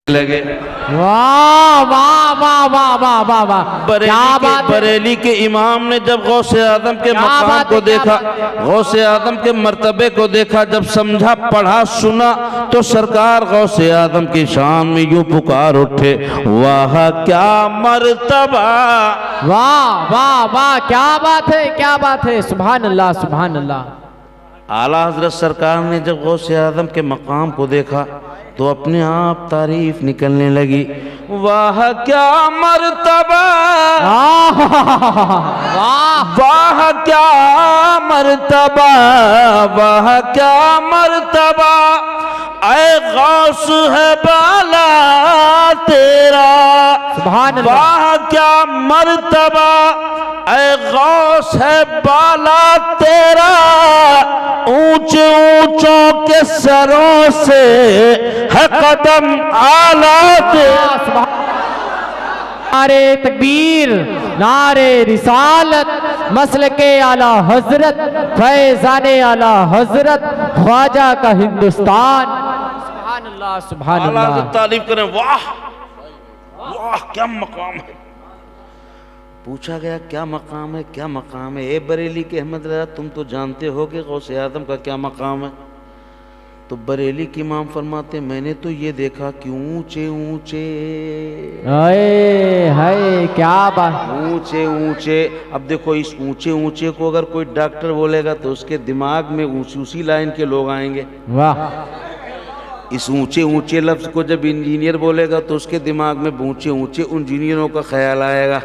लगे। वाह वाह वाह वाह वाह वाह वाह, बरेली के इमाम ने जब गौसे आदम के मकाम को देखा, गौसे आदम के मर्तबे को देखा, जब समझा पढ़ा सुना तो सरकार गौसे आदम की शान में यूं पुकार उठे, वाह क्या मर्तबा, वाह वाह वाह, क्या बात है, क्या बात है, सुभान अल्लाह सुभान अल्लाह। आला हजरत सरकार ने जब गौसे आदम के मकाम को देखा तो अपने आप तारीफ निकलने लगी, वाह क्या मर्तबा, वाह क्या मर्तबा, वाह क्या मर्तबा, ऐ गौस है बाला तेरा, वाह क्या मर्तबा, ऐ गौस है बाला तेरा, ऊंचे ऊंचों के सरों से है कदम आला तेरा। नारे तकबीर, नारे रिसालत, मसलके आला हजरत, फैजाने आला हजरत, ख्वाजा का हिंदुस्तान। सुभान अल्लाह सुभान अल्लाह। तारीफ करें, वाह वाह क्या मकाम है। पूछा गया क्या मकाम है, क्या मकाम है। ए बरेली के अहमद रजा, तुम तो जानते हो कि गौसे आदम का क्या मकाम है। तो बरेली की इमाम फरमाते, मैंने तो ये देखा कि ऊंचे ऊंचे, हाय हाय क्या बात, ऊंचे ऊंचे। अब देखो इस ऊंचे ऊंचे को अगर कोई डॉक्टर बोलेगा तो उसके दिमाग में उसी लाइन के लोग आएंगे। वाह। इस ऊंचे ऊंचे लफ्ज को जब इंजीनियर बोलेगा तो उसके दिमाग में ऊंचे ऊंचे इंजीनियरों का ख्याल आएगा।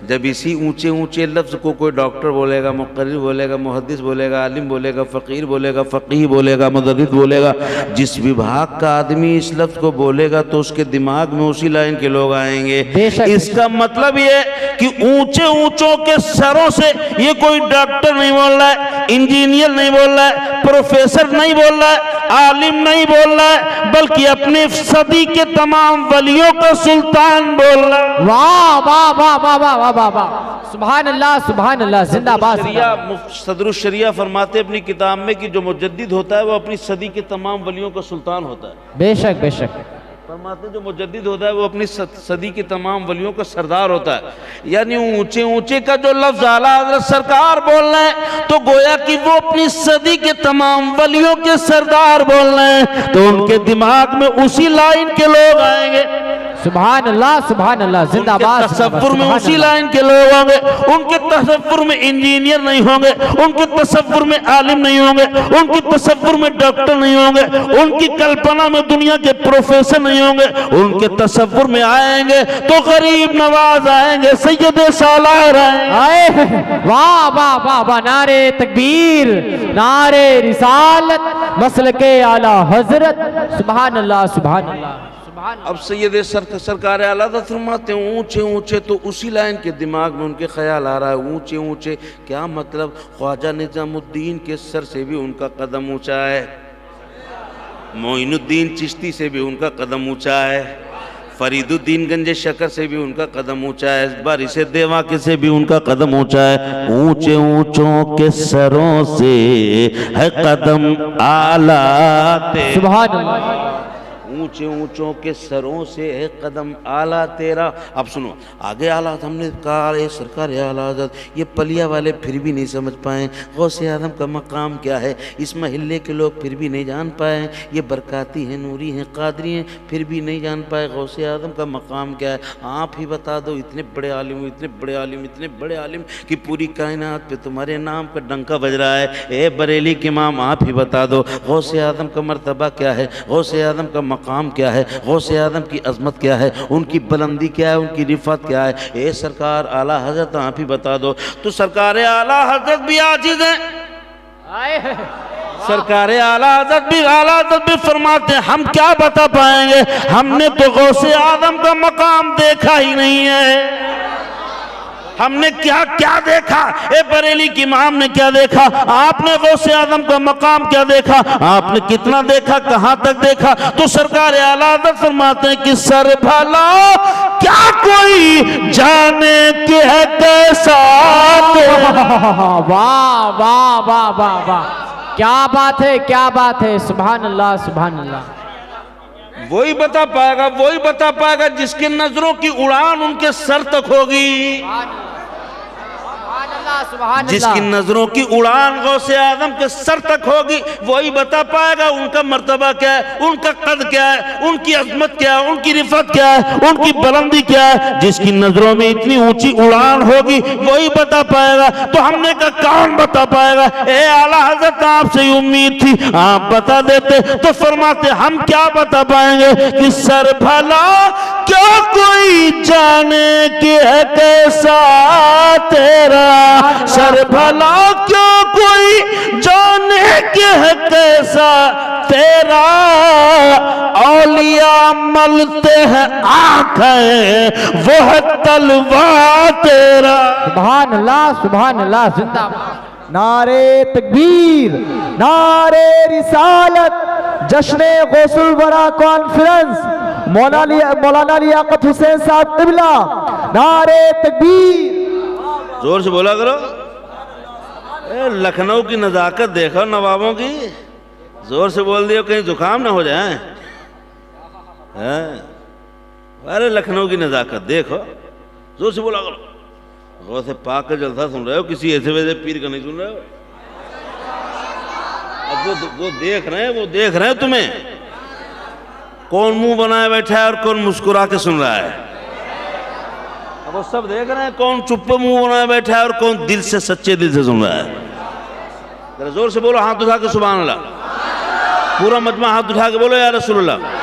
जब इसी ऊंचे ऊंचे लफ्ज़ को कोई डॉक्टर बोलेगा, मुक़र्रिर बोलेगा, मुहद्दिस बोलेगा, आलिम बोलेगा, फ़कीर बोलेगा, फ़क़ीह बोलेगा, मुदर्रिस बोलेगा, जिस विभाग का आदमी इस लफ्ज़ को बोलेगा तो उसके दिमाग में उसी लाइन के लोग आएंगे। इसका मतलब ये कि ऊंचे ऊंचों के सरों से ये कोई डॉक्टर नहीं बोल रहा है, इंजीनियर नहीं बोल रहा है, प्रोफेसर नहीं बोल रहा है, आलिम नहीं बोल रहा है, बल्कि अपने सदी के तमाम वलियों का सुल्तान बोल रहा है। वाह वाह वाह वाह वाह वाह वाह, सुभान अल्लाह सुभान अल्लाह, जिंदाबाद। सदरुल शरिया फरमाते अपनी किताब में कि जो मुजद्दिद होता है वो अपनी सदी के तमाम वलियों का सुल्तान होता है। बेशक बेशक। फरमाते जो मुजद्दिद होता है वो अपनी सदी के तमाम वलियों का सरदार होता है। यानी ऊंचे ऊंचे का जो लफ्ज आला हज़रत सरकार बोल रहे हैं तो गोया कि वो अपनी सदी के तमाम वलियों के सरदार बोल रहे हैं, तो उनके दिमाग में उसी लाइन के लोग आएंगे। सुभान अल्लाह, जिंदाबाद। तसव्वुर में उसी लाइन के लोग होंगे। उनके तसव्वुर में इंजीनियर नहीं होंगे, उनके तसव्वुर में आलिम नहीं होंगे, उनके तसव्वुर में डॉक्टर नहीं होंगे, उनकी कल्पना में दुनिया के प्रोफेसर नहीं होंगे। उनके तसव्वुर में आएंगे तो गरीब नवाज आएंगे, सैयदे सालार आएंगे। वाह वाह वाह वाह, नारे तकबीर, नारे रिसालत, मसलके आला हजरत, सुभान अल्लाह सुभान अल्लाह। अब सैयद सरकार आला फरमाते हैं ऊंचे ऊंचे, तो उसी लाइन के दिमाग में उनके ख्याल आ रहा है ऊंचे ऊंचे। क्या मतलब, ख्वाजा निजामुद्दीन के सर से भी उनका कदम ऊंचा है, मोइनुद्दीन चिश्ती से भी उनका कदम ऊंचा है, फरीदुद्दीन गंजे शकर से भी उनका कदम ऊंचा है, बारिशे देवाके से भी उनका कदम ऊंचा है। ऊंचे ऊंचों के सरों से है कदम आला तेरा, सुभान अल्लाह। ऊंचे ऊंचों के सरों से है कदम आला तेरा। अब सुनो आगे आला, हमने कहा सरकार आला हज़रत, ये पलिया वाले फिर भी नहीं समझ पाए गौसे आदम का मकाम क्या है, इस महल्ले के लोग फिर भी नहीं जान पाए, ये बरकाती हैं, नूरी हैं, कादरी हैं, फिर भी नहीं जान पाए गौसे आदम का मकाम क्या है। आप ही बता दो, इतने बड़े आलिम, इतने बड़े आलिम, इतने बड़े आलिम कि पूरी कायनात पे तुम्हारे नाम का डंका बज रहा है। ए बरेली के इमाम, आप ही बता दो गौसे आदम का मर्तबा क्या है, गौसे आदम का मकाम क्या है, गौसे आदम की अजमत क्या है, उनकी बुलंदी क्या है, उनकी रिफत क्या है। ए सरकार आला हजरत, आप ही बता दो। तो सरकार आला हजरत भी आजिज हैं, सरकार आला हजरत भी फरमाते हैं हम क्या बता पाएंगे, हमने तो गौसे आदम का मकाम देखा ही नहीं है। हमने क्या क्या देखा, ए बरेली की इमाम ने क्या देखा, आपने गौसे आदम का मकाम क्या देखा, आपने कितना देखा, कहां तक देखा। तो सरकार आला हज़रत फरमाते हैं कि सर भला क्या कोई जाने के है कैसा। वाह वाह वाह वाह वाह, क्या बात है, क्या बात है, सुभान अल्लाह सुभान अल्लाह। वही बता पाएगा जिसकी नजरों की उड़ान उनके सर तक होगी। जिसकी नजरों की उड़ान गौसे आदम के सर तक होगी वही बता पाएगा उनका मर्तबा क्या है, उनका कद क्या है, उनकी अजमत क्या है, उनकी रिफत क्या है, उनकी बुलंदी क्या है। जिसकी नजरों में इतनी ऊंची उड़ान होगी वही बता पाएगा। तो हमने कहा कौन बता पाएगा? ए आला हजरत आपसे उम्मीद थी आप बता देते। तो फरमाते हम क्या बता पाएंगे कि सर भला क्या कोई जाने कि है कैसा तेरा, सर भला क्यों कोई जाने के है कैसा तेरा। औलिया मलते हैं आंखें वो है तलवार तेरा। सुभान अल्लाह जिंदाबाद। नारे तकबीर, नारे रिसालत, जश्न गौसुल वरा कॉन्फ्रेंस, मौलाना लियाकत हुसैन साहब क़िबला, नारे तकबीर। जोर से बोला करो। लखनऊ की नजाकत देखो नवाबों की, जोर से बोल दियो कहीं जुकाम ना हो जाए। अरे लखनऊ की नजाकत देखो, जोर से बोला करो। गौस पाक का जलसा सुन रहे हो, किसी ऐसे वैसे पीर का नहीं सुन रहे हो। अब वो देख रहे हैं तुम्हें, कौन मुंह बनाए बैठा है और कौन मुस्कुरा के सुन रहा है। अब वो सब देख रहे हैं कौन चुप्पे मुंह बनाए बैठा है और कौन दिल से सच्चे दिल से सुन रहा है। जरा जोर से बोलो, हाथ उठा के सुभान अल्लाह। पूरा मजमा हाथ उठा के बोलो या रसूलुल्लाह।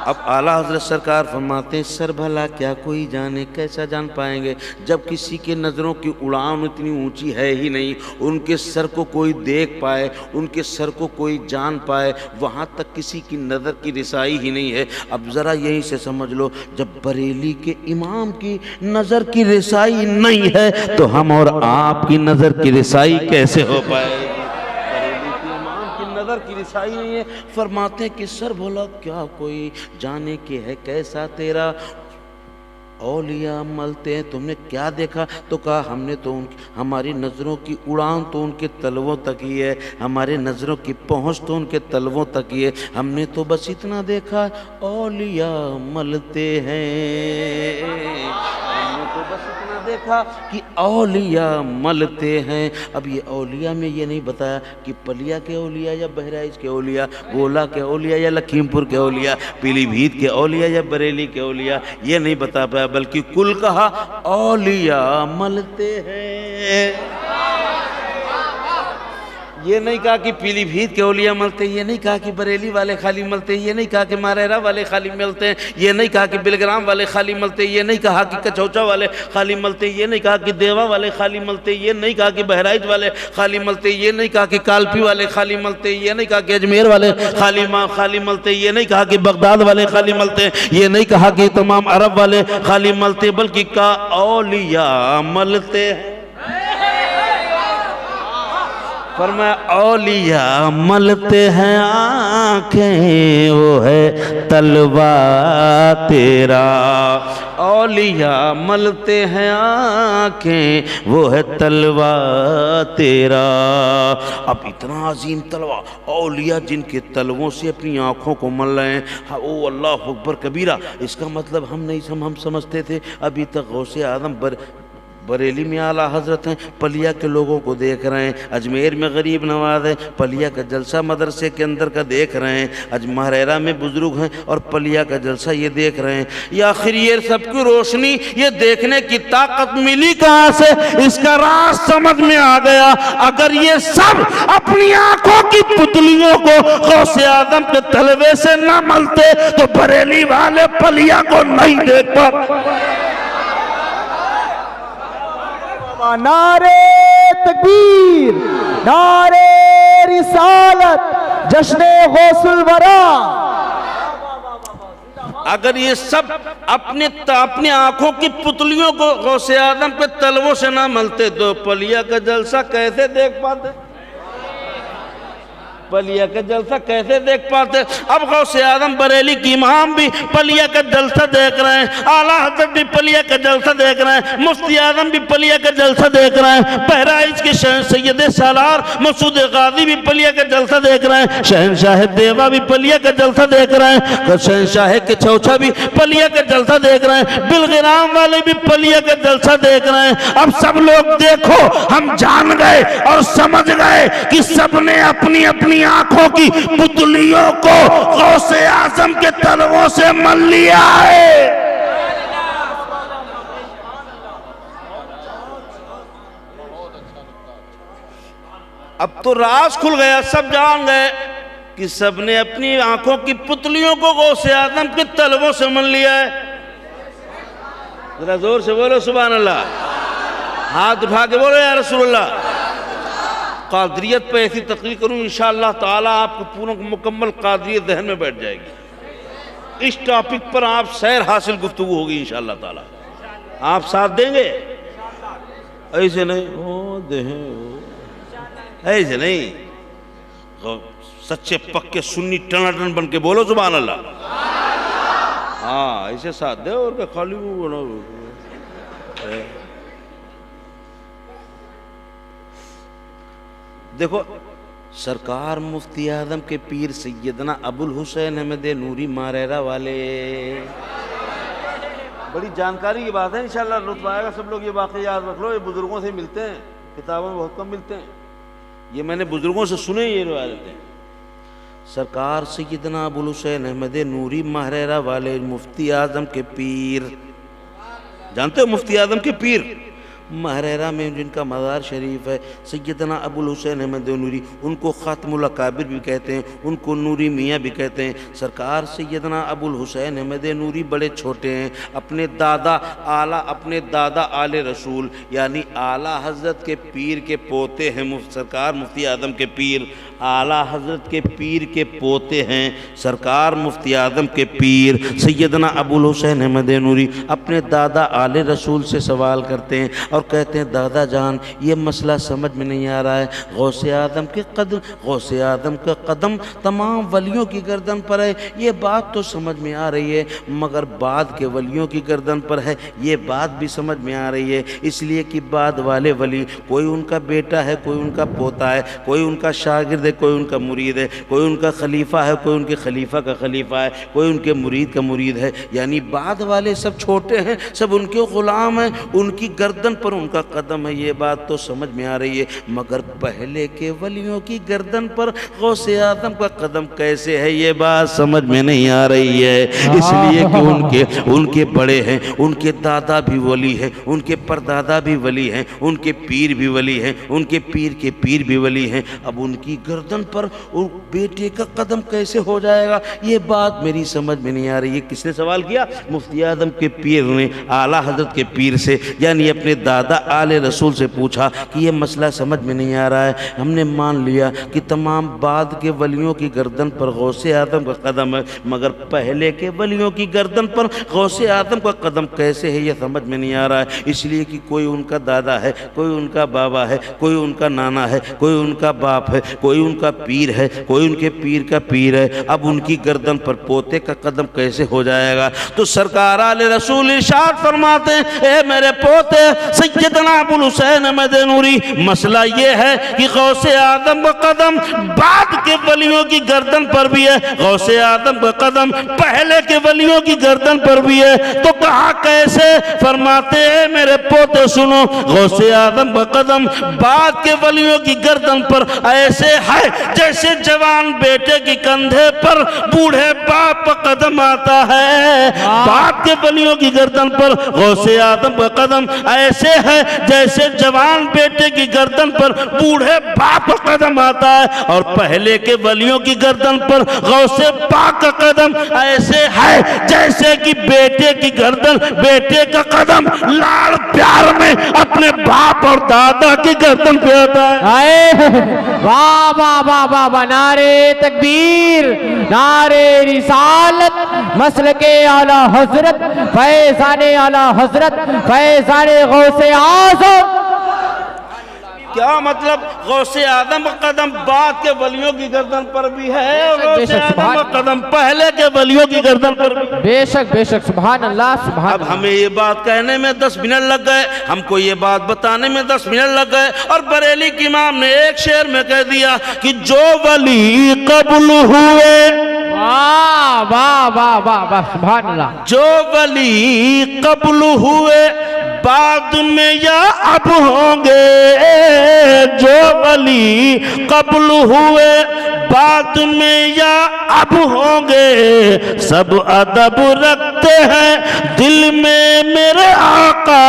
अब आला हजरत सरकार फरमाते हैं सर भला क्या कोई जाने, कैसा जान पाएंगे जब किसी के नज़रों की उड़ान इतनी ऊंची है ही नहीं, उनके सर को कोई देख पाए, उनके सर को कोई जान पाए, वहाँ तक किसी की नज़र की रिसाई ही नहीं है। अब ज़रा यहीं से समझ लो, जब बरेली के इमाम की नज़र की रिसाई नहीं है तो हम और आपकी नज़र की रिसाई कैसे हो पाए? नजर की रिसाई नहीं है। फरमाते कि सर भला क्या कोई जाने के है कैसा तेरा। औलिया मलते हैं, तुमने क्या देखा? तो कहा हमने तो हमारी नज़रों की उड़ान तो उनके तलवों तक ही है, हमारे नज़रों की पहुँच तो उनके तलवों तक ही है। हमने तो बस इतना देखा औलिया मलते हैं, हमने तो बस इतना देखा कि औलिया मलते हैं। अब ये औलिया में ये नहीं बताया कि पलिया के औलिया या बहराइच के औलिया, गोला के औलिया या लखीमपुर के औलिया, पीलीभीत के औलिया या बरेली के औलिया, ये नहीं बता पाया, बल्कि कुल कहा औलिया मलते हैं। ये नहीं कहा कि पीलीभीत के औलिया मलते हैं, ये नहीं कहा कि बरेली वाले खाली मलते हैं, ये नहीं कहा कि मारेरा वाले खाली मलते हैं, ये नहीं कहा कि बिलग्राम वाले खाली मलते हैं, ये नहीं कहा कि कचौचा वाले खाली मलते हैं, ये नहीं कहा कि देवा वाले खाली मलते हैं, ये नहीं कहा कि बहराइच वाले खाली मलते हैं, ये नहीं कहा कि कालपी वाले खाली मलते हैं, ये नहीं कहा कि अजमेर वाले खाली मलते हैं, ये नहीं कहा कि बगदाद वाले खाली मलते हैं, ये नहीं कहा कि तमाम अरब वाले खाली मलते हैं, बल्कि कहा औलिया मलते हैं। फरमाया औलिया मलते हैं आंखें वो है तलवा तेरा। औलिया मलते हैं आंखें वो है तलवा तेरा। अब इतना अजीम तलवा, औलिया जिनके तलवों से अपनी आंखों को मल रहे हैं। हाँ, ओ अल्लाह अकबर कबीरा। इसका मतलब हम समझते थे अभी तक गौसे आदम बरेली में आला हजरत हैं, पलिया के लोगों को देख रहे हैं, अजमेर में गरीब नवाज है, पलिया का जलसा मदरसे के अंदर का देख रहे हैं, अजमेरा में बुजुर्ग हैं और पलिया का जलसा ये देख रहे हैं। या आखिर ये सबकी रोशनी, ये देखने की ताकत मिली कहाँ से? इसका राज समझ में आ गया। अगर ये सब अपनी आंखों की पुतलियों को गौसे आदम के तलवे से न मलते तो बरेली वाले पलिया को नहीं देख पाते। नारे तकबीर, नारे रिसालत, जश्न गौसुल वरा। अगर ये सब अपने आंखों की पुतलियों को गौसे आदम के तलवों से ना मलते तो पलिया का जलसा कैसे देख पाते? पलिया का जलसा कैसे देख पाते। अब गौसे आजम बरेली की इमाम भी पलिया का जलसा देख रहे हैं, आला हजरत भी पलिया का जलसा देख रहे हैं, मुफ्ती आजम भी पलिया का जलसा देख रहे हैं, बहराइच के सैयद सालार मसूद गाजी भी पलिया का जलसा देख रहे हैं, शहनशाह देवा भी पलिया का जलसा देख रहे हैं, शहनशाह के चौथा भी पलिया का जलसा देख रहे हैं, बिलगिराम वाले भी पलिया का जलसा देख रहे हैं। अब सब लोग देखो, हम जान गए और समझ गए कि सबने अपनी अपनी आंखों की पुतलियों को गौसे आजम के तलवों से मल लिया है। अब तो राज खुल गया, सब जान गए कि सबने अपनी आंखों की पुतलियों को गौसे आजम के तलवों से मल लिया है। जरा जोर से बोलो सुभान अल्लाह, हाथ उठा के बोलो या रसूलुल्लाह। कादरियत पे ऐसी तकरीर करूं इंशाअल्लाह ताला आपको पूरा मुकम्मल कादरियत जहन में बैठ जाएगी। इस टॉपिक पर आप सैर हासिल गुफ्तगू होगी इंशाअल्लाह ताला। आप साथ देंगे? ऐसे नहीं हो दें, ऐसे नहीं, सच्चे पक्के सुन्नी टनाटन बन के बोलो सुभान अल्लाह। हाँ ऐसे साथ दे, और क्या खाली वो बनो। देखो सरकार मुफ्ती आजम के पीर सैयदना अबुल हुसैन अहमद नूरी मारेरा वाले, बड़ी जानकारी की बात है, इंशाल्लाह लुत्फ आएगा। सब लोग ये वाकई याद रख लो, ये बुजुर्गों से मिलते हैं, किताबों में बहुत कम मिलते हैं, ये मैंने बुजुर्गों से सुने ये रिवायतें। सरकार सैयदना अबुल हुसैन अहमद नूरी मारेरा वाले मुफ्ती आजम के पीर, जानते हो मुफ्ती आजम के पीर महरेरा में जिनका मज़ार शरीफ है, सैयदना अबुल हुसैन अहमद नूरी, उनको ख़ातमुल अकाबिर भी कहते हैं, उनको नूरी मियाँ भी कहते हैं। सरकार सैयदना अबुल हुसैन अहमद नूरी बड़े छोटे हैं, अपने दादा आले रसूल यानी आला हज़रत के पीर के पोते हैं। सरकार मुफ्ती आज़म के पीर आला हज़रत के पीर के पोते हैं। सरकार मुफ्ती आज़म के पीर सैयदना अबुल हुसैन अहमद नूरी अपने दादा आले रसूल से सवाल करते हैं और कहते हैं, दादा जान ये मसला समझ में नहीं आ रहा है, गौसे आदम का कदम तमाम वलियों की गर्दन पर है, ये बात तो समझ में आ रही है, मगर बाद के वलियों की गर्दन पर है, ये बात भी समझ में आ रही है, इसलिए कि बाद वाले वली कोई उनका बेटा है, कोई उनका पोता है, कोई उनका शागिर्द है, कोई उनका मुरीद है, कोई उनका खलीफा है, कोई उनके खलीफा का खलीफा है, कोई उनके मुरीद का मुरीद है, यानी बाद वाले सब छोटे हैं, सब उनके ग़ुलाम हैं, उनकी गर्दन पर उनका कदम है, ये बात तो समझ में आ रही है, मगर पहले के वलियों की गर्दन पर गौसे आदम का कदम कैसे है, ये बात समझ में नहीं आ रही है। इसलिए कि उनके बड़े हैं, उनके दादा भी वली हैं, उनके परदादा भी वली हैं, उनके पीर भी वली हैं, उनके पीर के पीर भी वली हैं। अब उनकी गर्दन पर बेटे का कदम कैसे हो जाएगा, ये बात मेरी समझ में नहीं आ रही है। किसने सवाल किया? मुफ्ती आदम के पीर ने आला हजरत के पीर से, यानी अपने दादा आले रसूल से पूछा कि ये मसला समझ में नहीं आ रहा है, हमने मान लिया कि तमाम बाद के वलियों की गर्दन पर गौसे आदम का कदम है, मगर पहले के वलियों की गर्दन पर गौसे आदम का कदम कैसे है, ये समझ में नहीं आ रहा है। इसलिए कि कोई उनका दादा है, कोई उनका बाबा है, कोई उनका नाना है, कोई उनका बाप है, कोई उनका पीर है, कोई उनके पीर का पीर है, अब उनकी गर्दन पर पोते का कदम कैसे हो जाएगा? तो सरकार आले रसूल इरशाद फरमाते हैं, ए मेरे पोते सैयदना अबुल हुसैन अहमद नूरी, मसला ये है कि गौसे आदम का कदम बाद के वलियों की गर्दन पर भी है, गौसे आदम का कदम पहले के वलियों की गर्दन पर भी है। तो कहा कैसे? फरमाते हैं मेरे पोते सुनो, गौसे आदम का कदम बाद के वलियों की गर्दन पर ऐसे है जैसे जवान बेटे के कंधे पर बूढ़े बाप का कदम आता है। बाद के वलियों की गर्दन पर गौसे आदम का कदम ऐसे है जैसे जवान बेटे की गर्दन पर बूढ़े बाप का कदम आता है, और पहले के वलियों की गर्दन पर गौसे पाक का कदम ऐसे है जैसे कि बेटे की गर्दन, बेटे का कदम लाड़ प्यार में अपने बाप और दादा की गर्दन पे आता है। वाह वाह वाह वाह वाह, नारे तकबीर, नारे रिसालत, मसलके आला हजरत, फैज़ाने आला हजरत, फैज़ाने गौसे आज़म। क्या मतलब गौसे आदम का कदम बाद के वलियों की गर्दन पर भी है और गौसे बेशक, आदम का कदम पहले के वलियों की गर्दन पर भी। बेशक बेशक, सुभान अल्लाह सुभान अब हमें ये बात कहने में 10 मिनट लग गए, हमको ये बात बताने में 10 मिनट लग गए, और बरेली के इमाम ने एक शेर में कह दिया कि जो वली कबूल हुए, वाह वाह वाह वाह वाह, सुभान अल्लाह। जो वली कबूल हुए बाद में या अब होंगे, जो वली कबूल हुए बाद में या अब होंगे, सब अदब रखते हैं दिल में मेरे आका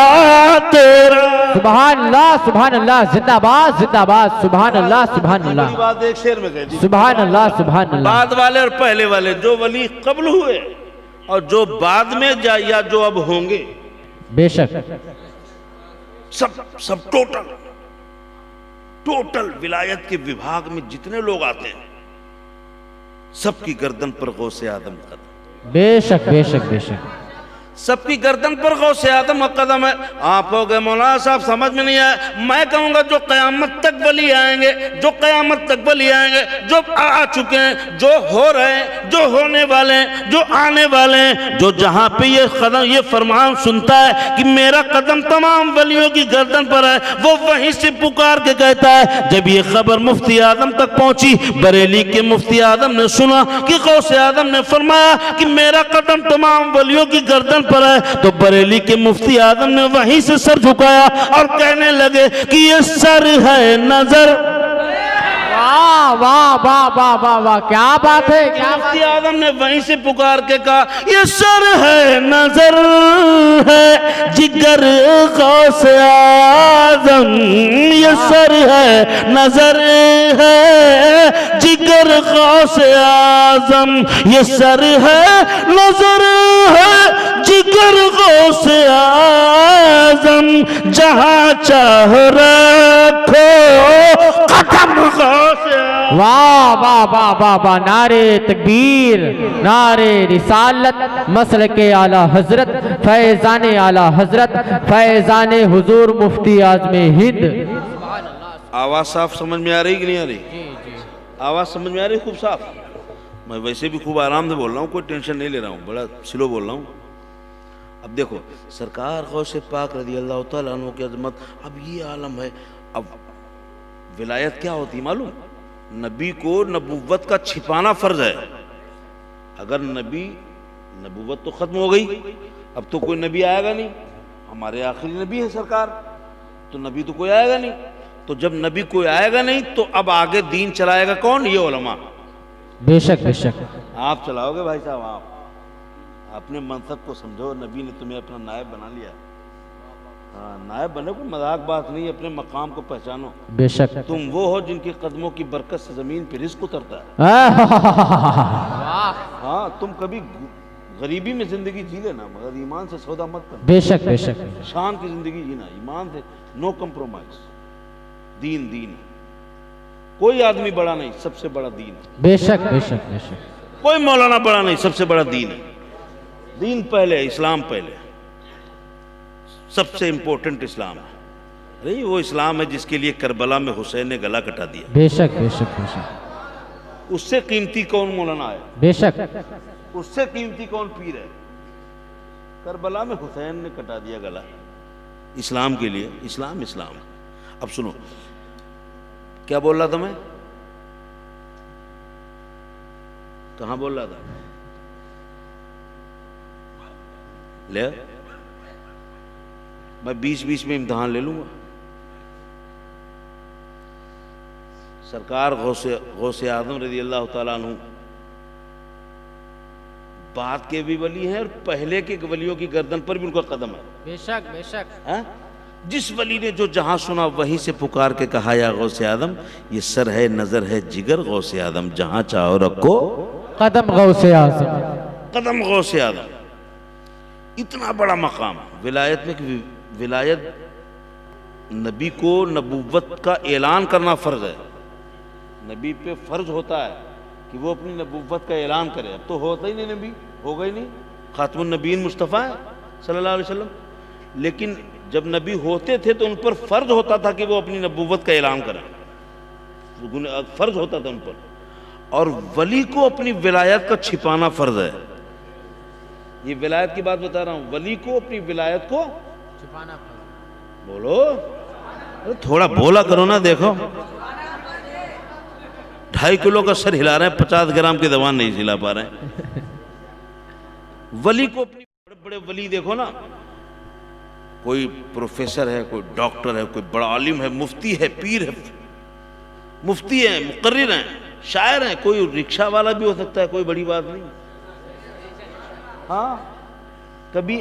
तेरा। सुभान अल्लाह, जिंदाबाद जिंदाबाद, सुभान अल्लाह सुभान अल्लाह। बात एक शेर में कह दी, सुभान अल्लाह सुभान अल्लाह। बाद वाले और पहले वाले, जो वली कबूल हुए और जो बाद में या जो अब होंगे, बेशक सब टोटल विलायत के विभाग में जितने लोग आते हैं सबकी गर्दन पर गौसे आदम का कदम, बेशक बेशक बेशक, सबकी गर्दन पर गौसे आदम का कदम है। आप हो गए मौलाना साहब, समझ में नहीं आया। मैं कहूंगा जो कयामत तक वली आएंगे, जो कयामत तक वली आएंगे, जो आ चुके हैं, जो हो रहे हैं, जो होने वाले हैं, जो आने वाले हैं, जो जहां पे ये कदम, ये फरमान सुनता है कि मेरा कदम तमाम वलियों की गर्दन पर है, वो वहीं से पुकार के कहता है। जब ये खबर मुफ्ती आदम तक पहुंची, बरेली के मुफ्ती आदम ने सुना कि गौसे आदम ने फरमाया कि मेरा कदम तमाम वलियों की गर्दन पर है, तो बरेली के मुफ्ती आदम ने वहीं से सर झुकाया और कहने लगे कि ये सर है नजर। वाह वाह वाह वाह वाह वाह, क्या बात है, क्या मुफ्ती आदम ने वहीं से पुकार के कहा ये सर है नजर है जिगर गौसे आदम, ये सर है नजर है जिगर गौसे आजम, ये सर है नजर है जिगर गौसे आजम, जहां चाह रखो कदम गौसे। वाह वाह वाह वाह वाह, नारे तकबीर, नारे रिसालत, मसल के आला हजरत, फैजान आला हजरत, फैजान हुजूर मुफ्ती आजम हिंद। आवाज साफ समझ में आ रही कि नहीं आ रही? आवाज समझ में आ रही खूब साफ? मैं वैसे भी खूब आराम से बोल रहा हूँ, कोई टेंशन नहीं ले रहा हूँ, बड़ा स्लो बोल रहा हूँ। अब देखो सरकार गौसे पाक रज़ी अल्लाह तआला अन्हु की अजमत, अब ये आलम है। अब विलायत क्या होती है मालूम? नबी को नबूवत का छिपाना फर्ज है। अगर नबूवत तो खत्म हो गई, अब तो कोई नबी आएगा नहीं, हमारे आखिरी नबी है सरकार, तो नबी तो कोई आएगा नहीं। तो जब नबी कोई आएगा नहीं तो अब आगे दीन चलाएगा कौन? ये उलमा। बेशक बेशक, आप चलाओगे भाई साहब, आप अपने मनसब को समझो, नबी ने तुम्हें अपना नायब बना लिया। हाँ, नायब बने कोई मजाक बात नहीं, अपने मकाम को पहचानो। बेशक तुम वो हो जिनके कदमों की बरकत से जमीन पे रिस्क उतरता है। हाँ, तुम कभी गरीबी में जिंदगी जी लेना, मगर ईमान से सौदा मत करना। बेशक बेशक, शान की जिंदगी जीना, ईमान से नो कम्प्रोमाइज। दीन दीन, कोई आदमी बड़ा नहीं, सबसे बड़ा दीन है। बेशक बेशक बेशक, कोई मौलाना बड़ा नहीं, सबसे बड़ा दीन है। दीन पहले, इस्लाम पहले, सबसे इंपॉर्टेंट इस्लाम है। अरे वो इस्लाम है जिसके लिए करबला में हुसैन ने गला कटा दिया। बेशक बेशक बेशक, उससे कीमती कौन मौलाना है? बेशक, उससे कीमती कौन पीर है? करबला में हुसैन ने कटा दिया गला इस्लाम के लिए। इस्लाम इस्लाम। अब सुनो क्या बोल रहा था मैं, कहां बोल रहा था? ले मैं बीच में इम्तिहान ले लूंगा। सरकार गौसे आजम रज़ी अल्लाह तआला अन्हु बाद के भी वली हैं और पहले के वलियों की गर्दन पर भी उनका कदम है। बेशक बेशक, है? जिस वली ने जो जहां सुना वहीं से पुकार के कहा या गौसे आदम, ये सर है नजर है जिगर गौसे आदम, जहां चाहो रखो कदम गौसे आज़म, कदम गौसे आदम। इतना बड़ा मकाम विलायत में कि विलायत नबी को नबूवत का ऐलान करना फर्ज है। नबी पे फर्ज होता है कि वो अपनी नबूवत का ऐलान करे। अब तो होता ही नहीं, नबी हो गई नहीं, खातमुन नबीन मुस्तफ़ा है सल्लल्लाहु अलैहि वसल्लम। लेकिन जब नबी होते थे तो उन पर फर्ज होता था कि वो अपनी नबूवत का ऐलान करें, फर्ज होता था उन पर। और वली को अपनी विलायत का छिपाना फर्ज है। ये विलायत की बात बता रहा हूं, वली को अपनी विलायत को छिपाना फर्ज। बोलो, अरे थोड़ा बोला करो ना। देखो 2.5 किलो का सर हिला रहे हैं, 50 ग्राम की दवा नहीं हिला पा रहे हैं। वली को अपनी, बड़े बड़े वली देखो ना, कोई प्रोफेसर है, कोई डॉक्टर है, कोई बड़ा आलिम है, मुफ्ती है, पीर है, मुफ्ती है, मुकर्रिर है, शायर है, कोई रिक्शा वाला भी हो सकता है, कोई बड़ी बात नहीं। हाँ, कभी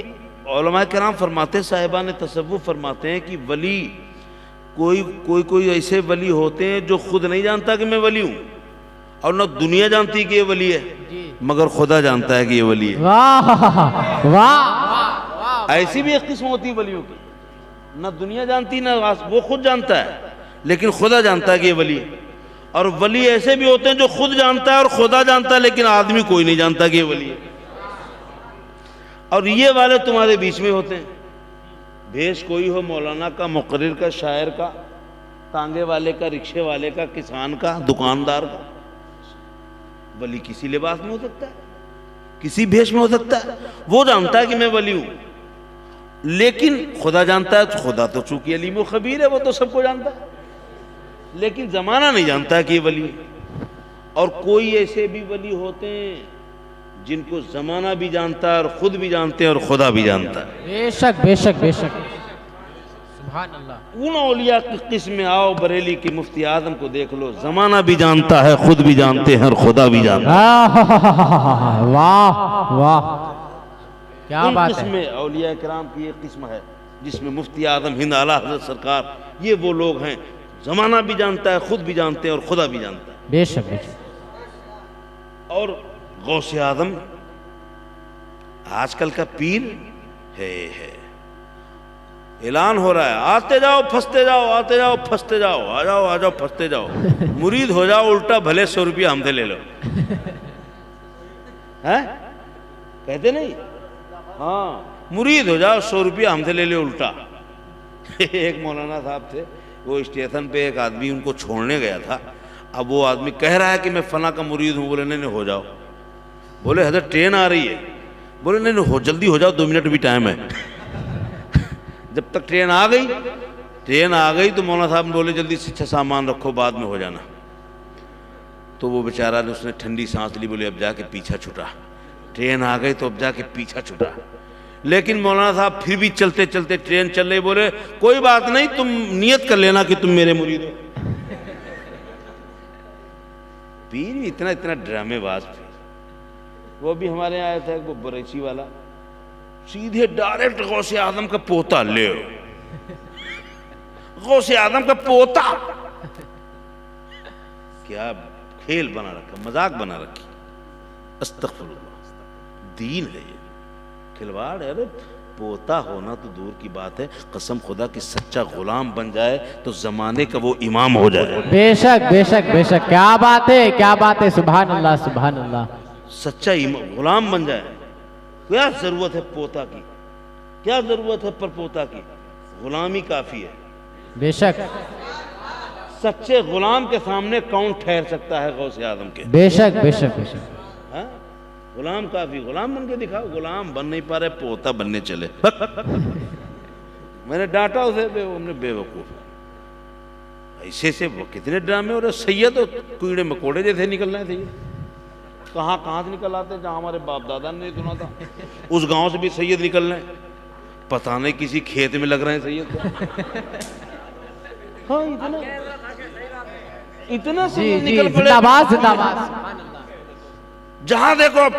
उलमा किराम फरमाते, साहिबान तसव्वुफ फरमाते हैं कि वली कोई ऐसे वली होते हैं जो खुद नहीं जानता कि मैं वली हूं, और न दुनिया जानती कि ये वली है, मगर खुदा जानता है कि ये वली है। वाह वाह, ऐसी भी एक किस्म होती है वलियों की, न दुनिया जानती न वो खुद जानता है, लेकिन खुदा जानता है कि ये वली है। और वली ऐसे भी होते हैं जो खुद जानता है और खुदा जानता है, लेकिन आदमी कोई नहीं जानता कि ये वली है। और ये वाले तुम्हारे बीच में होते हैं। भेष कोई हो, मौलाना का, मुकर्रिर का, शायर का, तांगे वाले का, रिक्शे वाले का, किसान का, दुकानदार का, वली किसी लिबास में हो सकता है, किसी भेष में हो सकता है। वो जानता है कि मैं वली हूं, लेकिन खुदा जानता है। तो खुदा तो चूंकि अलीम व खबीर है, वो तो सबको जानता है, लेकिन जमाना नहीं जानता है कि ये वली है। और कोई ऐसे भी वली होते हैं जिनको जमाना भी जानता है और खुद भी जानते हैं और खुदा भी जानता है। बेशक बेशक बेशक, सुभान अल्लाह। उन औलिया की किस्म में आओ, बरेली की मुफ्ती आजम को देख लो, जमाना भी जानता है, खुद भी जानते हैं और खुदा भी जानता है। वाह वाह, क्या बात है। किस्म में औलिया किराम की एक किस्म है जिसमें मुफ्ती आजम हिंद आला हज़रत सरकार, ये वो लोग हैं, जमाना भी जानता है, खुद भी जानते हैं और खुदा भी जानता है। बेशक बेशक। और गौसे आजम आजकल का पीर है। ऐलान हो रहा है, आते जाओ फंसते जाओ, आते जाओ फंसते जाओ, आ जाओ फंसते जाओ, मुरीद हो जाओ उल्टा, भले 100 रुपया हमसे ले लो। हैं, कहते नहीं? हाँ, मुरीद हो जाओ, 100 रुपया हमसे ले लो उल्टा। एक मौलाना साहब थे, वो स्टेशन पे एक आदमी उनको छोड़ने गया था। अब वो आदमी कह रहा है कि मैं फला का मुरीद हूँ। बोले नहीं हो जाओ। बोले हजरत ट्रेन आ रही है। बोले नहीं हो, जल्दी हो जाओ, 2 मिनट भी टाइम है। जब तक ट्रेन आ गई तो मौलाना साहब ने बोले जल्दी से सामान रखो, बाद में हो जाना। तो वो बेचारा ने, उसने ठंडी सांस ली, बोले अब जाके पीछा छुटा। ट्रेन आ गई तो अब जाके पीछा छुटा। लेकिन मौलाना साहब फिर भी चलते चलते, ट्रेन चल रही, बोले कोई बात नहीं, तुम नियत कर लेना कि तुम मेरे मुरीद हो। पीर इतना इतना ड्रामेबाज थे। वो भी हमारे यहाँ आया था वो बरेची वाला, सीधे डायरेक्ट गौसे आजम का पोता ले, गौसे आजम का पोता। क्या खेल बना रखा, मजाक बना रखी। अस्तगफिरुल्लाह, दीन है ये, खिलवाड़ है। अरे पोता होना तो दूर की बात है, कसम खुदा कि सच्चा गुलाम बन जाए तो जमाने का वो इमाम हो जाए। बेशक बेशक बेशक, क्या बात है, क्या बात है, सुभान अल्लाह सुभान अल्लाह। सच्चा गुलाम बन जाए। क्या जरूरत है पोता की, क्या जरूरत है परपोता की, गुलामी काफी है। बेशक, सच्चे गुलाम के सामने कौन ठहर सकता है गौसे आजम के? बेशक बेशक बेशक। हाँ, गुलाम काफी, गुलाम बन के दिखाओ। गुलाम बन नहीं पा रहे, पोता बनने चले। मैंने डांटा उसे, हमने बेवकूफ। ऐसे से वो कितने ड्रामे हो रहे। सैयद तो कीड़े मकोड़े जैसे निकल रहे थे, कहाँ से निकल आते, जहाँ हमारे बाप दादा ने नहीं सुना था। उस गांव से भी सैयद निकल रहे हैं, पता नहीं किसी खेत में लग रहे हैं सैयद। हाँ, इतना सैयद निकल पड़े। जिंदाबाद जिंदाबाद। जहां देखो अब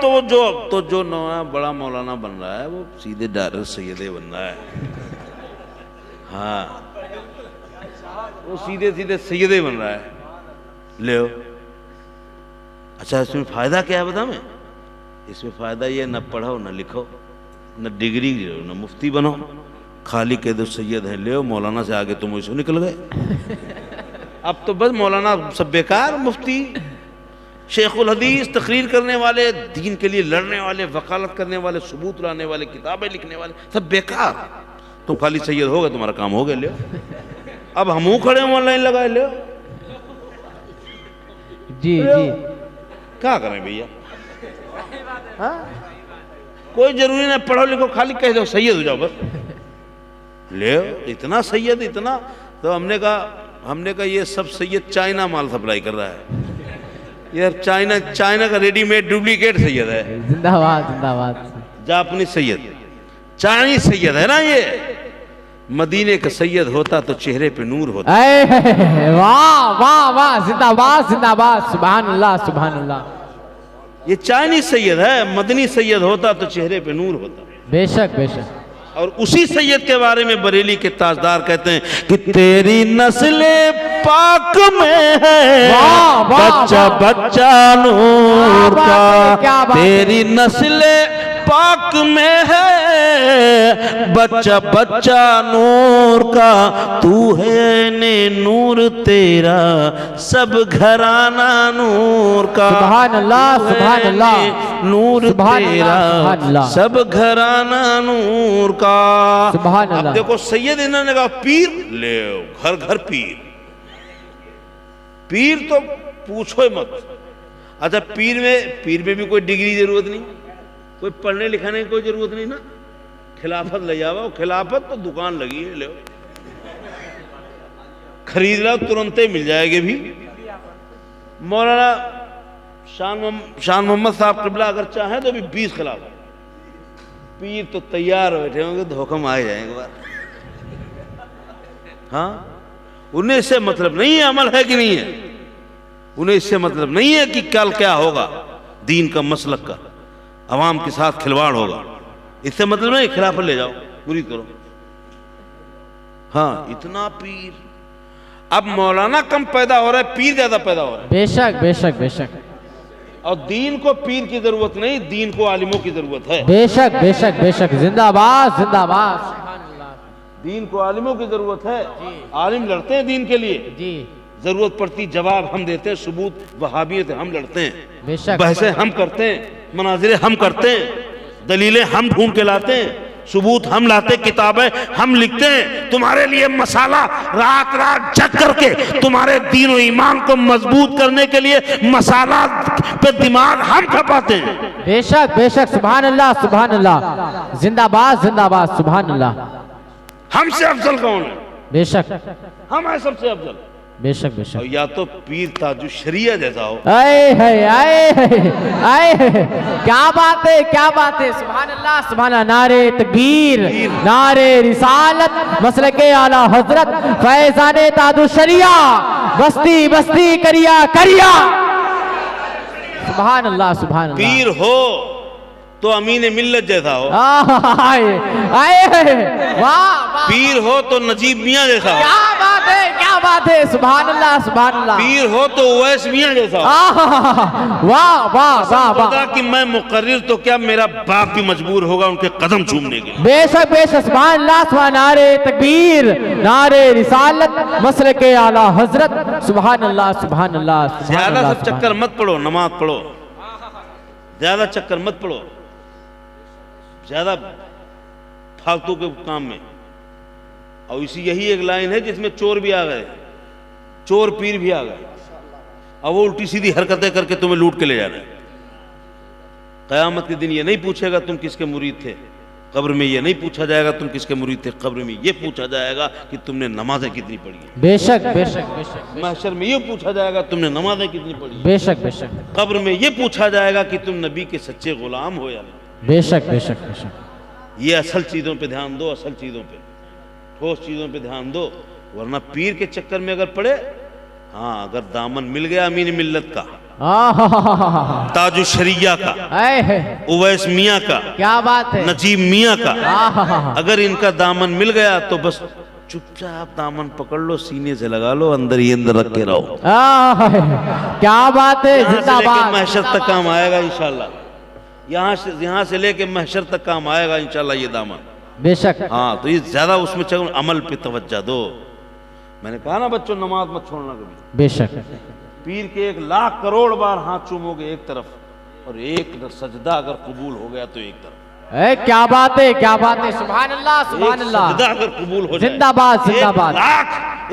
तो जो नया बड़ा मौलाना बन रहा है वो सीधे डायरेक्ट सैयदे बन रहा है। हाँ, वो सीधे सीधे सैयदे बन रहा है। ले अच्छा, इसमें फायदा क्या है बता मैं? इसमें फायदा ये, न पढ़ो न लिखो, न डिग्री लो, न मुफ्ती बनो, खाली कह दो सैयद है, ले मौलाना से आगे तुम वैसे निकल गए। अब तो बस मौलाना सब बेकार, मुफ्ती, शेखुल हदीस, तकरीर करने वाले, दीन के लिए लड़ने वाले, वकालत करने वाले, सबूत लाने वाले, किताबें लिखने वाले, सब बेकार। तुम खाली सैयद हो गए, तुम्हारा काम हो गया, ले अब हमू खड़े हैं ऑनलाइन लगाए, ले जी जी क्या करें भैया। हाँ? कोई जरूरी नहीं पढ़ो लिखो, खाली कह दो सैयद हो जाओ बस, ले इतना सैयद इतना। तो हमने कहा ये सब सैयद चाइना माल सप्लाई कर रहा है यार, चाइना का रेडीमेड डुप्लीकेट सैयद है। जिंदाबाद जिंदाबाद। जापानी सैयद, चाइनीज सैयद है ना ये। मदीने का सैयद होता तो चेहरे पे नूर होता। वाह वाह वाह, जिंदाबाद जिंदाबाद, सुभान अल्लाह सुभान अल्लाह। ये चाइनीज सैयद है, मदनी सैयद होता तो चेहरे पे नूर होता। बेशक बेशक। और उसी सैयद के बारे में बरेली के ताजदार कहते हैं कि तेरी नस्ले पाक में है बच्चा बच्चा नूर का, तेरी नस्ले पाक में है बच्चा बच्चा नूर का, तू है ने नूर तेरा सब घराना नूर का। सुभान अल्लाह सुभान अल्लाह, नूर तेरा सब घराना नूर का। सुभान अल्लाह। अब देखो सैयद इन्होंने कहा पीर ले, घर घर पीर, पीर तो पूछो मत। अच्छा पीर में भी कोई डिग्री जरूरत नहीं, कोई पढ़ने लिखाने की कोई जरूरत नहीं ना। खिलाफत ले जाओ, खिलाफत तो दुकान लगी है, ले खरीद लो तुरंत ही मिल जाएगी भी। मौलाना शान मोहम्मद साहब किबला अगर चाहे तो भी 20 खिलाफत, पीर तो तैयार बैठे होंगे तो हुक्म आ जाएंगे बार। हाँ उन्हें इससे मतलब नहीं है अमल है कि नहीं है, उन्हें इससे मतलब नहीं है कि कल क्या होगा, दीन का मसलक का अवाम के साथ खिलवाड़ होगा, इससे मतलब नहीं। खिलाफत ले जाओ, मुरीद करो। हाँ इतना पीर। अब मौलाना कम पैदा हो रहा है, पीर ज्यादा पैदा हो रहा है। बेशक बेशक बेशक। और दीन को पीर की जरूरत नहीं, दीन को आलिमों की जरूरत है। बेशक बेशक बेशक, जिंदाबाद जिंदाबाद। दीन को आलिमों की जरूरत है, आलिम लड़ते हैं दीन के लिए जी। जरूरत पड़ती जवाब हम देते हैं, सबूत वहाबियत हम लड़ते हैं, बेशक बहसें हम करते हैं, मनाजिरे हम करते हैं, दलीलें हम ढूंढ के लाते हैं, सबूत हम लाते, किताबें हम लिखते हैं। तुम्हारे लिए मसाला रात रात जग करके तुम्हारे दीन और ईमान को मजबूत करने के लिए मसाला पे दिमाग हम खपाते हैं। बेशक बेशक, सुभान अल्लाह सुभान अल्लाह, जिंदाबाद जिंदाबाद, सुभान अल्लाह। हमसे अफजल कौन है? बेशक हम हैं सबसे अफजल। बेशक बेशक। और या तो पीर ताजु शरिया जैसा हो। क्या बात है क्या बात है, सुभान अल्लाह सुभान अल्लाह। नारे तकबीर, नारे रिसालत, मसलके आला हजरत, फैजाने ताजु शरिया, बस्ती बस्ती करिया करिया। सुभान अल्लाह सुभान अल्लाह। पीर हो तो अमीन मिल्लत जैसा हो, वाह। पीर हो तो नजीब मियाँ जैसा हो, क्या बात है क्या बात है, सुभान अल्लाह सुभान अल्लाह। पीर हो तो उवैस मियाँ जैसा हो। वाह वाह वाह वाह। कि मैं मुकर्रिर तो क्या मेरा बाप भी मजबूर होगा उनके कदम चूमने के लिए। बेशक बेशक, सुभान अल्लाह सुभान। नारे तकबीर, नारे रिसालत, मसलके आला हजरत, सुभान अल्लाह सुभान अल्लाह। ज्यादा सब चक्कर मत पढ़ो, नमाज पढ़ो, ज्यादा चक्कर मत पढ़ो, ज्यादा फालतू के काम में। और इसी यही एक लाइन है जिसमें चोर भी आ गए, चोर पीर भी आ गए, और वो उल्टी सीधी हरकतें करके तुम्हें लूट के ले जा रहे हैं। क़यामत के दिन ये नहीं पूछेगा तुम किसके मुरीद थे, कब्र में ये नहीं पूछा जाएगा तुम किसके मुरीद थे, कब्र में ये पूछा जाएगा कि तुमने नमाजें कितनी पढ़ी है। बेशक बेशक बेशक। महशर में ये पूछा जाएगा तुमने नमाजें कितनी पढ़ी है। बेशक बेशक। कब्र में ये पूछा जाएगा कि तुम नबी के सच्चे गुलाम हो या नहीं। बेशक बेशक बेशक। ये असल चीजों पे ध्यान दो, असल चीजों पे, ठोस चीजों पे ध्यान दो, वरना पीर के चक्कर में अगर पड़े। हाँ अगर दामन मिल गया अमीन मिल्लत का, ताजु शरिया का, उवैस मियाँ का, क्या बात है, नजीब मियाँ का, अगर इनका दामन मिल गया तो बस चुपचाप दामन पकड़ लो, सीने से लगा लो, अंदर ही अंदर रख के रहो। क्या बात है, जिंदाबाद। महशर तक काम आएगा इंशाल्लाह, यहाँ से लेके महशर तक काम आएगा इंशाल्लाह ये दामन। बेशक। हाँ तो ये ज्यादा उसमें चलो, अमल पे तवज्जो दो। मैंने कहा ना बच्चों, नमाज मत छोड़ना कभी। बेशक। पीर के 1,00,000 करोड़ बार हाथ चूमोगे एक तरफ, और एक सजदा अगर कबूल हो गया तो एक तरफ। क्या बात है, क्या बात है, सुभान अल्लाह, सुभान अल्लाह। सजदा अगर कबूल हो जाए, जिंदाबाद, जिंदाबाद।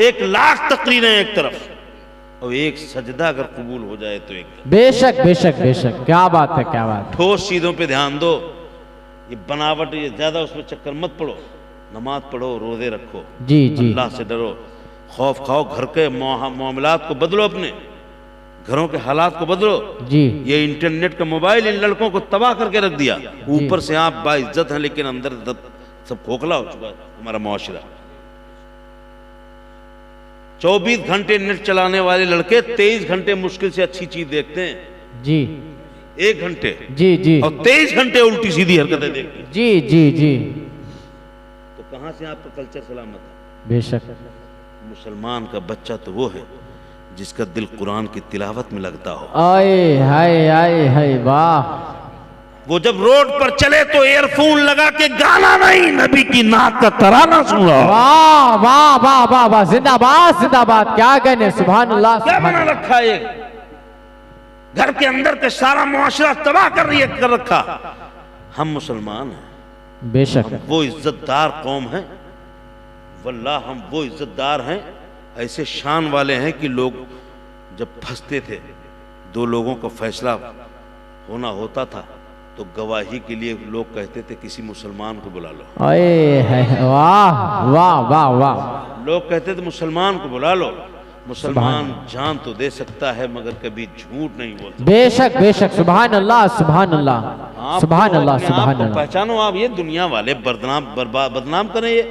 1,00,000 तकरीरें एक तरफ और एक सजदा अगर कबूल हो जाए तो एक। बेशक बेशक बेशक, क्या बात है, क्या बात है। ठोस चीजों पे ध्यान दो, ये बनावट, ये ज्यादा उसमें चक्कर मत पड़ो। नमाज पढ़ो, रोजे रखो, जी जी, अल्लाह से डरो, खौफ खाओ, घर के मामलात को बदलो, अपने घरों के हालात को बदलो। जी ये इंटरनेट का मोबाइल इन लड़कों को तबाह करके रख दिया। ऊपर से आप बाइज्जत हैं लेकिन अंदर सब खोखला हो चुका है हमारा मुआशरा। 24 घंटे नेट चलाने वाले लड़के 23 घंटे मुश्किल से अच्छी चीज देखते हैं। जी 1 घंटे जी जी, और 23 घंटे उल्टी सीधी हरकतें देखते हैं। जी जी जी, तो कहां से आपका कल्चर सलामत है? बेशक। मुसलमान का बच्चा तो वो है जिसका दिल कुरान की तिलावत में लगता हो। आए हाय, आए हाय, वाह। वो जब रोड पर चले तो एयरफोन लगा के गाना नहीं, नबी की नात का तराना सुन रहा हो। वाह वाह वाह वाह वाह, जिंदाबाद जिंदाबाद, क्या कहने, सुभान अल्लाह। क्या बना रखा है? घर के अंदर के सारा मुआशरा तबाह कर रखा। हम मुसलमान हैं, बेशक, हम वो इज्जतदार कौम हैं, वल्लाह हम वो इज्जतदार हैं, ऐसे शान वाले हैं कि लोग जब फंसते थे, 2 लोगों का फैसला होना होता था तो गवाही के लिए लोग कहते थे किसी मुसलमान को बुला लो। आए हाय, वाह वाह वाह वाह। लोग कहते थे मुसलमान को बुला लो, मुसलमान जान तो दे सकता है मगर कभी झूठ नहीं बोलता। बेशक बेशक, सुभान अल्लाह, सुभान अल्लाह, सुभान अल्लाह, सुभान अल्लाह। पहचानो आप, ये दुनिया वाले बदनाम करें, ये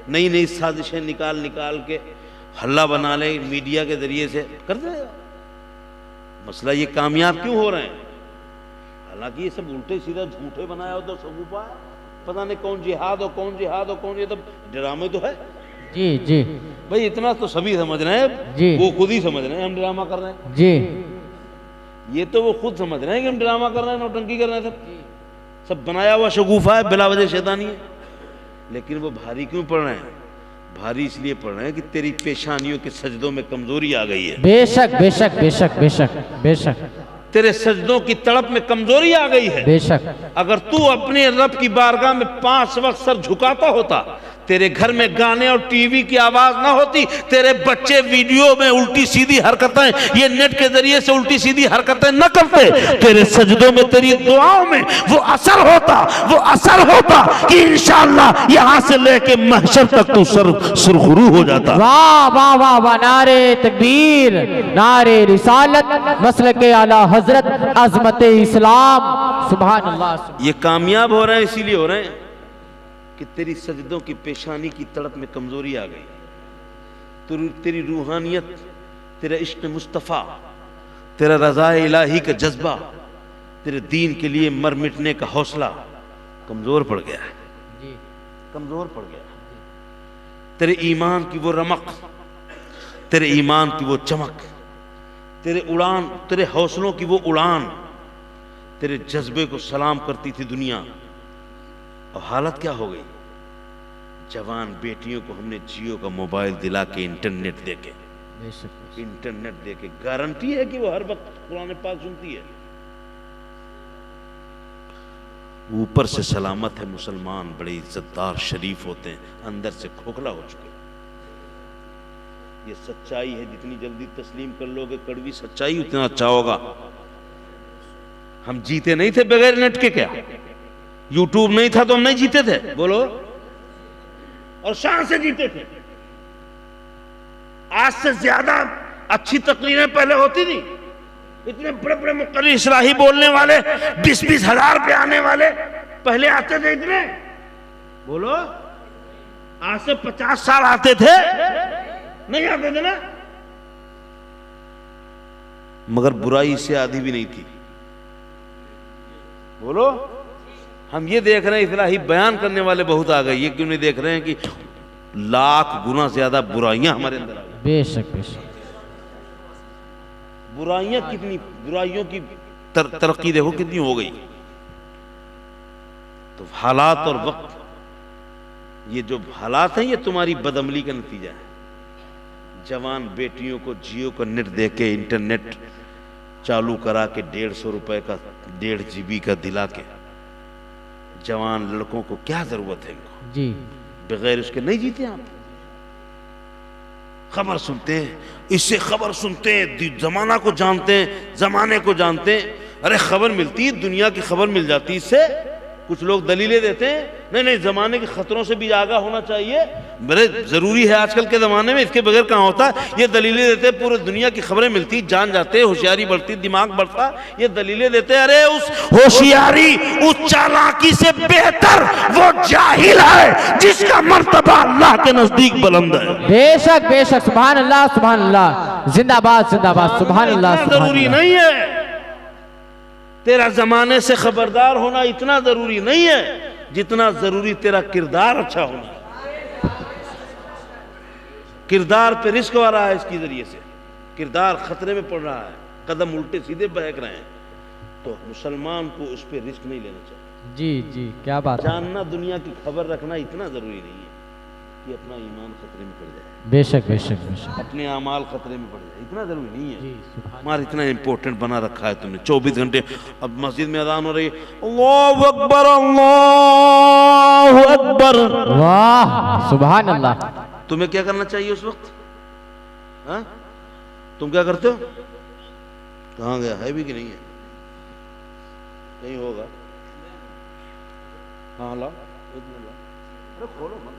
नई नई साजिशें निकाल के हल्ला बना ले, मीडिया के जरिए से कर दे। मसला ये कामयाब क्यों हो रहे हैं? हालांकि ये सब उल्टे सीधा झूठे बनाया हो तो सबूपा है, पता नहीं कौन जिहाद हो कौन जिहाद हो कौन, ये तो ड्रामे तो है। जी जी भाई इतना तो सभी समझ रहे हैं जी, वो खुद ही समझ रहे हैं हम ड्रामा कर रहे हैं। जी, ये तो वो खुद समझ रहे हैं कि हम ड्रामा कर रहे हैं, नौटंकी कर रहे हैं, सब बनाया हुआ शगुफा है, बिला वजह शैतानी है। लेकिन वो भारी क्यों पड़ रहे हैं? भारी इसलिए पड़ रहे हैं कि तेरी पेशानियों के सजदों में कमजोरी आ गई है। बेशक बेशक बेशक बेशक बेशक, तेरे सजदों की तड़प में कमजोरी आ गई है। बेशक। अगर तू अपने रब की बारगाह में 5 वक्त सर झुकाता होता, तेरे घर में गाने और टीवी की आवाज ना होती, तेरे बच्चे वीडियो में उल्टी सीधी हरकतें, ये नेट के जरिए से उल्टी सीधी हरकतें न करते, तेरे सजदों में तेरी दुआओं में वो असर होता कि इंशाअल्लाह यहां से लेके महशर तक तू सुरखुरू हो जाता। वाह वाह वाह वाह, नारे तकबीर, नारे रिसालत, मसलक आला हजरत, अजमत इस्लाम, सुभान अल्लाह। ये कामयाब हो रहे हैं इसीलिए हो रहे हैं कि तेरी सजदों की पेशानी की तड़प में कमजोरी आ गई। तेरी रूहानियत, तेरा इश्क मुस्तफ़ा, तेरा रज़ा इलाही का जज्बा, तेरे दीन के लिए मर मिटने का हौसला कमजोर पड़ गया है, कमजोर पड़ गया। तेरे ईमान की वो रमक, तेरे ईमान की वो चमक, तेरे उड़ान, तेरे हौसलों की वो उड़ान, तेरे जज्बे को सलाम करती थी दुनिया। और हालत क्या हो गई? जवान बेटियों को हमने जियो का मोबाइल दिला के इंटरनेट देके, इंटरनेट देके गारंटी है कि वो हर वक्त कुरान पाक सुनती है। ऊपर से सलामत है, मुसलमान बड़े इज्जतदार शरीफ होते हैं, अंदर से खोखला हो चुके। ये सच्चाई है, जितनी जल्दी तस्लीम कर लोगे कड़वी सच्चाई उतना अच्छा होगा। हम जीते नहीं थे बगैर नेट के, क्या यूट्यूब नहीं था तो हम नहीं जीते थे? बोलो। और शान से जीते थे। आज से ज्यादा अच्छी तकरीरें पहले होती थी। इतने बड़े बड़े मुक़र्रिर इस्लाही बोलने वाले 20-20 हजार पे आने वाले पहले आते थे इतने। बोलो, आज से 50 साल आते थे? नहीं आते थे ना। मगर बुराई से आधी भी नहीं थी। बोलो, हम ये देख रहे हैं इस्लाही बयान करने वाले बहुत आ गए। ये क्यों नहीं देख रहे हैं कि लाख गुना ज्यादा बुराइयां हमारे अंदर आ गई। बेशक बेशक, बुराइयां कितनी, बुराइयों की तरक्की देखो कितनी हो गई। तो हालात और वक्त, ये जो हालात हैं ये तुम्हारी बदअमली का नतीजा है। जवान बेटियों को जियो का नेट दे के, इंटरनेट चालू करा के 150 रुपए का 1.5 GB का दिला के जवान लड़कों को क्या जरूरत है इनको, जी बगैर उसके नहीं जीते आप। खबर सुनते हैं, इससे खबर सुनते हैं, जमाना को जानते हैं, जमाने को जानते हैं। अरे खबर मिलती है, दुनिया की खबर मिल जाती है इससे। कुछ लोग दलीलें देते हैं, नहीं नहीं जमाने के खतरों से भी आगाह होना चाहिए, बड़े जरूरी है आजकल के जमाने में, इसके बगैर कहाँ होता है। ये दलीलें देते हैं, पूरी दुनिया की खबरें मिलती, जान जाते, होशियारी बढ़ती, दिमाग बढ़ता। ये दलीलें देते हैं, अरे उस होशियारी, उस चालाकी से बेहतर वो जाहिल है जिसका मर्तबा अल्लाह के नजदीक बुलंद है। बेशक बेशक, सुभान अल्लाह सुभान अल्लाह, जिंदाबाद जिंदाबाद, सुभान अल्लाह सुभान जरूरी अल्लाह। नहीं है तेरा जमाने से खबरदार होना, इतना जरूरी नहीं है जितना जरूरी तेरा किरदार अच्छा होना। किरदार पे रिस्क आ रहा है, इसके जरिए से किरदार खतरे में पड़ रहा है, कदम उल्टे सीधे बहक रहे हैं, तो मुसलमान को उस पर रिस्क नहीं लेना चाहिए। जी जी, क्या बात है। जानना, दुनिया की खबर रखना इतना जरूरी नहीं है कि अपना ईमान खतरे में पड़ जाए, बेशक बेशक बेशक, अपने अमाल खतरे में पड़ जाए, इतना जरूरी नहीं है। हमारा इतना इंपॉर्टेंट बना रखा है तुमने 24 घंटे। अब मस्जिद में अजान हो रही है, अल्लाहु अकबर अल्लाहु अकबर, वाह सुभान अल्लाह। तुम्हें क्या करना चाहिए उस वक्त? हाँ, तुम क्या करते हो? कहाँ गया है भी कि नहीं है? नहीं होगा। हाँ ला, अरे खोलो मत।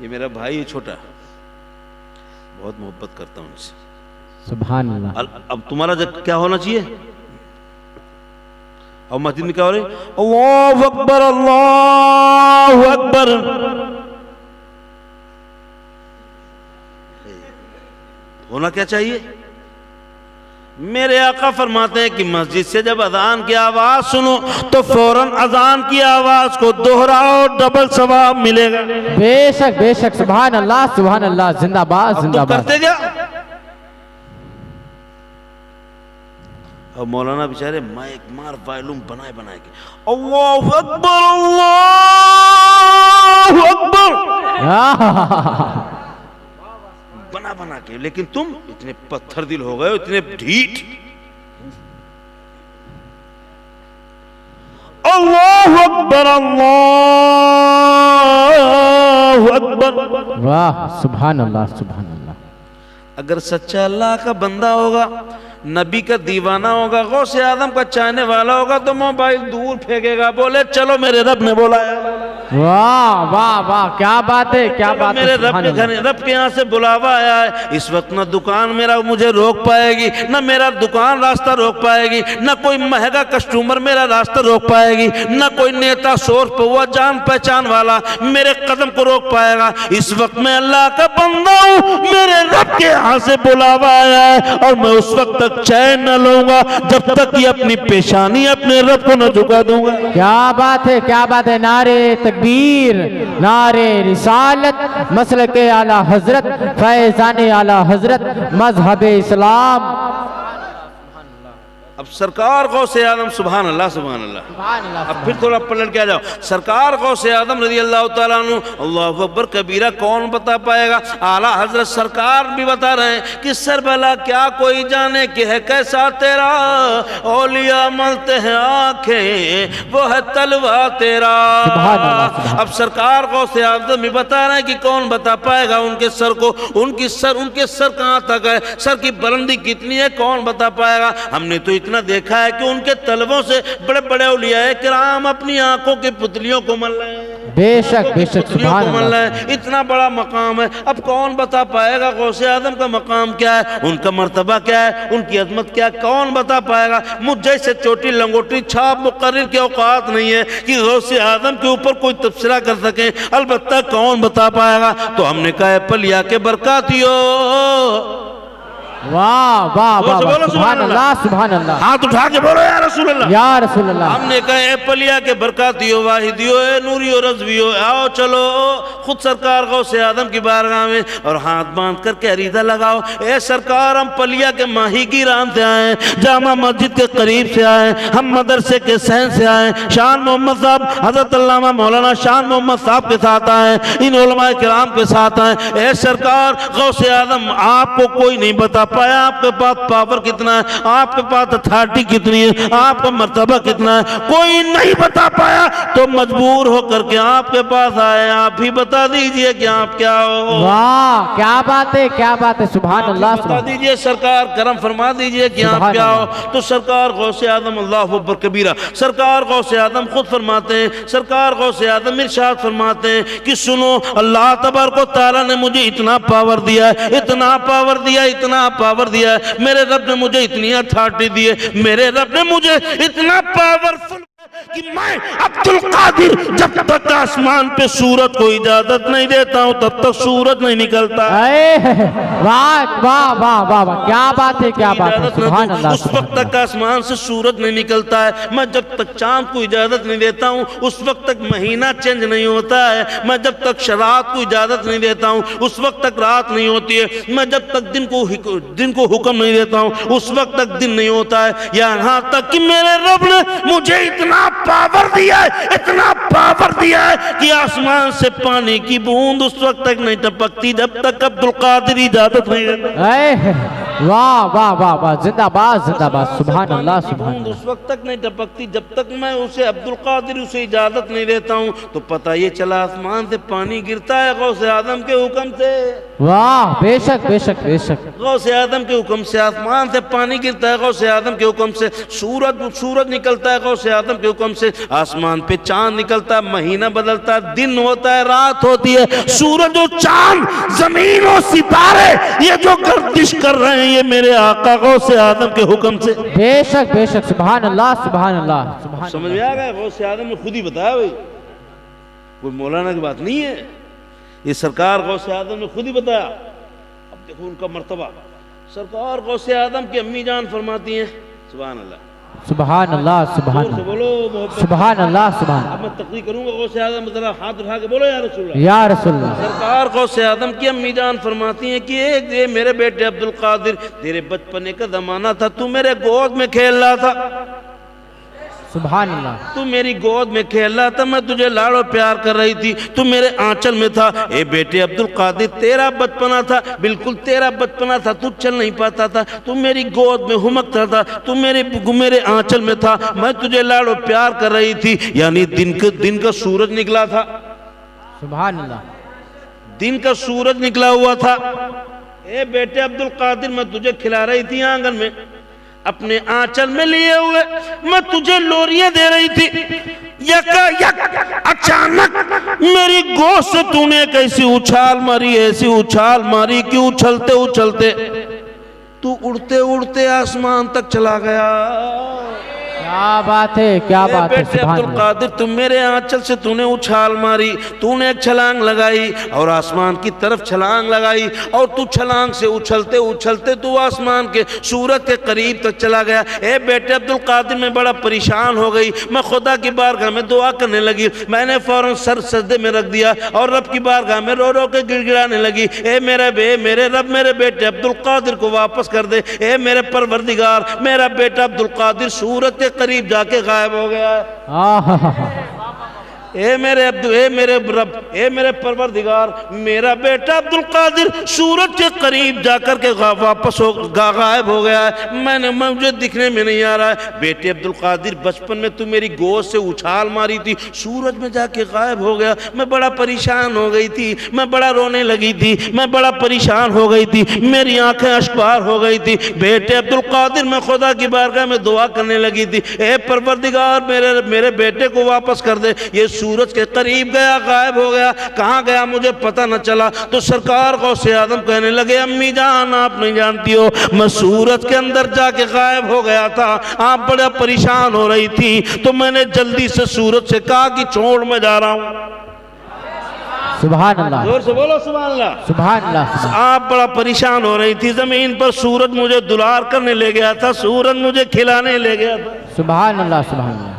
ये मेरा भाई है छोटा, बहुत मोहब्बत करता हूं उनसे, सुभान अल्लाह। अब तुम्हारा जब क्या होना चाहिए? अब मस्जिद में क्या हो रही? अल्लाहु अकबर अल्लाहु अकबर। होना क्या चाहिए? मेरे आका फरमाते हैं कि मस्जिद से जब अजान की आवाज सुनो तो फौरन अजान की आवाज को दोहराओ, डबल सवाब मिलेगा। बेशक बेशक, सुभान अल्लाह सुभान अल्लाह, जिंदाबाद जिंदाबाद। करते क्या? और मौलाना बेचारे माइक मार वायलूम बनाए बनाए के अल्लाहु अकबर अल्लाहु अकबर बना बना के, लेकिन तुम इतने पत्थर दिल हो गए, इतने ढीठ। अल्लाहु अकबर अल्लाहु अकबर, वाह सुभान अल्लाह सुभान अल्लाह। अगर सच्चा अल्लाह का बंदा होगा, नबी का दीवाना होगा, गौसे आदम का चाहने वाला होगा, तो मोबाइल दूर फेंकेगा, बोले चलो मेरे रब ने बुलाया। वाह वाह वाह, क्या बात है क्या बात है। मेरे रब के घर, रब के यहाँ से बुलावा आया है। इस वक्त न दुकान मेरा मुझे रोक पाएगी, न मेरा दुकान रास्ता रोक पाएगी, न कोई महंगा कस्टमर मेरा रास्ता रोक पाएगी, न कोई नेता सोच पे हुआ जान पहचान वाला मेरे कदम को रोक पाएगा। इस वक्त मैं अल्लाह का बंदा हूँ, मेरे रब के यहाँ से बुलावा आया है, और मैं उस वक्त तक चैन न लूंगा जब तक कि अपनी पेशानी अपने रब को न झुका दूंगा। क्या बात है क्या बात है। नारे तकबीर, नारे रिसालत, मसलके आला हजरत, फैजाने आला हजरत, मजहब इस्लाम। अब सरकार गौसे आदम, सुभान अल्लाह सुभान अल्लाह। अब फिर थोड़ा पलट के आ जाओ। सरकार गौसे आदम रज़ी अल्लाह तआला अन्हु, अल्लाहु अकबर कबीरा कौन बता पाएगा? आला हजरत सरकार भी बता रहे हैं कि सरबला क्या कोई जाने कि है कैसा तेरा, औलिया मलते हैं आंखें वो है तलवा तेरा। अब सरकार गौसे आदम भी बता रहे हैं कि कौन बता पाएगा उनके सर को, उनके सर कहाँ तक है, सर की बुलंदी कितनी है, कौन बता पाएगा? हमने तो इतना देखा है कि उनके तलवों से बड़े बड़े औलियाए किराम अपनी आंखों की पुतलियों को मल रहे हैं। बेशक बेशक, सुभान अल्लाह। इतना बड़ा मकाम है। अब कौन बता पाएगा गौसे आदम का मकाम क्या है, उनका मर्तबा क्या है, उनकी अजमत क्या है, कौन बता पाएगा? मुझ जैसे छोटी लंगोटी छाप मुकर्रिर की औकात नहीं है कि गौसे आदम के ऊपर कोई तबसरा कर सके। अलबत्ता कौन बता पाएगा? तो हमने कहा पलिया के बरकातियो। वाह वाह वाह, सुभान अल्लाह सुभान अल्लाह। हाथ उठा के बोलो या रसूल अल्लाह, या रसूल अल्लाह। हमने कहा पलिया के बरकातियो, वाहिदियो, नूरियो, रज़वियो, आओ चलो खुद सरकार गौसे आदम की बारगाह में और हाथ बांध करके अरीदा लगाओ। ए सरकार, हम पलिया के माही की राम से आए, जामा मस्जिद के करीब से आए, हम मदरसे के सहन से आए, शान मोहम्मद साहब हजरत अल्लामा मौलाना शान मोहम्मद साहब के साथ आए, इन उलमाए किराम के साथ आए। ए सरकार गौसे आदम, आपको कोई नहीं बता पाया आपके पास पावर कितना है, आपके पास अथॉरिटी कितनी है, आपका मर्तबा कितना है, कोई नहीं बता पाया तो मजबूर होकर के आपके पास आए, आप ही बता दीजिए कि आप क्या हो। वाह क्या बात है, क्या बात है, सुभान अल्लाह। बता दीजिए सरकार, करम फरमा दीजिए कि आप क्या हो। तो सरकार गौसे आदम अल्लाह अकबर कबीरा, सरकार गौसे आदम खुद फरमाते हैं, सरकार गौसे आदम इरशाद फरमाते हैं कि सुनो, अल्लाह तबारक व तआला ने मुझे इतना पावर दिया है, इतना पावर दिया, इतना पावर दिया है, मेरे रब ने मुझे इतनी अथॉरिटी दी है, मेरे रब ने मुझे इतना पावरफुल कि मैं अब्दुल कादिर जब तक आसमान पे सूरज को इजाजत नहीं देता हूं तब तक सूरज नहीं निकलता। वाह वाह वाह वाह वाह, क्या बात है, क्या बात है, सुभान अल्लाह। उस वक्त तक आसमान से सूरज नहीं निकलता है, मैं जब तक चांद को इजाजत नहीं देता हूं उस वक्त तक महीना चेंज नहीं होता है, मैं जब तक शरात को इजाजत नहीं देता हूं उस वक्त तक रात नहीं होती है, मैं जब तक दिन को हुक्म नहीं देता हूं उस वक्त तक दिन नहीं होता है। यहाँ तक कि मेरे रब ने मुझे इतना पावर दिया है, इतना पावर दिया है कि आसमान से पानी की बूंद उस वक्त तक नहीं टपकती जब तक अब्दुल कादिर इजाजत नहीं देता। वाह वाह वाह वाह, जिंदाबाद जिंदाबाद, सुभान अल्लाह सुभान अल्लाह। उस वक्त तक नहीं टपकती जब तक मैं उसे अब्दुल कादिर उसे इजाजत नहीं देता हूँ। तो पता ये चला आसमान से पानी गिरता है गौसे आदम के हुक्म से। वाह बेशक बेशक बेशक, गौसे आदम के हुक्म से आसमान से पानी गिरता है, गौसे आदम के हुक्म से सूरज निकलता है, गौसे आदम के हुक्म से आसमान पे चांद निकलता है, महीना बदलता है, दिन होता है, रात होती है, सूरज और चांद, जमीन और सितारे ये जो गर्दिश कर रहे हैं ये मेरे आका गौसे आदम के हुक्म से। बेशक बेशक, सुभान अल्लाह सुभान अल्लाह सुभान। समझ में आ गया? गौसे आदम ने खुद ही बताया भाई, कोई मौलाना की बात नहीं है, ये सरकार गौसे आदम ने खुद ही बताया। अब देखो उनका मर्तबा, सरकार गौसे आदम की अम्मी जान फरमाती हैं, सुभान अल्लाह सुभान अल्लाह सुभान से बोलो सुभान अल्लाह सुभान। अब मैं तकरीर करूंगा गौसे आदम, जरा हाथ उठा के बोलो या रसूलुल्लाह या रसूलुल्लाह। सरकार गौसे आदम की अम्मी जान फरमाती हैं कि एक ये मेरे बेटे अब्दुल कादिर, तेरे बचपने का जमाना था, तू मेरे गोद में खेल रहा था, सुभान अल्लाह, तू मेरी गोद में खेल रहा था, मैं तुझे लाड़ और प्यार कर रही थी, तू मेरे आंचल में था। ए बेटे अब्दुल कादिर, तेरा बचपना था, बिल्कुल तेरा बचपना था, तू चल नहीं पाता था, तू मेरी गोद में हुमकता था, तू मेरे आंचल में था, मैं तुझे लाड़ और प्यार कर रही थी। यानी दिन का सूरज निकला था, सुभान अल्लाह, दिन का सूरज निकला हुआ था। ए बेटे अब्दुल कादिर, मैं तुझे खिला रही थी आंगन में, अपने आंचल में लिए हुए मैं तुझे लोरियां दे रही थी, अचानक मेरी गोद से तूने एक ऐसी उछाल मारी, ऐसी उछाल मारी कि उछलते उछलते तू उड़ते उड़ते आसमान तक चला गया। क्या बात है, क्या बात है, बेटे अब्दुल कादिर, तुम मेरे आंचल से तूने उछाल मारी, तूने एक छलांग लगाई और आसमान की तरफ छलांग लगाई, और तू छलांग से उछलते उछलते तू आसमान के सूरज के करीब तक चला गया। ए बेटे अब्दुल कादिर, मैं बड़ा परेशान हो गई, मैं खुदा की बारगाह में दुआ करने लगी, मैंने फौरन सर सजदे में रख दिया और रब की बारगाह में रो रो के गिड़गिड़ाने लगी, ए मेरे रब, मेरे बेटे अब्दुल कादिर को वापस कर दे, ए मेरे परवरदिगार, मेरा बेटा अब्दुल कादिर सूरज के करीब जाके गायब हो गया है। ए मेरे रब, ए मेरे परवरदिगार, मेरा बेटा अब्दुल कादिर सूरज के करीब जाकर के वापस गायब हो गया है, मुझे दिखने में नहीं आ रहा है। बेटे अब्दुल कादिर, बचपन में तू मेरी गोद से उछाल मारी थी, सूरज में जाके गायब हो गया, मैं बड़ा परेशान हो गई थी, मैं बड़ा रोने लगी थी, मैं बड़ा परेशान हो गई थी, मेरी आंखें अश्कबार हो गई थी। बेटे अब्दुल कादिर, मैं खुदा की बारगाह में दुआ करने लगी थी, ए परवरदिगार, मेरे बेटे को वापस कर दे। ये सूरज के करीब गया, गायब हो गया, कहाँ गया मुझे पता न चला। तो सरकार गौसे आदम कहने लगे, अम्मी जान, आप नहीं जानती हो, मैं सूरज के अंदर जाके गायब हो गया था, आप बड़ा परेशान हो रही थी, तो मैंने जल्दी से सूरज से कहा कि छोड़ मैं जा रहा हूँ। सुभान अल्लाह, जोर से बोलो सुभान अल्लाह, सुभान अल्लाह। आप बड़ा परेशान हो रही थी, जमीन पर सूरज मुझे दुलार करने ले गया था, सूरज मुझे खिलाने ले गया था। सुभान अल्लाह सुभान अल्लाह।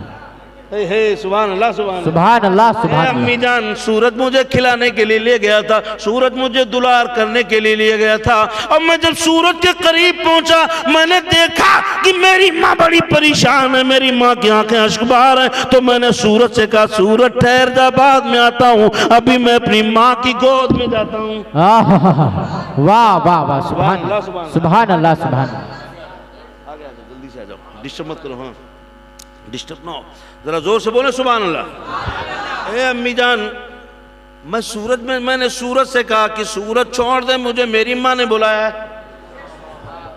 हे सुभान अल्लाह सुभान अल्लाह। सुभान अल्लाह सुभान अल्लाह। अम्मी जान, सूरज मुझे खिलाने के लिए ले गया था, सूरज मुझे दुलार करने के लिए ले गया था। और मैं जब सूरज के करीब पहुंचा, मैंने देखा कि मेरी माँ बड़ी परेशान है, मेरी माँ की आंखें अश्कबार हैं। तो मैंने सूरज से कहा, सूरज ठहर जा, बाद में आता हूँ, अभी मैं अपनी माँ की गोद में जाता हूँ। वाह वाह वाह, सुभान अल्लाह सुभान अल्लाह सुभान। आगे आ जाओ, जल्दी से आ जाओ, डिस्टर्ब मत करो। हाँ, डिस्टर्ब ना हो, जरा जोर से बोले सुभान अल्लाह। ए अम्मी जान, मैं सूरज में, मैंने सूरज से कहा कि सूरज छोड़ दे, मुझे मेरी माँ ने बुलाया है।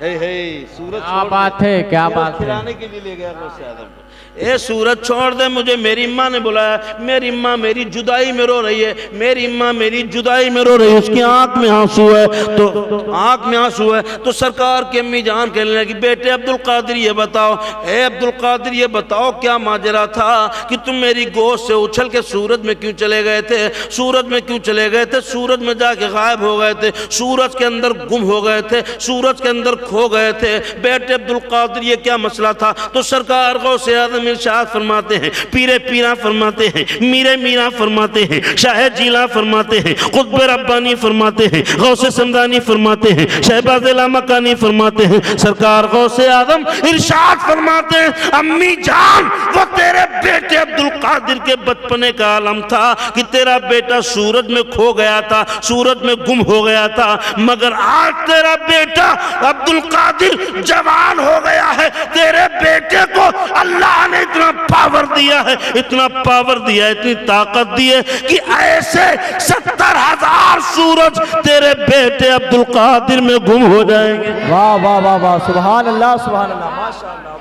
हे सूरज क्या बात है, क्या बात है। खिलाने के लिए ले गया गौसे आदम को। ए सूरज छोड़ दे, मुझे मेरी माँ ने बुलाया। मेरी माँ मेरी जुदाई में रो रही है, मेरी माँ मेरी जुदाई में रो रही है, उसकी आंख में आंसू है। तो आंख में आंसू है तो सरकार की अम्मी जान कहने लगी, बेटे अब्दुल कादिर ये बताओ, ए अब्दुल कादिर ये बताओ, क्या माजरा था कि तुम मेरी गोद से उछल के सूरज में क्यों चले गए थे? सूरज में क्यों चले गए थे? सूरज में जाके गायब हो गए थे, सूरज के अंदर गुम हो गए थे, सूरज के अंदर खो गए थे। बेटे अब्दुल कादिर ये क्या मसला था? तो सरकार गौसे आज़म इरशाद फरमाते हैं, पीरे पीरा फरमाते हैं, मीरे मीरा फरमाते हैं, शाह जीला फरमाते हैं, कुतुब रब्बानी फरमाते हैं, गौसे समदानी फरमाते हैं, शहबाज लामकानी फरमाते हैं, सरकार गौसे आज़म इरशाद फरमाते हैं, अम्मी जान वो तेरे बेटे अब्दुल कादिर के बचपने का आलम था कि तेरा बेटा सूरज में खो गया था, सूरज में गुम हो गया था, मगर आज तेरा बेटा अब्दुल कादिर जवान हो गया है। तेरे बेटे को अल्लाह ने इतना पावर दिया है, इतना पावर दिया है, इतनी ताकत दी है कि ऐसे 70,000 सूरज तेरे बेटे अब्दुल कादिर में गुम हो जाएंगे। वाह वाह वाह वाह, सुभान अल्लाह माशाअल्लाह,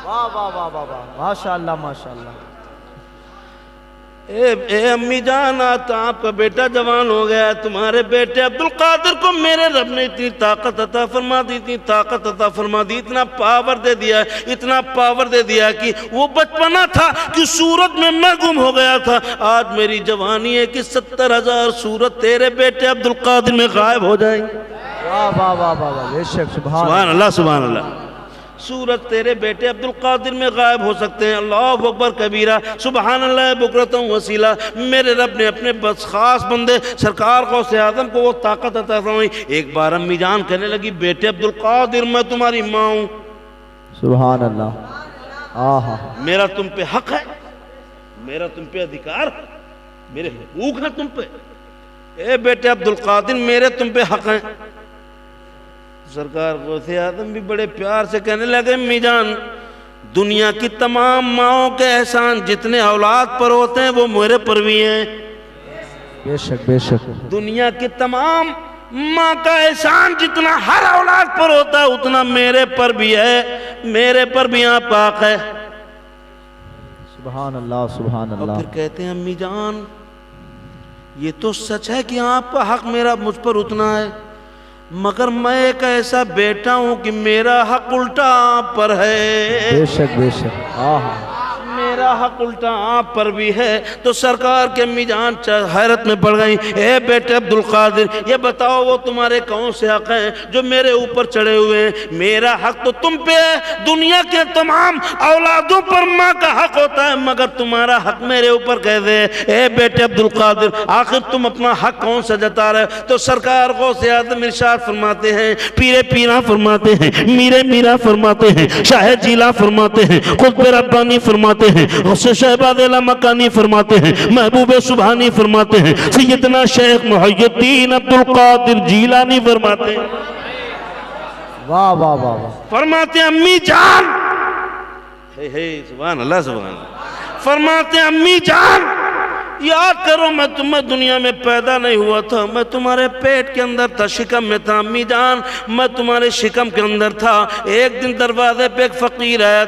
वाह वाह वाह वाह वाह वाह, माशाअल्लाह माशाअल्लाह। ए अम्मी जान, आज आपका बेटा जवान हो गया, तुम्हारे बेटे अब्दुल कादिर को मेरे रब ने इतनी ताकत अता फरमा दी, इतनी ताकत अता फरमा दी, इतना पावर दे दिया, इतना पावर दे दिया कि वो बचपना था कि सूरज में मैं गुम हो गया था। आज मेरी जवानी है कि 70,000 सूरज तेरे बेटे अब्दुल कादिर में गायब हो जाएंगे। वाह वाह वाह वाह, बेशक सुभान अल्लाह सुभान अल्लाह। सूरज तेरे बेटे अब्दुल कादिर में गायब हो सकते हैं। अल्लाह अकबर कबीरा, सुभान अल्लाह बुकरतुम वसीला। मेरे रब ने अपने बस खास बंदे सरकार गौसे आज़म को वो ताकत अता फरमाई। एक बार अम्मी जान कहने लगी, बेटे अब्दुल कादिर मैं तुम्हारी माँ हूँ, सुभान अल्लाह, आहा, मेरा तुम पे हक है, मेरा तुम पे अधिकार, मेरे हुकूक है तुम पे। ए बेटे अब्दुल कादिर मेरे तुम पे हक हैं। सरकार गौसे आज़म भी बड़े प्यार से कहने लगे, अम्मी जान दुनिया की तमाम माओं के एहसान जितने औलाद पर होते हैं वो मेरे पर भी हैं। बेशक बेशक। दुनिया की तमाम माँ का एहसान जितना हर औलाद पर होता है उतना मेरे पर भी है, मेरे पर भी आपका हक है। सुभान अल्लाह सुभान और अल्लाह। फिर कहते हैं, अम्मी जान ये तो सच है कि आपका हक मेरा मुझ पर उतना है, मगर मैं एक ऐसा बेटा हूं कि मेरा हक उल्टा आप पर है। बेशक बेशक, आहा, मेरा हक उल्टा आप पर भी है। तो सरकार के अम्मी जान हैरत में पड़ गई। ए बेटे अब्दुल कादिर ये बताओ वो तुम्हारे कौन से हक हैं जो मेरे ऊपर चढ़े हुए हैं? मेरा हक तो तुम पे है, दुनिया के तमाम औलादों पर माँ का हक होता है, मगर तुम्हारा हक मेरे ऊपर कैसे है? ए बेटे अब्दुल कादिर आखिर तुम अपना हक कौन सा जता रहे? तो सरकार गौसे आज़म इरशाद फरमाते हैं, पीरे पीरा फरमाते हैं, मीरे मीरा फरमाते हैं, शाह जीला फरमाते हैं, कुतुब रब्बानी फरमाते हैं, शहबाज लामकानी फरमाते हैं, महबूब सुभानी फरमाते हैं, सैयदना शेख मुहियुद्दीन अब्दुल कादिर जीलानी फरमाते हैं। वाह वाह वाह वाह, फरमाते हैं, अम्मी जान, हे सुभान अल्लाह सुभान अल्लाह। फरमाते हैं, अम्मी जान याद करो मैं तुम्हें दुनिया में पैदा नहीं हुआ था, मैं तुम्हारे पेट के अंदर था, शिकम में था। अम्मी जान मैं तुम्हारे शिकम के अंदर था। एक दिन दरवाजे पे एक फकीर आया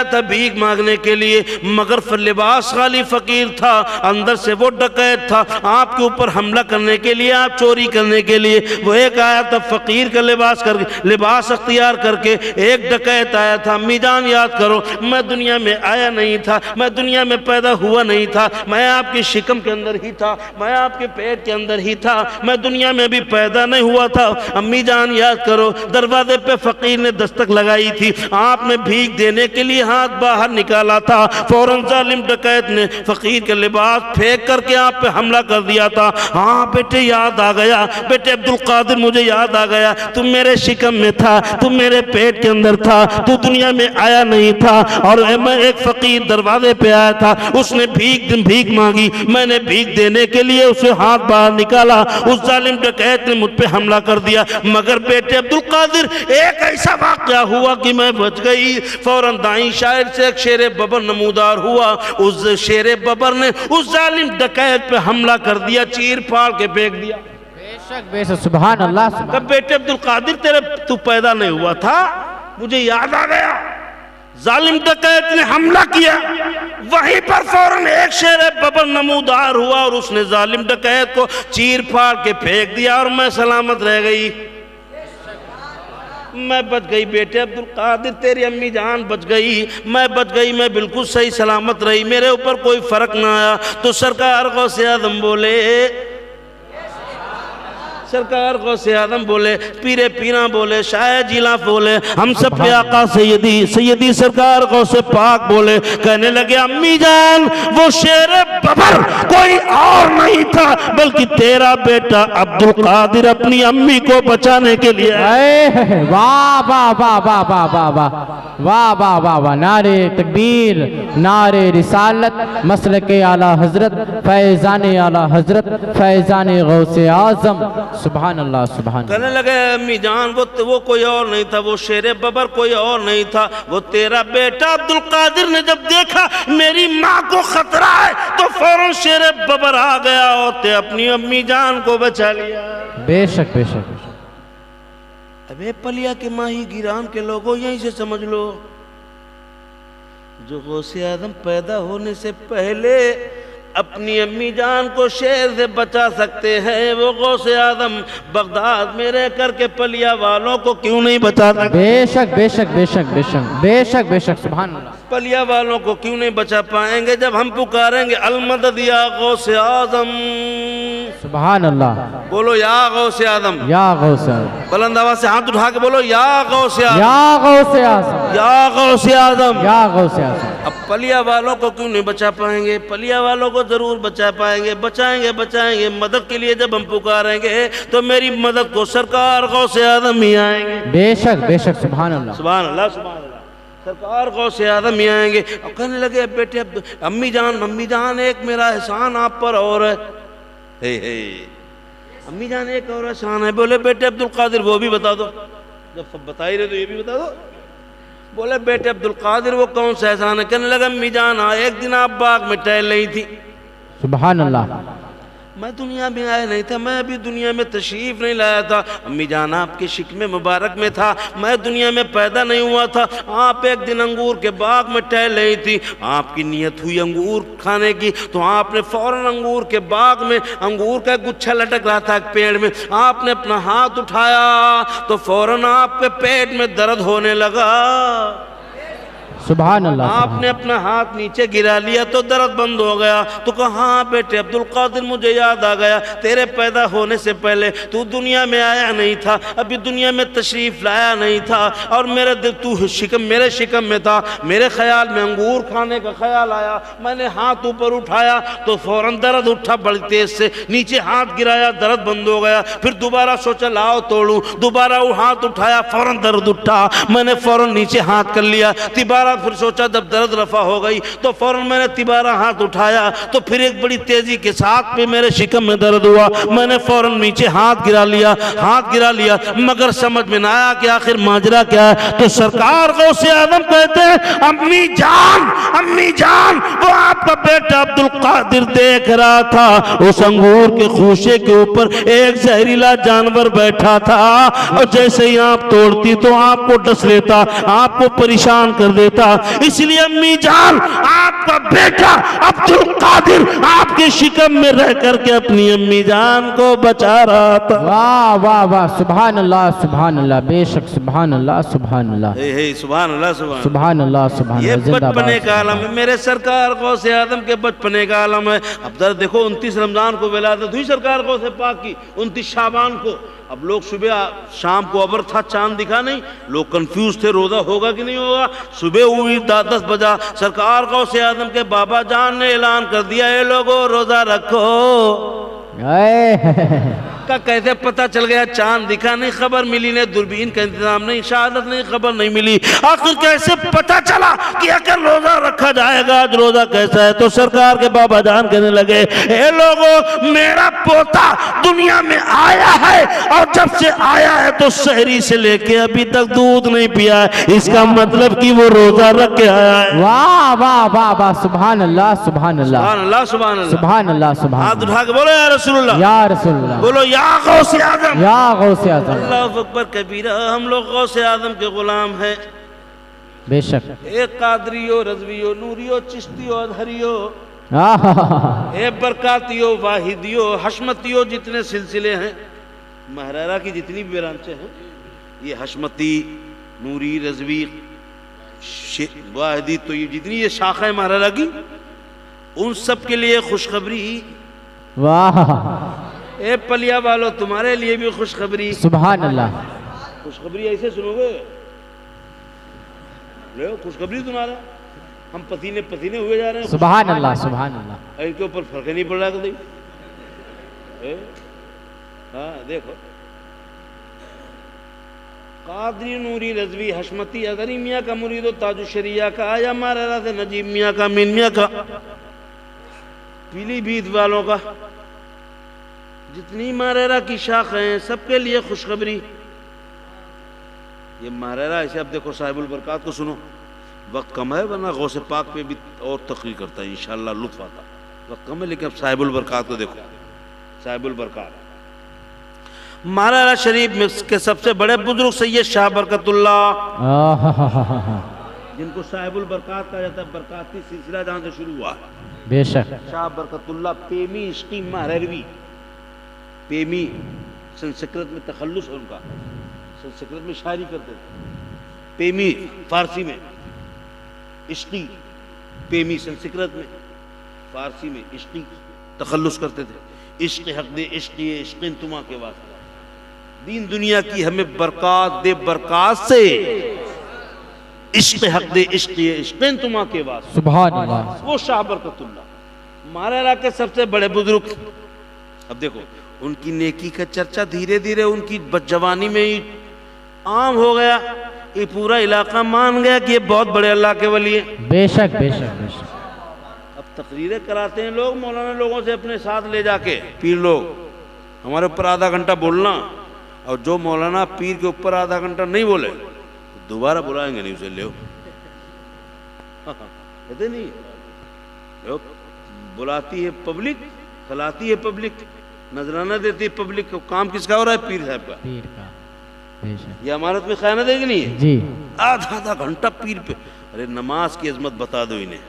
था भीख मांगने के लिए, मगर लिबास खाली फकीर था, अंदर से वो डकैत था आपके ऊपर हमला करने के लिए, आप चोरी करने के लिए। वो एक आया था फकीर का लिबास अख्तियार करके, एक डकैत आया था। अम्मी जान याद करो मैं दुनिया में आया नहीं था, मैं दुनिया में पैदा हुआ नहीं था, मैं आपकी शिकम के अंदर ही था, मैं आपके पेट के अंदर ही था, मैं दुनिया में भी पैदा नहीं हुआ था। अम्मी जान याद करो, दरवाजे पे फकीर ने दस्तक लगाई थी, आपने भीख देने के लिए हाथ बाहर निकाला था, फौरन जालिम डकैत ने फकीर के लिबास फेंक करके आप पे हमला कर दिया था। हाँ बेटे याद आ गया, बेटे अब्दुल कादिर मुझे याद आ गया, तुम मेरे शिकम में था, तुम मेरे पेट के अंदर था, तू दुनिया में आया नहीं था। और मैं एक फकीर दरवाजे पे आया था, उसने भीख मांगी, मैंने भीख देने के लिए उसे हाथ बाहर निकाला, उस जालिम डकैत ने मुझ पे हमला कर दिया। मगर बेटे अब्दुल कादिर एक ऐसा वाकया हुआ कि मैं बच गई। फौरन दाई शायर से एक शेर बबर नमूदार हुआ, उस शेर बबर ने उस जालिम डकैत पे हमला कर दिया, चीर फाड़ के फेंक दिया। बेशक बेशक, सुभान अल्लाह। कब बेटे अब्दुल कादिर तू पैदा नहीं हुआ था, मुझे याद आ गया, जालिम डकैत ने हमला किया, वहीं पर फौरन एक शेर बबर नमूदार हुआ और उसने जालिम डकैत को चीर फाड़ के फेंक दिया और मैं सलामत रह गई, मैं बच गई। बेटे अब्दुल कादिर तेरी अम्मी जान बच गई, मैं बच गई, मैं बिल्कुल सही सलामत रही, मेरे ऊपर कोई फर्क ना आया। तो सरकार गौसे आजम बोले, सरकार गौसे आदम बोले, पीरे पीरा बोले, शायर जिला बोले, हम सब पे आका सैयदी सरकार गौसे पाक बोले, कहने लगे अम्मी जान वो शेर बबर कोई और नहीं था बल्कि तेरा बेटा अब्दुल कादिर अपनी अम्मी को बचाने के लिए। वाह वाह वाह वाह वाह वाह वाह वाह वाह वाह वाह, नारे तकबीर, नारे रिसालत, मसलके आला हजरत, फैजान आला हजरत, फैजान गौसे आजम, सुभान अल्लाह सुभान। कहने लगे अम्मी जान वो कोई और नहीं था, वो शेर बबर कोई और नहीं था, वो तेरा बेटा अब्दुल कादिर ने जब देखा मेरी माँ को खतरा है तो फौरन शेर बबर आ गया और ते अपनी अम्मी जान को बचा लिया। बेशक बेशक। अबे पलिया के माही गिरान के लोगों यहीं से समझ लो, जो गौसे आदम पैदा होने से पहले अपनी अम्मी जान को शेर से बचा सकते हैं, वो गौसे आदम बगदाद में रह करके पलिया वालों को क्यों नहीं बचा सकते? बेशक बेशक बेशक बेशक बेशक बेशक, सुभान अल्लाह। पलिया वालों को क्यों नहीं बचा पाएंगे जब हम पुकारेंगे अलमदद या गौसे आजम, सुभान अल्लाह। बोलो या गौसे आदम, या गौसे आजम, बुलंद आवाज से हाथ उठा के बोलो या गौसे आजम, या गौसे आजम, या गौसे आजम, या गौसे आजम। अब पलिया वालों को क्यों नहीं बचा पाएंगे? पलिया वालों को जरूर बचा पाएंगे, बचाएंगे बचाएंगे। मदद के लिए जब हम पुकारेंगे तो मेरी मदद को सरकार गौसे आजम ही आएंगे। बेशक बेशक, सुभान अल्लाह सुभान अल्लाह सुभान अल्लाह। सरकार गौसे आजम ही आएंगे। और कहने लगे बेटे अम्मी जान एक मेरा एहसान आप पर और है, अम्मी जान एक और एहसान है। बोले बेटे अब्दुल कादिर वो भी बता दो, जब सब बता ही रहे तो ये भी बता दो। बोले बेटे अब्दुल कादिर वो कौन सा एहसान है? कहने लगा अम्मी जान एक दिन आप बाग में टहल रही थी, सुभान अल्लाह, मैं दुनिया में आया नहीं था, मैं अभी दुनिया में तशरीफ नहीं लाया था, अम्मी जान आपके शिकमे मुबारक में था, मैं दुनिया में पैदा नहीं हुआ था। आप एक दिन अंगूर के बाग में टहल रही थी, आपकी नीयत हुई अंगूर खाने की, तो आपने फौरन अंगूर के बाग में अंगूर का गुच्छा लटक रहा था पेड़ में, आपने अपना हाथ उठाया तो फौरन आपके पेट में दर्द होने लगा, सुभान अल्लाह। आपने अपना हाथ नीचे गिरा लिया तो दर्द बंद हो गया। तो कहा हाँ बेटे अब्दुल कादिर मुझे याद आ गया, तेरे पैदा होने से पहले तू दुनिया में आया नहीं था, अभी दुनिया में तशरीफ लाया नहीं था, और मेरे दिल तू मेरे शिकम में था, मेरे ख्याल में अंगूर खाने का ख्याल आया, मैंने हाथ ऊपर उठाया तो फौरन दर्द उठा बड़ी तेज से, नीचे हाथ गिराया दर्द बंद हो गया, फिर दोबारा सोचा लाओ तोड़ूं, दोबारा वो हाथ उठाया फौरन दर्द उठा, मैंने फौरन नीचे हाथ कर लिया, तिबारा फिर सोचा जब दर्द रफा हो गई तो फौरन मैंने तिबारा हाथ उठाया तो फिर एक बड़ी तेजी के साथ भी मेरे शिकम में दर्द हुआ, मैंने फौरन नीचे हाथ गिरा लिया, मगर समझ में ना आया कि आखिर माजरा क्या है। तो सरकार गौसे आजम कहते हैं अम्मी जान वो आपका बेटा अब्दुल कादिर देख रहा था, उस अंगूर के खूशे के ऊपर एक जहरीला जानवर बैठा था, और जैसे ही आप तोड़ती तो आपको डस लेता, आपको परेशान कर देता, इसलिए अम्मी जान, आपका बेटा अब्दुल कादिर आपके शिकम में रह करके अपनी अम्मी जान को बचा रहा था। वाह वाह वाह, सुभान अल्लाह सुभान अल्लाह, बेशक सुभान अल्लाह सुभान अल्लाह, हे सुभान अल्लाह सुभान अल्लाह सुभान ये अल्लाह। बचपने का आलम है मेरे सरकार गौसे आदम के, बचपने का आलम है। अब दर देखो 29 रमजान को विलादत हुई सरकार गौसे पाक की, 29 शाबान को। अब लोग सुबह शाम को अबर था, चांद दिखा नहीं, लोग कंफ्यूज थे रोजा होगा कि नहीं होगा। सुबह हुई 10 बजा, सरकार गौसे आदम के बाबा जान ने ऐलान कर दिया, ये लोगों रोजा रखो। का कैसे पता चल गया? चांद दिखा नहीं, खबर मिली नहीं, दूरबीन का इंतजाम नहीं, शहादत नहीं, खबर नहीं मिली। आखिर कैसे पता चला कि अगर रोजा रखा जाएगा? आज रोजा कैसा है? तो सरकार के बाबा जान कहने लगे, ए लोगों, मेरा पोता दुनिया में आया है और जब से आया है तो शहरी से लेके अभी तक दूध नहीं पिया है, इसका मतलब कि वो रोजा रख के आया है। वाह वाह वाह वाह, सुभान अल्लाह सुभान अल्लाह, सुभान अल्लाह सुभान अल्लाह, सुभान अल्लाह सुभान। हाथ उठा के बोलो या रसूलुल्लाह, या रसूलुल्लाह, बोलो या गौसे आदम, या गौसे आजम। अल्लाह अकबर कबीरा। हम लोग गौसे आदम के गुलाम हैं। बेशक। एक कादरियो, रजवियो, नूरियो, चिश्तियो, अधरियो, ए बरकातियो, वाहिदियो, हशमतियो, जितने सिलसिले हैं महरारा की, जितनी भी ब्रांचें हैं, ये हशमती, नूरी, रजवी, वाहिदी, तो ये जितनी ये शाखाएं महरारा की, उन सब के लिए खुशखबरी। वाह, ए पलिया वालों, तुम्हारे लिए भी खुशखबरी। सुभान अल्लाह। खुशखबरी ऐसे सुनोगे, लो खुशखबरी सुना रहे, हम पसीने पसीने हुए जा रहे हैं। सुभान अल्लाह सुभान अल्लाह। इनके ऊपर फर्क नहीं पड़ रहा कभी। हाँ देखो, कादरी, नूरी, रजवी, हशमती, अदरी मियाँ का मुरीदो, ताजु शरिया का, आया मारा से नजीब मियाँ का, मीन मियाँ का, पीलीभीत वालों का, जितनी मारेरा की शाख हैं सबके लिए खुशखबरी। ये मारेरा ऐसे, अब देखो साहिबुल बरकात को सुनो, वक्त कम है वरना गौसे पाक पे भी और तकरीर करता है इंशाअल्लाह, लुत्फ आता। वक्त कम है लेकिन अब साहिबुल बरकात को देखो। साहिबुल बरकात मारेरा शरीफ में के सबसे बड़े बुजुर्ग सैयद शाह बरकतुल्लाह, जिनको साहिबुल बरकात कहा जाता है, बरकाती सिलसिला जहाँ से शुरू हुआ। बेशक। शाह बरकतुल्लाह पेमी इश्की महरवी, पेमी संस्कृत में तखल्लुस है उनका, संस्कृत में शायरी करते थे। पेमी फारसी में, इश्की, पेमी संस्कृत में, फारसी में इश्की, तखल्लुस करते थे। इश्क हक दे, इश्क ये इश्किन तुमा के वास्ते, दीन दुनिया की हमें बरकत दे, बरकत से इश्क हक दे, इश्क ये इश्किन तुमा के वास्ते। सुभान अल्लाह। वो शाह बरकतुल्लाह मारेरा के सबसे बड़े बुजुर्ग। अब देखो उनकी नेकी का चर्चा धीरे धीरे उनकी जवानी में ही आम हो गया, ये पूरा इलाका मान गया कि ये बहुत बड़े अल्लाह के वली हैं। बेशक बेशक बेशक। अब तकरीरें कराते हैं लोग, मौलाना लोगों से अपने साथ ले जाके, पीर लोग हमारे ऊपर आधा घंटा बोलना, और जो मौलाना पीर के ऊपर आधा घंटा नहीं बोले तो दोबारा बुलाएंगे नहीं उसे, ले कहते नहीं, बुलाती है पब्लिक, खिलाती है पब्लिक, नजराना देती है पब्लिक को। काम किसका हो रहा है? पीर साहब का। पीर का। बेशक। ये अमानत में खयानत है कि नहीं है? जी। आधा आधा घंटा पीर पे। अरे नमाज की अजमत बता दो इन्हें,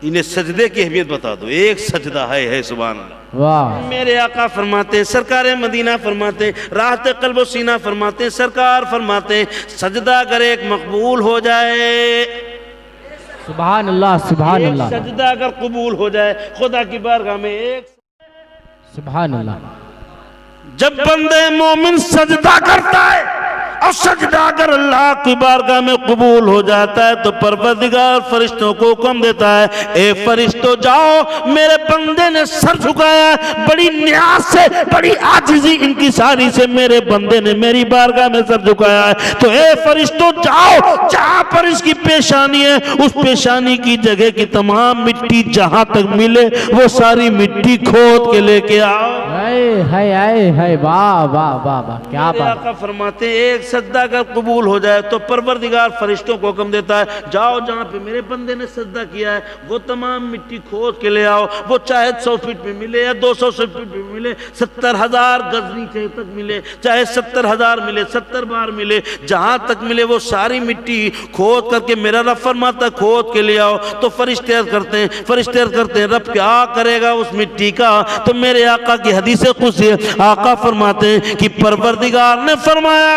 इन्हें सजदे की अहमियत बता दो। एक सजदा है सुभान अल्लाह। वाह। मेरे आका फरमाते हैं, सरकार मदीना फरमाते हैं, राहत कल्बो सीना फरमाते हैं, सरकार फरमाते हैं, सजदा अगर एक मकबूल हो जाए, सुभान अल्लाह सुभान अल्लाह, सजदा अगर कबूल हो जाए खुदा की बारगाह में, एक सुभान अल्लाह, जब बंदे मोमिन सजदा करता है और सजदा अगर अल्लाह की बारगाह में कबूल हो जाता है तो परवरदिगार फरिश्तों को हुक्म देता है, ए फरिश्तों जाओ, मेरे बंदे ने सर झुकाया, बड़ी न्याज से, बड़ी आजिज़ी इंकिसारी से मेरे बंदे ने मेरी बारगाह में सर झुकाया है, तो ए फरिश्तों जाओ, जहां पर इसकी पेशानी है उस पेशानी की जगह की तमाम मिट्टी जहां तक मिले वो सारी मिट्टी खोद के लेके आओ। हाय वाह वाह वाह वाह, क्या मेरे बात। आका फरमाते हैं एक सजदा अगर कबूल हो जाए तो परवरदिगार फरिश्तों को हुक्म देता है, जाओ जहाँ पे मेरे बंदे ने सजदा किया है वो तमाम मिट्टी खोद के ले आओ, वो चाहे 100 फीट में मिले या 200 फीट में मिले, 70,000 गज नीचे तक मिले, चाहे 70,000 मिले, 70 बार मिले, जहां तक मिले वो सारी मिट्टी खोद करके मेरा रब फरमाता है खोद के ले आओ। तो फरिश्ते अर्ज़ करते हैं, फरिश्ते अर्ज़ करते हैं रब क्या करेगा उस मिट्टी का? तो मेरे आका की हदीस कुदसी आका फरमाते हैं कि परवरदिगार ने फरमाया,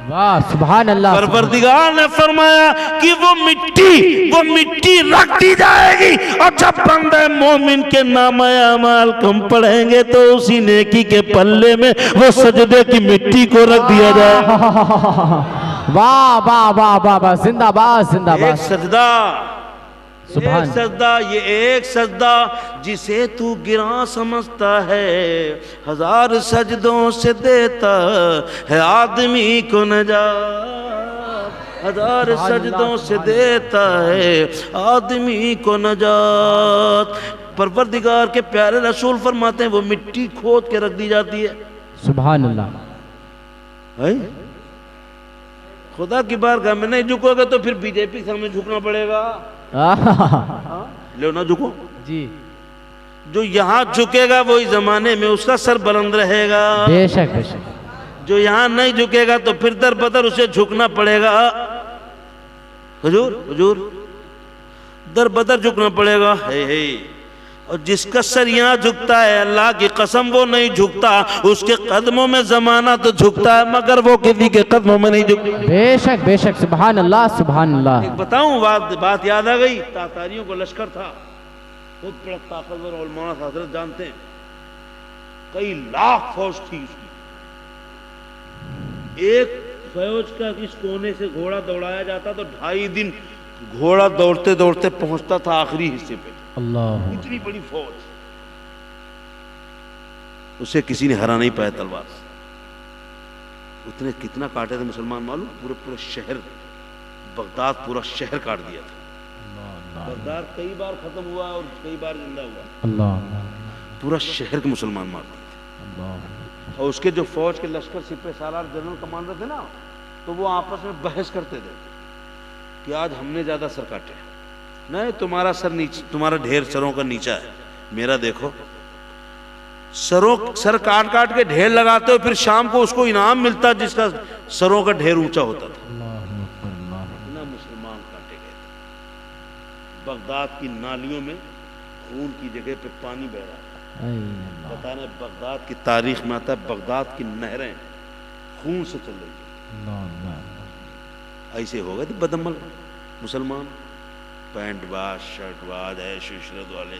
वाह सुभान अल्लाह, परवरदिगार ने फरमाया कि वो मिट्टी रख दी जाएगी और जब बंदे मोमिन के नामा अमाल कम पढ़ेंगे तो उसी नेकी के पल्ले में वो सजदे की मिट्टी को रख दिया जाए। वाह वाह वाह वाह वाह, जिंदाबाद जिंदाबाद। एक सजदा, सुभान। एक सजदा, ये एक सजदा जिसे तू गिरा समझता है, 1000 सजदों से देता है आदमी को नजात, 1000 सजदों से देता है आदमी को नजात। परवरदिगार के प्यारे रसूल फरमाते हैं वो मिट्टी खोद के रख दी जाती है। सुभान अल्लाह। है? खुदा की बारगाह में नहीं झुकोगे तो फिर बीजेपी के सामने झुकना पड़ेगा। लो ना झुको जी, जो यहाँ झुकेगा वही जमाने में उसका सर बुलंद रहेगा, बेशक बेशक। जो यहाँ नहीं झुकेगा तो फिर दर बदर उसे झुकना पड़ेगा। हुजूर हुजूर दर बदर झुकना पड़ेगा। हे और जिसका सर यहाँ झुकता है अल्लाह की कसम वो नहीं झुकता, उसके कदमों में जमाना तो झुकता है मगर वो किसी के कदमों में नहीं झुकता। बेशक बेशक, सुभान अल्लाह सुभान अल्लाह। एक बताऊं बात याद आ गई, तातारियों को लश्कर था, बहुत बड़ा ताकतवर और मौलाना हजरत जानते हैं, कई लाख फौज थी उसकी। एक फौज का इस कोने से घोड़ा दौड़ाया जाता तो 2.5 दिन घोड़ा दौड़ते दौड़ते पहुंचता था आखिरी हिस्से पे। अल्लाह, इतनी बड़ी फौज, उसे किसी ने हरा नहीं पाया तलवार से। उसने कितना काटे थे मुसलमान मालूम? पूरे शहर बगदाद, पूरा शहर काट दिया था। बगदाद कई बार खत्म हुआ और कई बार जिंदा हुआ। अल्लाह, पूरा शहर के मुसलमान मार दिए। और उसके जो फौज के लश्कर सिपह सालार जनरल कमांडर थे ना, तो वो आपस में बहस करते थे कि आज हमने ज्यादा सर काटे। नहीं, तुम्हारा सर नीचे, तुम्हारा ढेर सरों का नीचा है, मेरा देखो। सर काट काट के ढेर लगाते हो, फिर शाम को उसको इनाम मिलता जिसका सरों का ढेर ऊंचा होता था। इतना मुसलमान काटे गए थे। बगदाद की नालियों में खून की जगह पे पानी बह रहा है। बताने बगदाद की तारीख में आता है बगदाद की नहरें खून से चल रही है। ऐसे हो गए थे बदअमल मुसलमान, पैंट बाज शर्ट बाज ऐश इशरत वाले,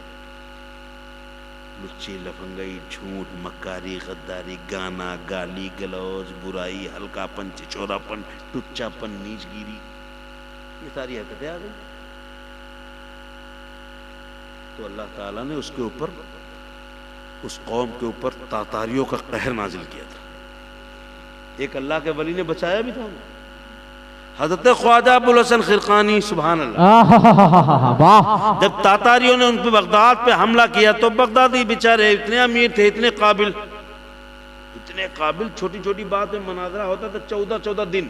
लुच्ची लफंगई, झूठ मक्कारी गद्दारी, गाना गाली गलौज, बुराई, हल्कापन, चिचोरापन, टुच्चापन, नीचगिरी, ये सारी हरकतें आ गई। तो अल्लाह ताला ने उसके ऊपर, उस कौम के ऊपर तातारियों का कहर नाजिल किया था। एक अल्लाह के वली ने बचाया भी था, हजरत ख्वाजा अबुल हसन खिरकानी, सुभान अल्लाह। जब तातारियों ने उन पे बगदाद पे हमला किया तो बगदादी बेचारे इतने अमीर थे, इतने काबिल, छोटी छोटी बात में मनाजरा होता था 14-14 दिन,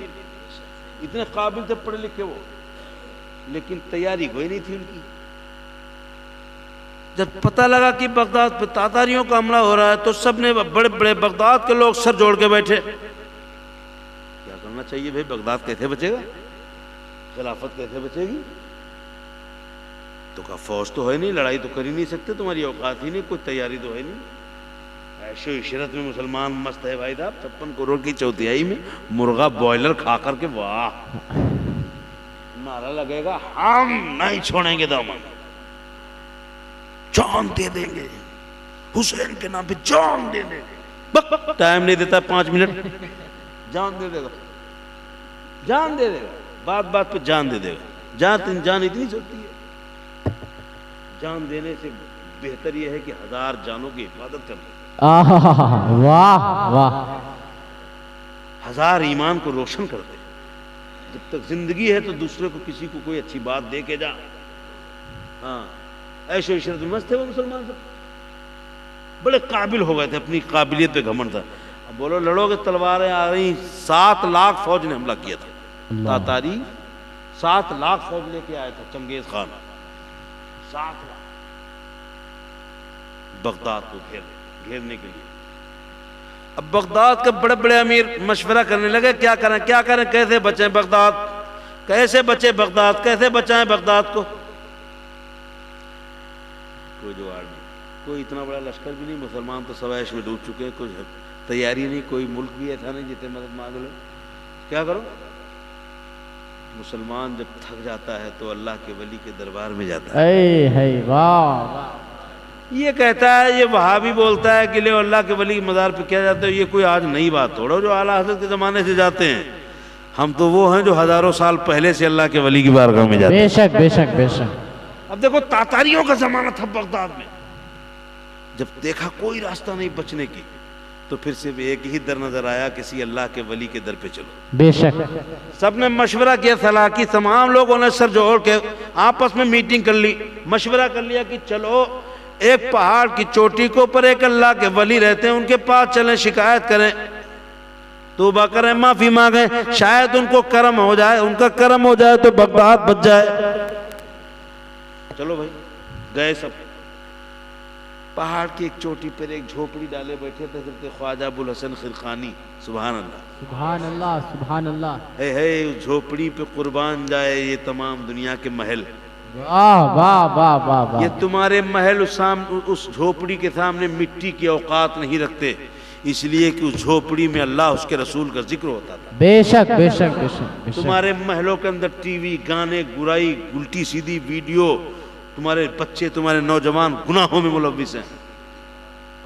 इतने काबिल थे, पढ़े लिखे वो, लेकिन तैयारी कोई नहीं थी उनकी। जब पता लगा कि बगदाद पे तातारियों का हमला हो रहा है तो सबने, बड़े बड़े बगदाद के लोग सर जोड़ के बैठे, क्या करना चाहिए भाई, बगदाद कैसे बचेगा, खिलाफत कैसे बचेगी? तो कहा फौज तो है नहीं, लड़ाई तो कर ही नहीं सकते, तुम्हारी औकात ही नहीं, कोई तैयारी तो है नहीं। ऐशो इशरत में मुसलमान मस्त है भाई साहब, 56 करोड़ की चौथियाई में मुर्गा बॉयलर खा करके, वाह, नारा लगेगा हम नहीं छोड़ेंगे दामन, जान दे देंगे, हुसैन के नाम पे जान दे देंगे। टाइम नहीं देता 5 मिनट, जान दे देगा, जान दे देगा, बात बात पे जान दे देगा। जान इतनी चलती है, जान देने से बेहतर यह है कि 1000 जानों की हिफाजत कर, वाह वाह, 1000 ईमान को रोशन कर दे। जब तक जिंदगी है तो दूसरे को, किसी को कोई अच्छी बात दे के जा। हाँ, ऐशो इशरत में मस्त है वो मुसलमान सब, बड़े काबिल हो गए थे, अपनी काबिलियत पे घमंड था। अब बोलो लड़ोगे, तलवारें आ रही, 7 लाख फौज ने हमला किया था। तातारी 7 लाख फौज लेके आया था चंगेज खान, 7 लाख बगदाद को घेरने के लिए। अब बगदाद के बड़े बड़े अमीर मशवरा करने लगे, क्या करें क्या करें, कैसे बचें बगदाद, कैसे बचे बगदाद, कैसे बचाएं बगदाद को। कोई जुगाड़ नहीं, कोई इतना बड़ा लश्कर भी नहीं, मुसलमान तो सवैश में डूब चुके हैं, कोई तैयारी नहीं, कोई मुल्क भी ऐसा नहीं जितने मदद मांग लो। क्या करो, मुसलमान जब थक जाता है तो अल्लाह के वली के दरबार में जाता है। वाह, ये कहता है, ये वहाबी बोलता है कि ले अल्लाह के वली के मज़ार पे क्या जाते हो, ये कोई आज नई बात थोड़ा जो आला हज़रत के ज़माने से जाते हैं। हम तो वो हैं जो हज़ारों साल पहले से अल्लाह के वली की बारगाह में जाते हैं। बेशक बेशक बेशक। अब देखो तातारियों का ज़माना था बगदाद में, जब देखा कोई रास्ता नहीं बचने की, तो फिर सिर्फ एक ही दर नजर आया, किसी अल्लाह के वली के दर पे चलो। बेशक सबने मशवरा किया, सलाह की, तमाम लोगों ने सर जोड़ के आपस में मीटिंग कर ली, मशवरा कर लिया कि चलो एक पहाड़ की चोटी के ऊपर एक अल्लाह के वली रहते हैं, उनके पास चलें, शिकायत करें, तौबा करें, माफी मांगे, शायद उनको करम हो जाए, उनका करम हो जाए तो बगदाद बच जाए। चलो भाई, गए सब। पहाड़ की एक चोटी पर एक झोपड़ी डाले बैठे थे हज़रत ख्वाजा अबुल हसन खिरखानी, सुभान अल्लाह सुभान अल्लाह सुभान अल्लाह। है उस झोपड़ी पे कुर्बान जाए ये तमाम दुनिया के महल। वाह वाह वाह वाह वाह। ये तुम्हारे महल उस झोपड़ी के सामने मिट्टी की औकात नहीं रखते, इसलिए कि उस झोपड़ी में अल्लाह उसके रसूल का जिक्र होता था। बेशक बेशक बेशक। तुम्हारे महलों के अंदर टीवी, गाने, बुराई, उल्टी सीधी वीडियो, तुम्हारे बच्चे, तुम्हारे नौजवान गुनाहों में मुलव्विस हैं,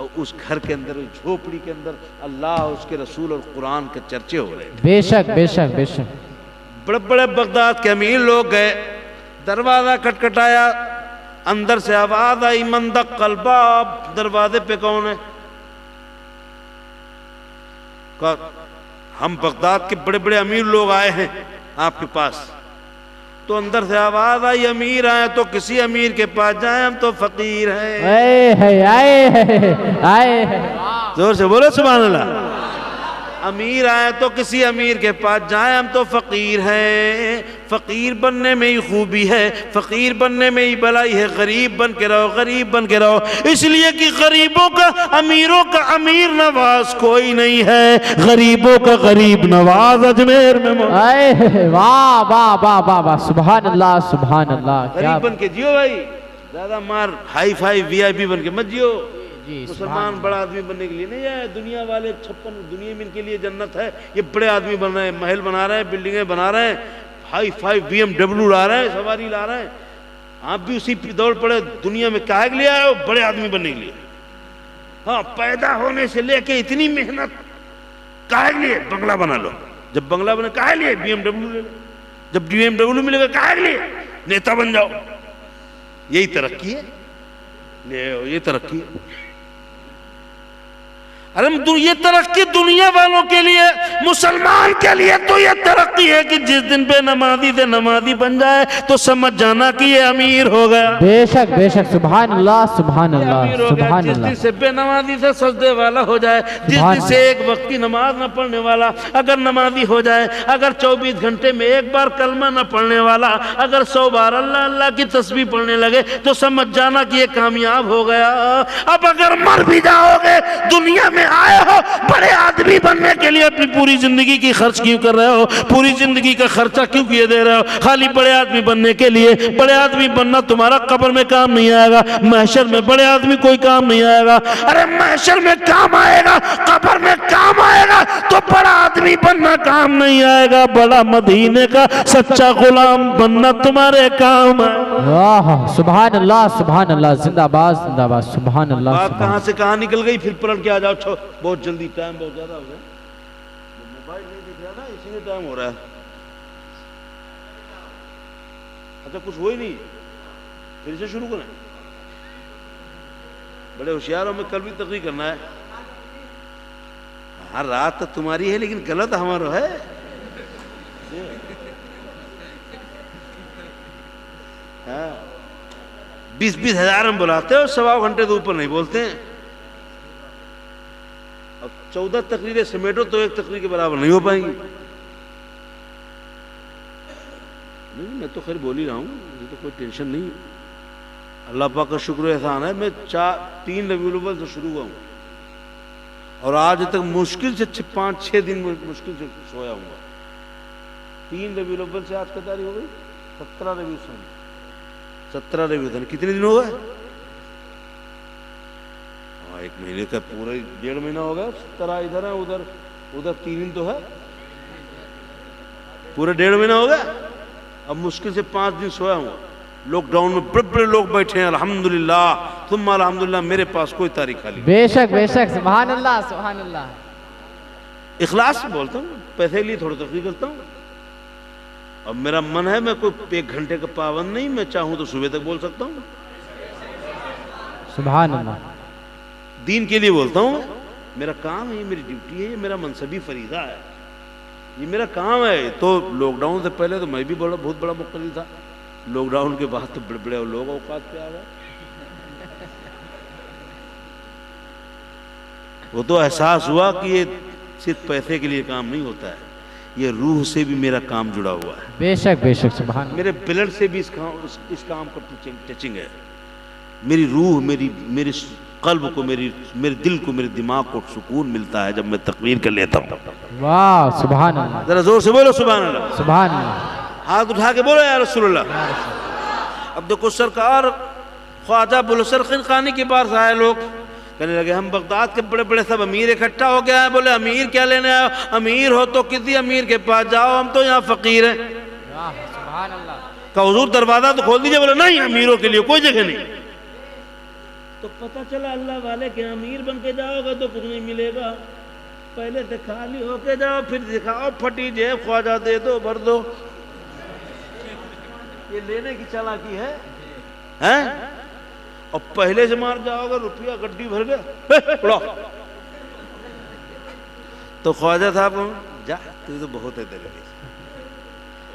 और उस घर के अंदर, उस झोपड़ी के अंदर अल्लाह, उसके रसूल और कुरान के चर्चे हो रहे हैं। बेशक बेशक बेशक। बड़े बड़े बगदाद के अमीर लोग गए, दरवाजा खटखटाया, अंदर से आवाज आई, मंदक कल्बाब, दरवाजे पे कौन है? हम बगदाद के बड़े बड़े अमीर लोग आए हैं आपके पास। तो अंदर से आवाज आई, अमीर आए तो किसी अमीर के पास जाए, हम तो फकीर हैं। आए जोर से बोलो सुभान अल्लाह। अमीर आए तो किसी अमीर के पास जाए, हम तो फकीर हैं। फकीर बनने में ही खूबी है, फकीर बनने में ही भलाई है। गरीब बन के रहो, गरीब बन के रहो, इसलिए कि गरीबों का, अमीरों का अमीर नवाज कोई नहीं है, गरीबों का गरीब नवाज अजमेर में। आए वाह वाह वाह वाह वाह, सुभान अल्लाह सुभान अल्लाह। गरीब बन के जियो भाई, ज्यादा मार हाई फाई VIP बन के मत जियो। मुसलमान बड़ा आदमी बनने के लिए नहीं है, दुनिया वाले 56 दुनिया में इनके लिए जन्नत है। ये बड़े आदमी बन रहे हैं, महल बना रहे हैं, बिल्डिंगें बना रहे हैं, हाई फाई BMW ला रहे हैं, सवारी ला रहे हैं। आप भी उसी दौड़ पड़े, दुनिया में काहे के लिए आए हो? बड़े आदमी बनने के लिए। हाँ, पैदा होने से लेके इतनी मेहनत काहे के लिए? बंगला बना लो, जब बंगला बने काहे लिए? BMW ले लो, जब BMW मिलेगा काहे के लिए? नेता बन जाओ। यही तरक्की है, ये तरक्की है। अरे ये तरक्की दुनिया वालों के लिए, मुसलमान के लिए तो ये तरक्की है कि जिस दिन बेनमाजी से नमाजी बन जाए तो समझ जाना कि ये अमीर हो गया। बेशक बेशक, सुभान अल्लाह सुभान अल्लाह सुभान जिस अल्लाह। दिन से बेनमाजी से सजदे वाला हो जाए, जिस दिन से एक वक्त की नमाज न पढ़ने वाला अगर नमाजी हो जाए, अगर 24 घंटे में एक बार कलमा न पढ़ने वाला अगर 100 बार अल्लाह अल्लाह की तस्बीह पढ़ने लगे तो समझ जाना कि ये कामयाब हो गया। अब अगर मर भी जाओगे, दुनिया में आए हो बड़े आदमी बनने के लिए, अपनी पूरी जिंदगी की खर्च क्यों कर रहे हो? पूरी जिंदगी का खर्चा क्यों किए दे रहे हो? खाली बड़े आदमी बनने के लिए। बड़े आदमी बनना तुम्हारा कब्र में काम नहीं आएगा, महशर में बड़े आदमी कोई काम नहीं आएगा। अरे महशर में काम आएगा, कब्र में काम आएगा, तो बड़ा आदमी बनना काम नहीं आएगा। बड़ा मदीने का सच्चा गुलाम बनना तुम्हारे काम है। वाह सुभान अल्लाह सुभान अल्लाह, जिंदाबाद जिंदाबाद, सुभान अल्लाह। बात कहाँ से कहाँ निकल गई, फिर पलट के आ जाओ। बहुत जल्दी, टाइम बहुत ज्यादा हो गया, मोबाइल नहीं दिख रहा ना, इसीलिए टाइम हो रहा है। अच्छा, कुछ हो ही नहीं, फिर से शुरू करें। बड़े होशियार हो, मैं कल भी तकरीर करना है। हाँ, रात तो तुम्हारी है लेकिन गलत हमारा है। 20-20 हजार हम बुलाते हो, 1.25 घंटे से ऊपर नहीं बोलते हैं। 14 तकरीरें समेटो तो एक तकरीर के बराबर नहीं हो पाएंगी। नहीं, मैं तो खैर बोल ही रहा हूँ, ये तो कोई टेंशन नहीं है। अल्लाह पाक का शुक्र एहसान है, मैं 3 रबीउल अव्वल से शुरू हुआ हूँ और आज तक मुश्किल से 5-6 दिन मुश्किल से सोया हूँ। 3 रबीउल अव्वल से आज की तारीख हो गई 17 रबीउल सनी। 17 रबीउल सनी कितने दिन हो गए? 1 महीने का पूरा 1.5 महीना हो गया। 17 इधर है, उधर 3 दिन तो है, पूरा 1.5 महीना हो गया। अब मुश्किल से 5 दिन सोया हूँ। लॉकडाउन में बड़े बड़े लोग बैठे हैं, अल्हम्दुलिल्लाह तुम अल्हम्दुलिल्लाह। मेरे पास कोई तारीख खाली। बेशक बेशक, सुभान अल्लाह सुभान अल्लाह। इखलास से बोलता हूँ, पैसे के लिए थोड़ी तकलीफ करता हूँ। अब मेरा मन है, मैं कोई 1 घंटे का पाबंद नहीं, मैं चाहूँ तो सुबह तक बोल सकता हूँ। सुभान अल्लाह। दीन के लिए बोलता हूँ, मेरा काम है, ये मेरी ड्यूटी है, ये मेरा मनसबी फरीजा है, ये मेरा काम है। तो लॉकडाउन से पहले तो मैं भी बहुत बड़ा मुक़ल्लिद था, लॉकडाउन के बाद तो बड़े बड़े लोग औकात पे आ गए। वो तो एहसास हुआ कि ये सिर्फ पैसे के लिए काम नहीं होता है, ये रूह से भी मेरा काम जुड़ा हुआ है। बेशक बेशक, सुभान। मेरे ब्लड से भी इस काम का टचिंग है। मेरी रूह, मेरी कल्ब को, मेरे दिल को, मेरे दिमाग को सुकून मिलता है जब मैं तकबीर कर लेता हूँ। वाह सुभान अल्लाह। जरा जोर से बोलो सुभान अल्लाह। सुभान अल्लाह। हाथ उठा के बोलो या रसूलुल्लाह। अब देखो सरकार ख्वाजा अबुल हसन खिरकानी के पास आए लोग, कहने लगे हम बगदाद के बड़े बड़े सब अमीर इकट्ठा हो गया है। बोले अमीर क्या लेने आए? अमीर हो तो किसी अमीर के पास जाओ, हम तो यहाँ फकीर हैं। सुभान अल्लाह। का हुजूर दरवाजा तो खोल दीजिए। बोले नहीं, अमीरों के लिए कोई जगह नहीं। तो पता चला अल्लाह वाले के अमीर बन के जाओगे तो कुछ नहीं मिलेगा, पहले से खाली होके जाओ, फिर दिखाओ फटी जेब, ख्वाजा दे दो, भर दो। ये लेने की चालाकी है, हैं? और पहले से मार जाओगे, रुपया गड्डी भर गया तो ख्वाजा साहब जा, तू तो बहुत है तेरे लिए।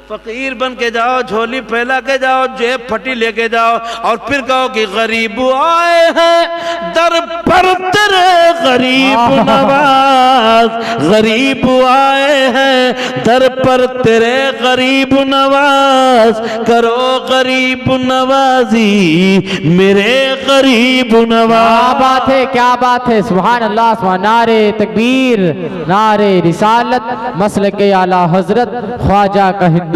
फकीर बन के जाओ, झोली फैला के जाओ, जेब फटी लेके जाओ, और फिर कहो कि गरीब आए हैं दर पर तेरे गरीब नवाज, गरीब आए हैं दर पर तेरे गरीब नवाज, करो गरीब नवाजी मेरे गरीब नवाज। क्या बात है, क्या बात है, सुभान अल्लाह सुभान। नारे तकबीर, नारे रिसालत, मसलके आला हजरत ख्वाजा का हिंदुस्तान।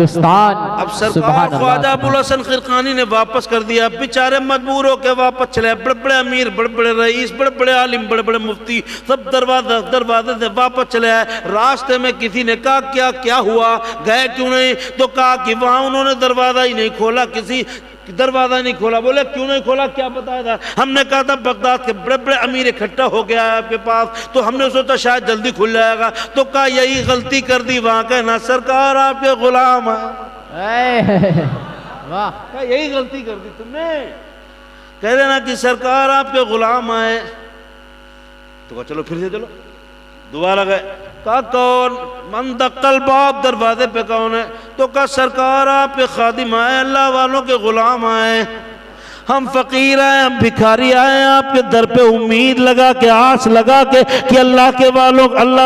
अब सरकार ख्वाजा अबुल हसन खिरकानी ने वापस कर दिया, बेचारे मजबूर होकर वापस चले। बड़े बड़े अमीर, बड़े बड़े रईस, बड़े बड़े आलिम, बड़े बड़े मुफ्ती सब दरवाजे से वापस चले आए। रास्ते में किसी ने कहा क्या क्या हुआ, गए क्यों नहीं? तो कहा कि वहां उन्होंने दरवाजा ही नहीं खोला, किसी दरवाजा नहीं खोला। बोले क्यों नहीं खोला, क्या बताया था? हमने कहा था बगदाद के बड़े बड़े अमीर इकट्ठा हो गया है आपके पास, तो हमने सोचा शायद जल्दी खुल जाएगा। तो कहा यही गलती कर दी, वहां कहना सरकार आपके गुलाम है। वाह, क्या यही गलती कर दी तुमने? कह देना कि सरकार आपके गुलाम आए। तो कहा चलो फिर से चलो, दोबारा गए। कहा कौन? मन दक्कल बाप, दरवाजे पे कौन है? तो कहा सरकार आपके खादिम आए, अल्लाह वालों के गुलाम आए, हम फकीर आए, हम भिखारी आए आपके दर पे, उम्मीद लगा के, आस लगा के कि अल्लाह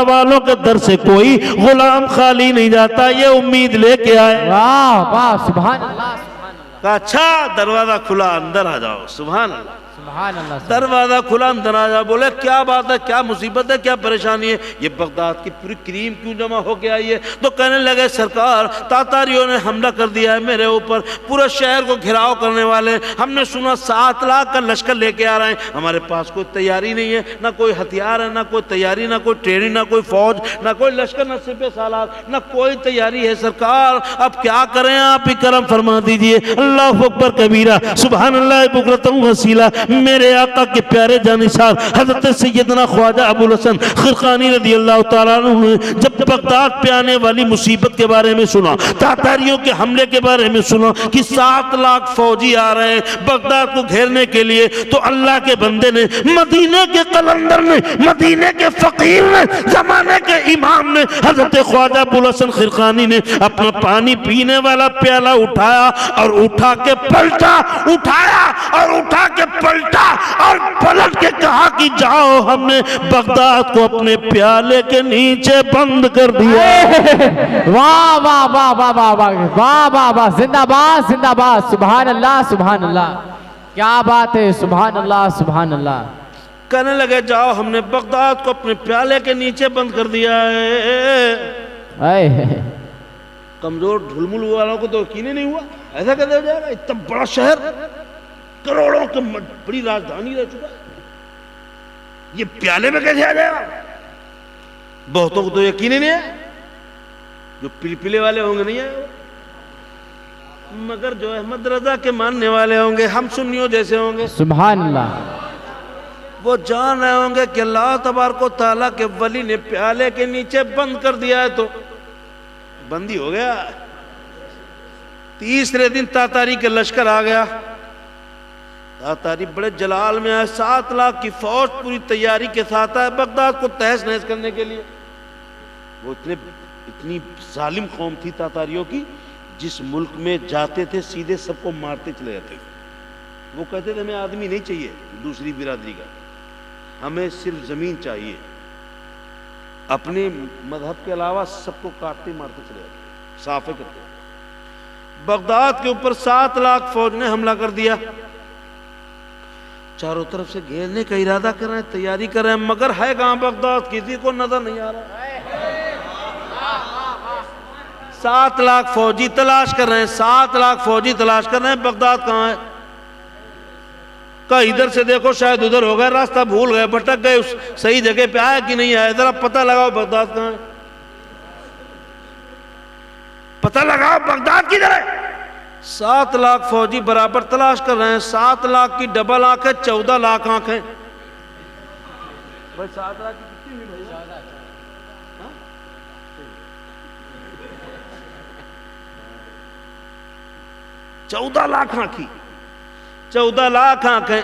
वालों के दर से कोई गुलाम खाली नहीं जाता, ये उम्मीद लेके आए। वाह वाह, सुभान अल्लाह सुभान अल्लाह। कहा अच्छा दरवाजा खुला, अंदर आ जाओ। सुभान अल्लाह। सुभान अल्लाह। दरवाजा खुला, अंदर आ जाओ। बोले क्या बात है, क्या मुसीबत है, क्या परेशानी है? ये बगदाद की पूरी क्रीम क्यों जमा हो के आई है? तो कहने लगे सरकार तातारियों ने हमला कर दिया है मेरे ऊपर, पूरे शहर को घेराव करने वाले। हमने सुना 7 लाख का लश्कर लेके आ रहे हैं, हमारे पास कोई तैयारी नहीं है, ना कोई हथियार है, ना कोई तैयारी, ना कोई ट्रेनिंग, ना कोई फौज, ना कोई लश्कर, ना सिपह सालार, ना कोई तैयारी है। सरकार अब क्या करें, आप ही करम फरमा दीजिए। अल्लाह अकबर कबीरा, सुभान अल्लाह बुकरतम वसीला। मेरे आका के प्यारे जानिसार हजरत सैयदना ख्वाजा अबुल हसन खिरकानी रज़ियल्लाहु ताला अन्हु ने जब बगदाद पे आने वाली मुसीबत के बारे में सुना, तातारियों के हमले के बारे में सुना कि 7 लाख फौजी आ रहे हैं बगदाद को घेरने के लिए, तो अल्लाह के बंदे ने, मदीने के कलंदर ने, मदीने के फकीर ने, जमाने के इमाम ने, हजरत ख्वाजा अबुल हसन खिरकानी ने अपना पानी पीने वाला प्याला उठाया और उठा के पलटा, उठाया और उठा के पलटा और पलट के कहा कि जाओ, हमने बगदाद को अपने प्याले के नीचे बंद कर दिया। वाह वाह वाह वाह वाह वाह वाह वाह वाह, जिंदाबाद जिंदाबाद, सुभान अल्लाह सुभान अल्लाह, क्या बात है, सुभान अल्लाह सुभान अल्लाह। कहने लगे जाओ, हमने बगदाद को अपने प्याले के नीचे बंद कर दिया है। कमजोर ढुलमुल वालों को तो यकीन ही नहीं हुआ, ऐसा कैसे हो जाएगा, इतना बड़ा शहर, करोड़ों की बड़ी राजधानी रह चुका है, ये प्याले में कैसे आ जाएगा। बहुतों को तो यकीन ही नहीं है, जो पिलपिले वाले होंगे नहीं आए, मगर जो अहमद रजा के मानने वाले होंगे, हम सुन्नियों जैसे होंगे, सुभान अल्लाह, वो जान रहे होंगे कि अल्लाह तबारक व तआला के वली ने प्याले के नीचे बंद कर दिया है, तो बंदी हो गया। तीसरे दिन तातारी के लश्कर आ गया। तातारी बड़े जलाल में आए, 7 लाख की फौज पूरी तैयारी के साथ आए बगदाद को तहस नहस करने के लिए। वो इतनी जालिम कौम थी तातारियों की, जिस मुल्क में जाते थे सीधे सबको मारते चले जाते थे। वो कहते थे हमें आदमी नहीं चाहिए दूसरी बिरादरी का, हमें सिर्फ जमीन चाहिए, अपने मजहब के अलावा सबको काटते मारते चले जाते, साफे करते। बगदाद के ऊपर 7 लाख फौज ने हमला कर दिया, चारों तरफ से घेरने का इरादा कर रहे हैं, तैयारी कर रहे हैं, मगर है कहां बगदाद, किसी को नजर नहीं आ रहा। 7 लाख फौजी तलाश कर रहे हैं, 7 लाख फौजी तलाश कर रहे हैं, बगदाद कहां है। का इधर से देखो शायद उधर हो गया, रास्ता भूल गए, भटक गए, उस सही जगह पे आया कि नहीं आया, जरा पता लगाओ बगदाद कहां है, पता लगाओ बगदाद किधर है। 7 लाख फौजी बराबर तलाश कर रहे हैं, 7 लाख की डबल आंखें, 14 लाख आंखें। भाई 7 लाख की कितनी हुई भाई? 14 लाख आंखी, 14 लाख आंखें,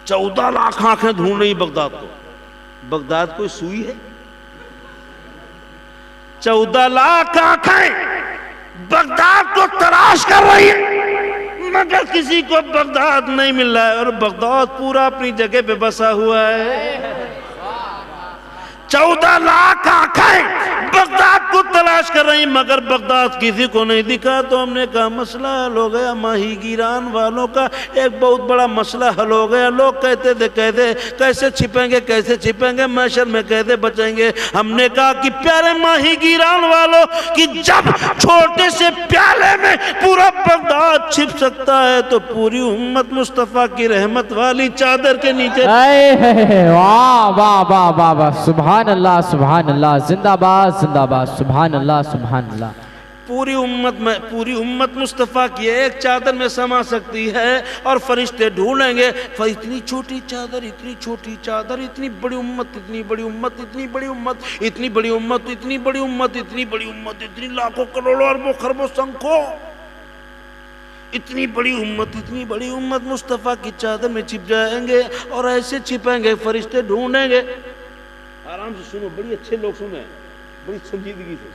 14 लाख आंखें ढूंढ रही बगदाद को। बगदाद कोई सुई है? 14 लाख आंखें बगदाद को तलाश कर रही है, मगर किसी को बगदाद नहीं मिल रहा है, और बगदाद पूरा अपनी जगह पे बसा हुआ है। 14 लाख आंखें बगदाद को तलाश कर रही, मगर बगदाद किसी को नहीं दिखा। तो हमने कहा मसला हल हो गया, माहीगीरान वालों का एक बहुत बड़ा मसला हल हो गया। लोग कहते थे कैसे छिपेंगे, कैसे छिपेंगे, मैशर में कैसे बचेंगे। हमने कहा कि प्यारे माहीगीरान वालों कि जब छोटे से प्याले में पूरा बगदाद छिप सकता है, तो पूरी उम्मत मुस्तफा की रहमत वाली चादर के नीचे। वाह वाह वाह वाह वाह, सुभान अल्लाह सुभान अल्लाह, जिंदाबाद जिंदाबाद, सुभान अल्लाह सुभान अल्लाह। पूरी उम्मत मुस्तफ़ा की एक चादर में समा सकती है, और फरिश्ते ढूंढेंगे, इतनी छोटी चादर, इतनी छोटी चादर, इतनी बड़ी उम्मत, इतनी बड़ी उम्मत, इतनी बड़ी उम्मत, इतनी बड़ी उम्मत, इतनी बड़ी उम्मत, इतनी बड़ी उम्मत, इतनी लाखों करोड़ों अरबों खरबों संख्यों, इतनी बड़ी उम्मत, इतनी बड़ी उम्मत मुस्तफ़ा की चादर में छिप जाएंगे, और ऐसे छिपेंगे फरिश्ते ढूंढेंगे। आराम से सुनो, बड़ी अच्छे लोग सुने, बड़ी संजीदगी से,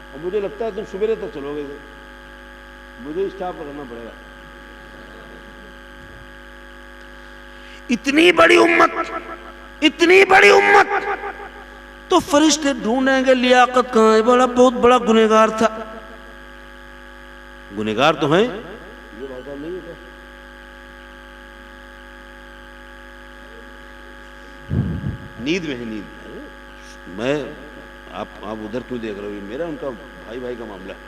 और मुझे लगता है तुम सवेरे तक चलोगे, मुझे स्टाफ रखना पड़ेगा। इतनी बड़ी उम्मत, इतनी बड़ी उम्मत, तो फरिश्ते ढूंढेंगे लियाकत कहां है। बड़ा बहुत बड़ा गुनहगार था, गुनहगार तो है, ये भाषा नहीं है, नींद में है, नींद। मैं आप उधर क्यों देख रहे हो, मेरा उनका भाई का मामला है।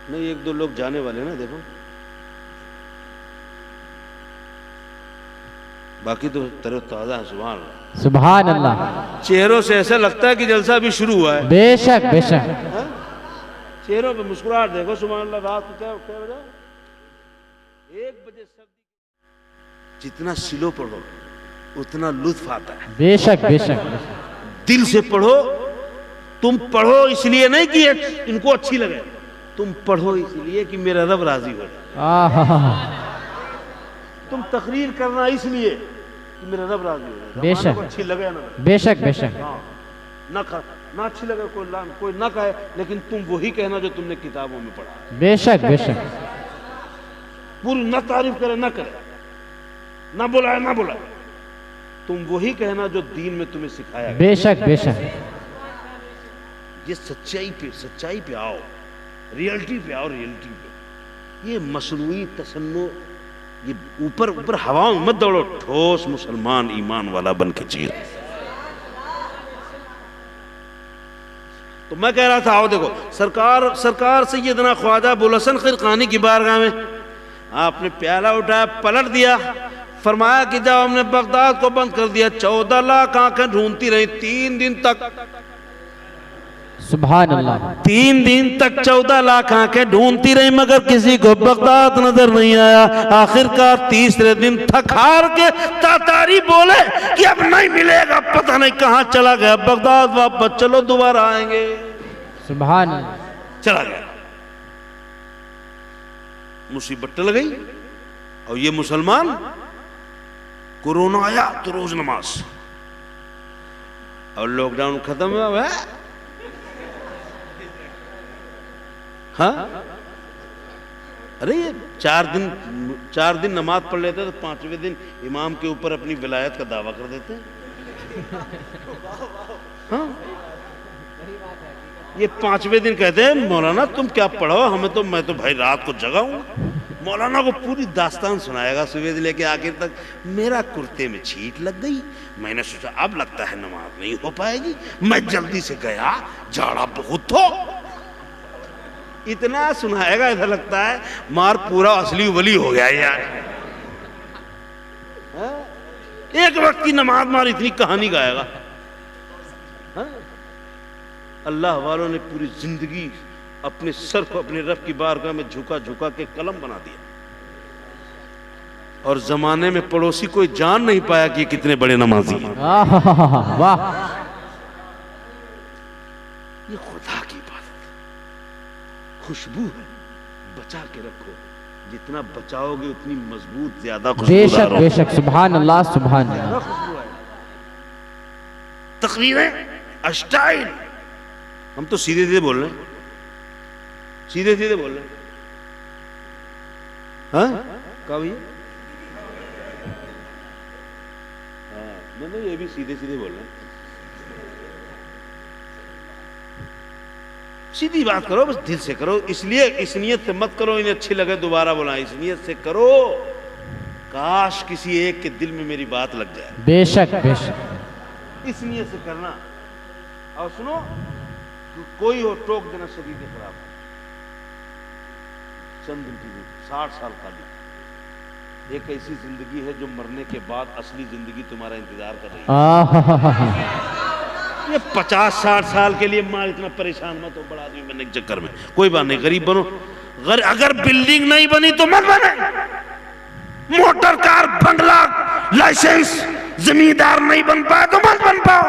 नहीं, 1-2 लोग जाने वाले ना, देखो, बाकी तो तरोताजा है। सुभान अल्लाह सुभान अल्लाह। चेहरों से ऐसा लगता है कि जलसा अभी शुरू हुआ है। बेशक बेशक, चेहरों पे मुस्कुराहट देखो। सुभान अल्लाह। रात को क्या बजा? 1 बजे सर्दी। जितना सिलो पढ़ो उतना लुत्फ आता है। बेशक बेशक, दिल से पढ़ो। तुम पढ़ो इसलिए नहीं कि इनको अच्छी लगे, तुम पढ़ो इसलिए कि मेरा रब राजी हो। तुम तकरीर करना इसलिए कि मेरा रब राजी हो, बेशक अच्छी लगे ना। बेशक बेशक, ना अच्छी लगे कोई ना कहे, लेकिन तुम वही कहना जो तुमने किताबों में पढ़ा है। बेशक बेशक। पूरी ना तारीफ करे ना करे, ना बुलाए ना बुलाए, तुम वही कहना जो दीन में तुम्हें सिखाया गया। बेशक बेशक। ये सच्चाई पे आओ, रियलिटी पे आओ, रियलिटी पे। ये मसनूई तसन्नो, ये ऊपर ऊपर हवाओं में मत दौड़ो, ठोस मुसलमान ईमान वाला बन के जियो। तो मैं कह रहा था, आओ देखो, सरकार सैयदना ख्वाजा अबुल हसन खिरकानी की बारगाह में आपने प्याला उठाया, पलट दिया, फरमाया कि जब हमने बगदाद को बंद कर दिया, 14 लाख आंखें ढूंढती रही 3 दिन तक। सुभान अल्लाह। 3 दिन तक 14 लाख आंखें ढूंढती रही, मगर किसी को बगदाद नजर नहीं आया। आखिरकार तीसरे दिन थक हार के तातारी बोले कि अब नहीं मिलेगा, पता नहीं कहां चला गया, बगदाद वापस चलो, दोबारा आएंगे। सुभान अल्लाह। चला गया। मुसीबत टल गई। और ये मुसलमान, कोरोना आया तो रोज नमाज, और लॉकडाउन खत्म हुआ है, हाँ, अरे ये 4 दिन नमाज पढ़ लेते तो 5वें दिन इमाम के ऊपर अपनी विलायत का दावा कर देते हैं। हाँ, ये 5वें दिन कहते हैं मौलाना तुम क्या पढ़ो, हमें तो, मैं तो भाई रात को जगा हूं। मौलाना को पूरी दास्तान सुनाएगा सुबह से लेके आखिर तक। मेरा कुर्ते में छींट लग गई, मैंने सोचा अब लगता है नमाज नहीं हो पाएगी, मैं जल्दी से गया, जाड़ा बहुत हो। इतना सुनाएगा, ऐसा लगता है मार पूरा असली वली हो गया यार। एक वक्त की नमाज मार इतनी कहानी गाएगा। अल्लाह वालों ने पूरी जिंदगी अपने सर को अपने रब की बारगाह में झुका झुका के कलम बना दिया, और जमाने में पड़ोसी कोई जान नहीं पाया कि कितने बड़े नमाजी हैं। वाह, ये खुदा की इबादत, खुशबू है, बचा के रखो, जितना बचाओगे उतनी मजबूत, ज्यादा बेशक बेशक। सुभान अल्लाह सुभान अल्लाह। तकरीरें, स्टाइल, हम तो सीधे सीधे बोल रहे हैं, सीधे सीधे बोल रहे हैं। हाँ क्या भैया? हाँ, नहीं ये भी सीधे सीधे बोल रहे हैं। सीधी बात करो, बस दिल से करो, इसलिए इस नियत से मत करो इन्हें अच्छी लगे दोबारा बुलाएं, इस नियत से करो काश किसी एक के दिल में मेरी बात लग जाए। बेशक बेशक। इस नियत से करना। और सुनो, कोई हो टोक देना शरीर के खिलाफ, चंद दिन की 60 साल का भी, एक ऐसी जिंदगी है जो मरने के बाद असली जिंदगी तुम्हारा इंतजार कर रही है। ये 50-60 साल के लिए मार इतना परेशान मत हो बड़ा आदमी बनने के चक्कर में। कोई बात नहीं, गरीब बनो। अगर बिल्डिंग नहीं बनी तो मत बने, मोटर कार बंगला लाइसेंस जमींदार नहीं बन पाए तो मत बन पाओ।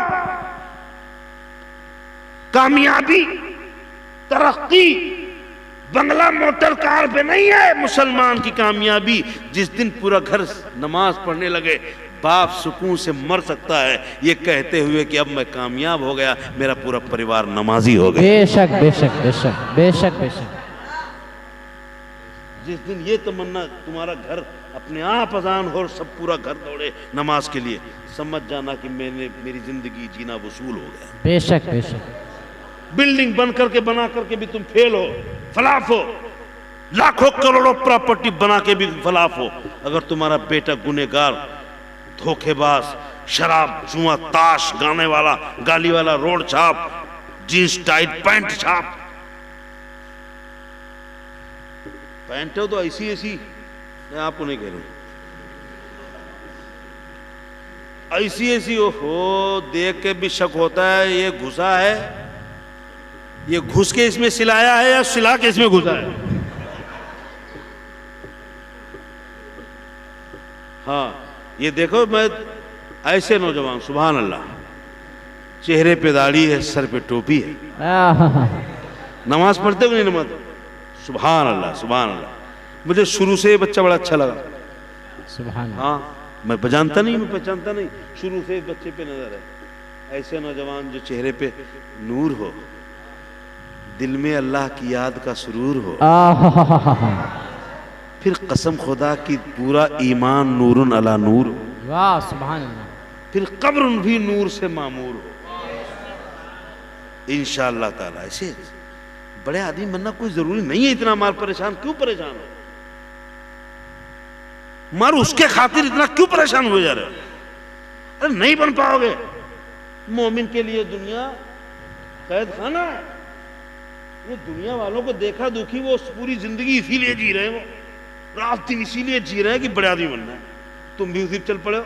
कामयाबी, तरक्की बंगला मोटर कार पे नहीं है। मुसलमान की कामयाबी जिस दिन पूरा घर नमाज पढ़ने लगे, बाप सुकून से मर सकता है ये कहते हुए कि अब मैं कामयाब हो गया, मेरा पूरा परिवार नमाजी हो गया। बेशक बेशक बेशक बेशक बेशक। जिस दिन ये तमन्ना तुम्हारा घर अपने आप अजान हो और सब पूरा घर दौड़े नमाज के लिए, समझ जाना कि मेरी जिंदगी जीना वसूल हो गया। बेशक बेशक। बिल्डिंग बन करके बना करके भी तुम फेल हो, फलाफ हो, लाखों करोड़ों प्रॉपर्टी बना के भी फलाफ हो, अगर तुम्हारा बेटा गुनहगार, धोखेबाज, शराब, जुआ, ताश, गाने वाला, गाली वाला, रोड छाप, जींस टाइट पैंट छाप, पैंट हो तो ऐसी ऐसी, मैं आपको नहीं कह रहा हूं, ऐसी ऐसी हो देख के भी शक होता है ये घुसा है, ये घुस के इसमें सिलाया है या सिला के इसमें घुसा है। हाँ ये देखो, मैं ऐसे नौजवान, सुभान अल्लाह, चेहरे पे दाढ़ी है, सर पे टोपी है, नमाज पढ़ते हो नहीं नमाज, सुभान अल्लाह सुभान अल्लाह। मुझे शुरू से बच्चा बड़ा अच्छा लगा, सुभान। हाँ मैं जानता नहीं, मैं पहचानता नहीं, शुरू से बच्चे पे नजर है, ऐसे नौजवान जो चेहरे पे नूर हो, दिल में अल्लाह की याद का सुरूर हो, फिर कसम खुदा की पूरा ईमान नूरुन अला नूर हो, वाह सुभान अल्लाह, फिर कब्र भी नूर से मामूर हो। इंशाअल्लाह ताला ऐसे बड़े आदमी बनना कोई जरूरी नहीं है। इतना मार परेशान क्यों परेशान हो? मार उसके खातिर इतना क्यों परेशान हो जा रहे हो? अरे नहीं बन पाओगे। मोमिन के लिए दुनिया कैद खाना है। ये दुनिया वालों को देखा दुखी वो पूरी जिंदगी इसीलिए जी रहे हैं, वो रात दिन इसीलिए जी रहे हैं कि बड़े आदमी बनना है। तुम भी उसी पे चल पड़े हो।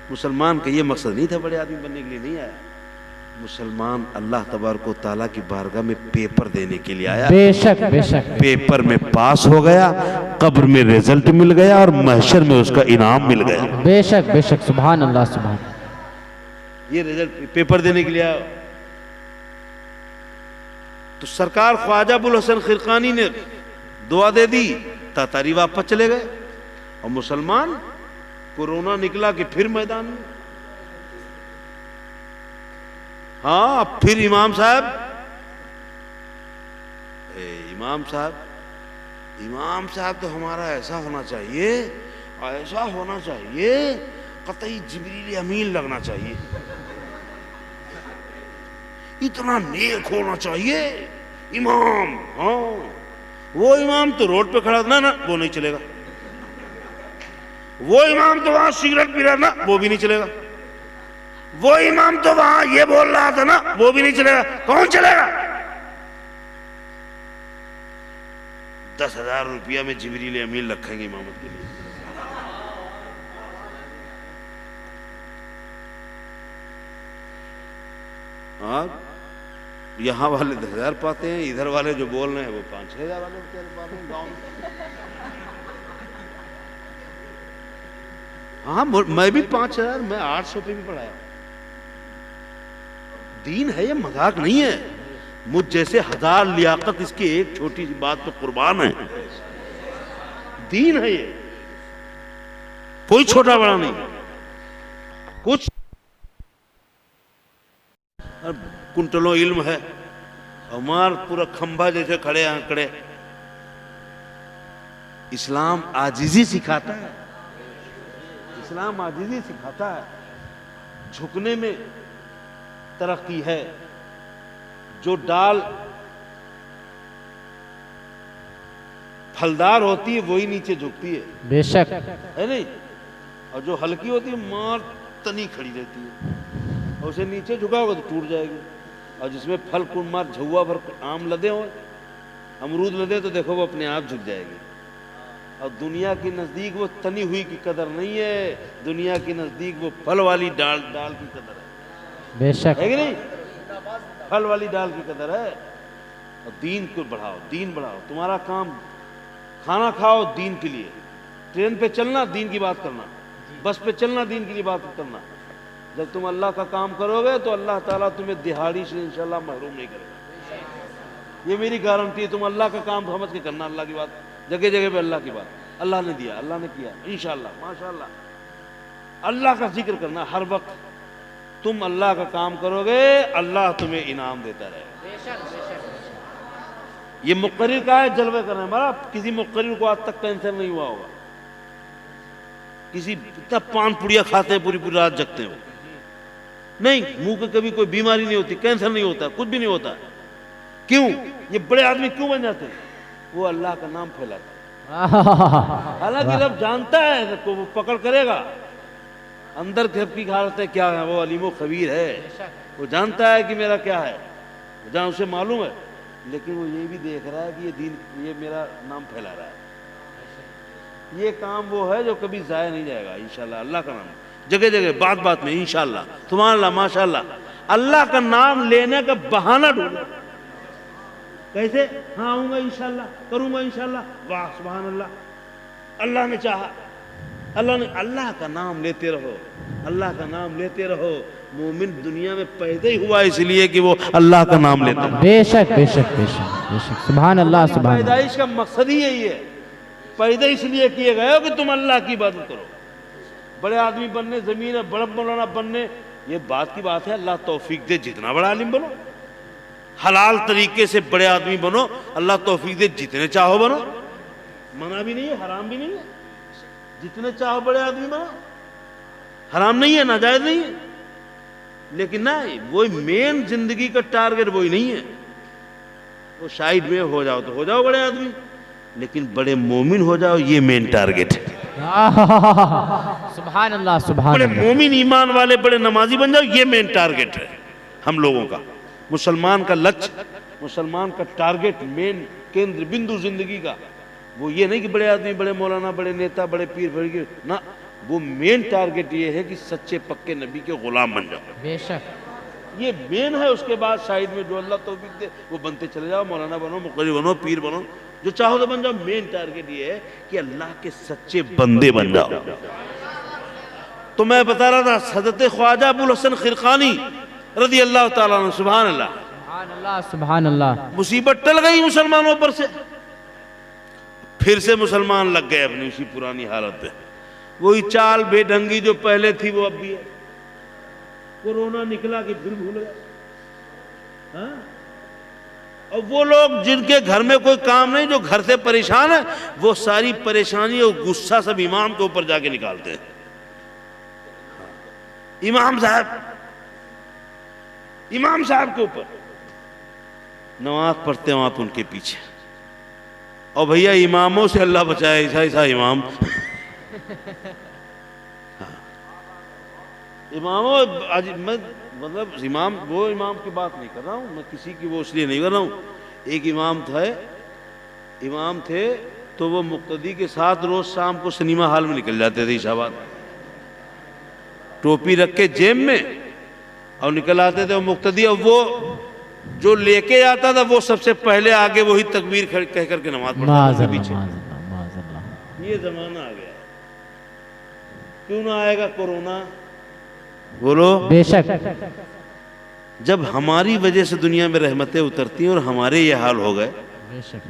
मुसलमान का ये मकसद नहीं था, बड़े आदमी बनने के लिए नहीं आया। मुसलमान अल्लाह तबारक व तआला की बारगाह में पेपर देने के लिए आया। बेशक बेशक, पेपर में पास हो गया, कब्र में रिजल्ट मिल गया और महशर में उसका इनाम मिल गया। बेशक बेशक, सुभान अल्लाह सुभान। ये रिजल्ट पेपर देने के लिए आया। तो सरकार ख्वाजा अबुल हसन खिरकानी ने दुआ दे दी, तातारी वापस चले गए और मुसलमान कोरोना निकला कि फिर मैदान में। हाँ, अब फिर इमाम साहब इमाम साहब तो हमारा ऐसा होना चाहिए, ऐसा होना चाहिए, कतई जिब्रील अमीन लगना चाहिए, इतना नेक होना चाहिए इमाम। हाँ, वो इमाम तो रोड पे खड़ा था ना, वो नहीं चलेगा। वो इमाम तो वहां सिगरेट पी रहा था ना, वो भी नहीं चलेगा। वो इमाम तो वहां ये बोल रहा था ना, वो भी नहीं चलेगा। कौन चलेगा? 10,000 रुपया में जिब्रील अमीन रखेंगे इमामत के लिए। हाँ, यहां वाले 10,000 पाते हैं, इधर वाले जो बोल रहे हैं वो 5-6 हज़ार वाले पाते हैं गाँव में। हाँ, मैं भी 5,000, मैं 800 पे भी पढ़ाया। दीन है, ये मजाक नहीं है। मुझ जैसे 1000 लियाकत इसकी एक छोटी सी बात पे कुर्बान है। दीन है ये, कोई छोटा बड़ा नहीं। कुछ कुंटलों इल्म है, हमार पूरा खंभा जैसे खड़े आंकड़े। इस्लाम आजिजी सिखाता है, इस्लाम आजिजी सिखाता है। झुकने में तरक्की है। जो डाल फलदार होती है वही नीचे झुकती है, बेशक है नहीं? और जो हल्की होती है मार तनी खड़ी रहती है, और उसे नीचे झुकाओगे तो टूट जाएगी। और जिसमें फल कुमार झुआ भर आम लदे हो, अमरूद लदे, तो देखो वो अपने आप झुक जाएगी। और दुनिया के नजदीक वो तनी हुई की कदर नहीं है, दुनिया के नजदीक वो फल वाली डाल की कदर है। बेशक है कि नहीं? फल वाली डाल की कदर है। और दीन को बढ़ाओ, दीन बढ़ाओ। तुम्हारा काम खाना खाओ दीन के लिए, ट्रेन पे चलना दीन की बात करना, बस पे चलना दीन के लिए बात करना। जब तुम अल्लाह का काम करोगे तो अल्लाह ताला तुम्हें दिहाड़ी से इंशाल्लाह महरूम नहीं करेगा। ये मेरी गारंटी है। तुम अल्लाह का काम समझ के करना, अल्लाह की बात, जगह जगह पे अल्लाह की बात। अल्लाह ने दिया, अल्लाह ने किया, इंशाल्लाह माशाल्लाह। अल्लाह का जिक्र करना हर वक्त। तुम अल्लाह का काम करोगे, अल्लाह तुम्हें इनाम देता रहेगा। ये मुक़र्रिर का है, जलवे करना है हमारा। किसी मुक़र्रिर को आज तक कैंसर नहीं हुआ होगा। किसी इतना पान पुड़िया खाते हैं, पूरी पूरी रात जगते हैं, वो नहीं, मुंह पे कभी कोई बीमारी नहीं होती, कैंसर नहीं होता, कुछ भी नहीं होता। क्यों? ये बड़े आदमी क्यों बन जाते हैं? वो अल्लाह का नाम फैलाते हैं। हालांकि रब जानता है सबको, वो पकड़ करेगा। अंदर की हालत है क्या है, वो अलीमो खबीर है, वो जानता है कि मेरा क्या है, जहां उसे मालूम है। लेकिन वो ये भी देख रहा है कि ये दीन, ये मेरा नाम फैला रहा है। ये काम वो है जो कभी जाया नहीं जाएगा इंशाल्लाह। अल्लाह का नाम जगह जगह, बात बात में इंशाल्लाह, सुभान अल्लाह, माशाल्लाह। अल्लाह का नाम लेने का बहाना ढूंढो। कैसे? हाँ, आऊंगा इंशाल्लाह, करूंगा इंशाल्लाह, वाह सुभान अल्लाह, अल्लाह ने चाहा, अल्लाह ने। अल्लाह का नाम लेते रहो, अल्लाह का नाम लेते रहो। मोमिन दुनिया में पैदा ही हुआ इसलिए कि वो अल्लाह का नाम लेता है। बेशक बेशक बेशक बेशक, सुभान अल्लाह सुभान अल्लाह। पैदाइश का मकसद ही यही है। पैदा इसलिए किए गए हो कि तुम अल्लाह की इबादत करो। बड़े आदमी बनने, जमीन है बड़ा मौलाना बनने, ये बात की बात है, अल्लाह तौफीक दे जितना बड़ा आलिम बनो, हलाल तरीके से बड़े आदमी बनो, अल्लाह तौफीक दे जितने चाहो बनो, मना भी नहीं है, हराम भी नहीं है, जितने चाहो बड़े आदमी बनो, हराम नहीं है, नाजायज नहीं है, लेकिन ना वही मेन जिंदगी का टारगेट वही नहीं है। वो साइड में हो जाओ तो हो जाओ बड़े आदमी, लेकिन बड़े मोमिन हो जाओ, ये मेन टारगेट है। सुभान अल्लाह, सुभान बड़े अल्लाह। मोमिन ईमान वाले बड़े नमाजी बन जाओ, ये मेन टारगेट है हम लोगों का। मुसलमान का लक्ष्य, मुसलमान का टारगेट, मेन केंद्र बिंदु जिंदगी का वो ये नहीं कि बड़े आदमी, बड़े मौलाना, बड़े नेता, बड़े पीर फकीर ना, वो मेन टारगेट ये है कि सच्चे पक्के नबी के गुलाम बन जाओ, बेशक ये मेन है। उसके बाद साइड में जो अल्लाह तौफीक दे वो बनते चले जाओ, मौलाना बनो, मुक़र्री बनो, पीर बनो, जो चाहो तो बन जाओ। मेन टारगेट ये है कि अल्लाह के सच्चे बंदे बन जाओ। तो मैं बता रहा था हज़रत ख्वाजा अबुल हसन खिरकानी रज़ी अल्लाह ताला अन्हु, सुभान अल्लाह, सुभान अल्लाह, सुभान अल्लाह। मुसीबत टल गई मुसलमानों पर से, फिर से मुसलमान लग गए अपनी उसी पुरानी हालत पे, वही चाल बेढंगी जो पहले थी वो अब भी है। कोरोना निकला कि फिर भूल गए। हाँ? और वो लोग जिनके घर में कोई काम नहीं, जो घर से परेशान है, वो सारी परेशानी और गुस्सा सब इमाम के ऊपर जाके निकालते हैं। इमाम साहब के ऊपर नमाज पढ़ते हो आप उनके पीछे, और भैया इमामों से अल्लाह बचाए, ऐसा इमाम इमामों, आज मैं मतलब इमाम, वो इमाम की बात नहीं कर रहा हूँ मैं, किसी की वो इसलिए नहीं कर रहा हूँ। एक इमाम थे तो वो मुक्तदी के साथ रोज शाम को सिनेमा हॉल में निकल जाते थे इशाबाद, टोपी रख के जेब में और निकल आते थे। और मुक्तदी, और वो जो लेके आता था वो सबसे पहले आगे वही तकबीर कह करके नमाज पढ़ता था पीछे। ये जमाना आ गया, क्यों ना आएगा कोरोना, बोलो बेशक। जब हमारी वजह से दुनिया में रहमतें उतरती हैं और हमारे ये हाल हो गए, बेशक।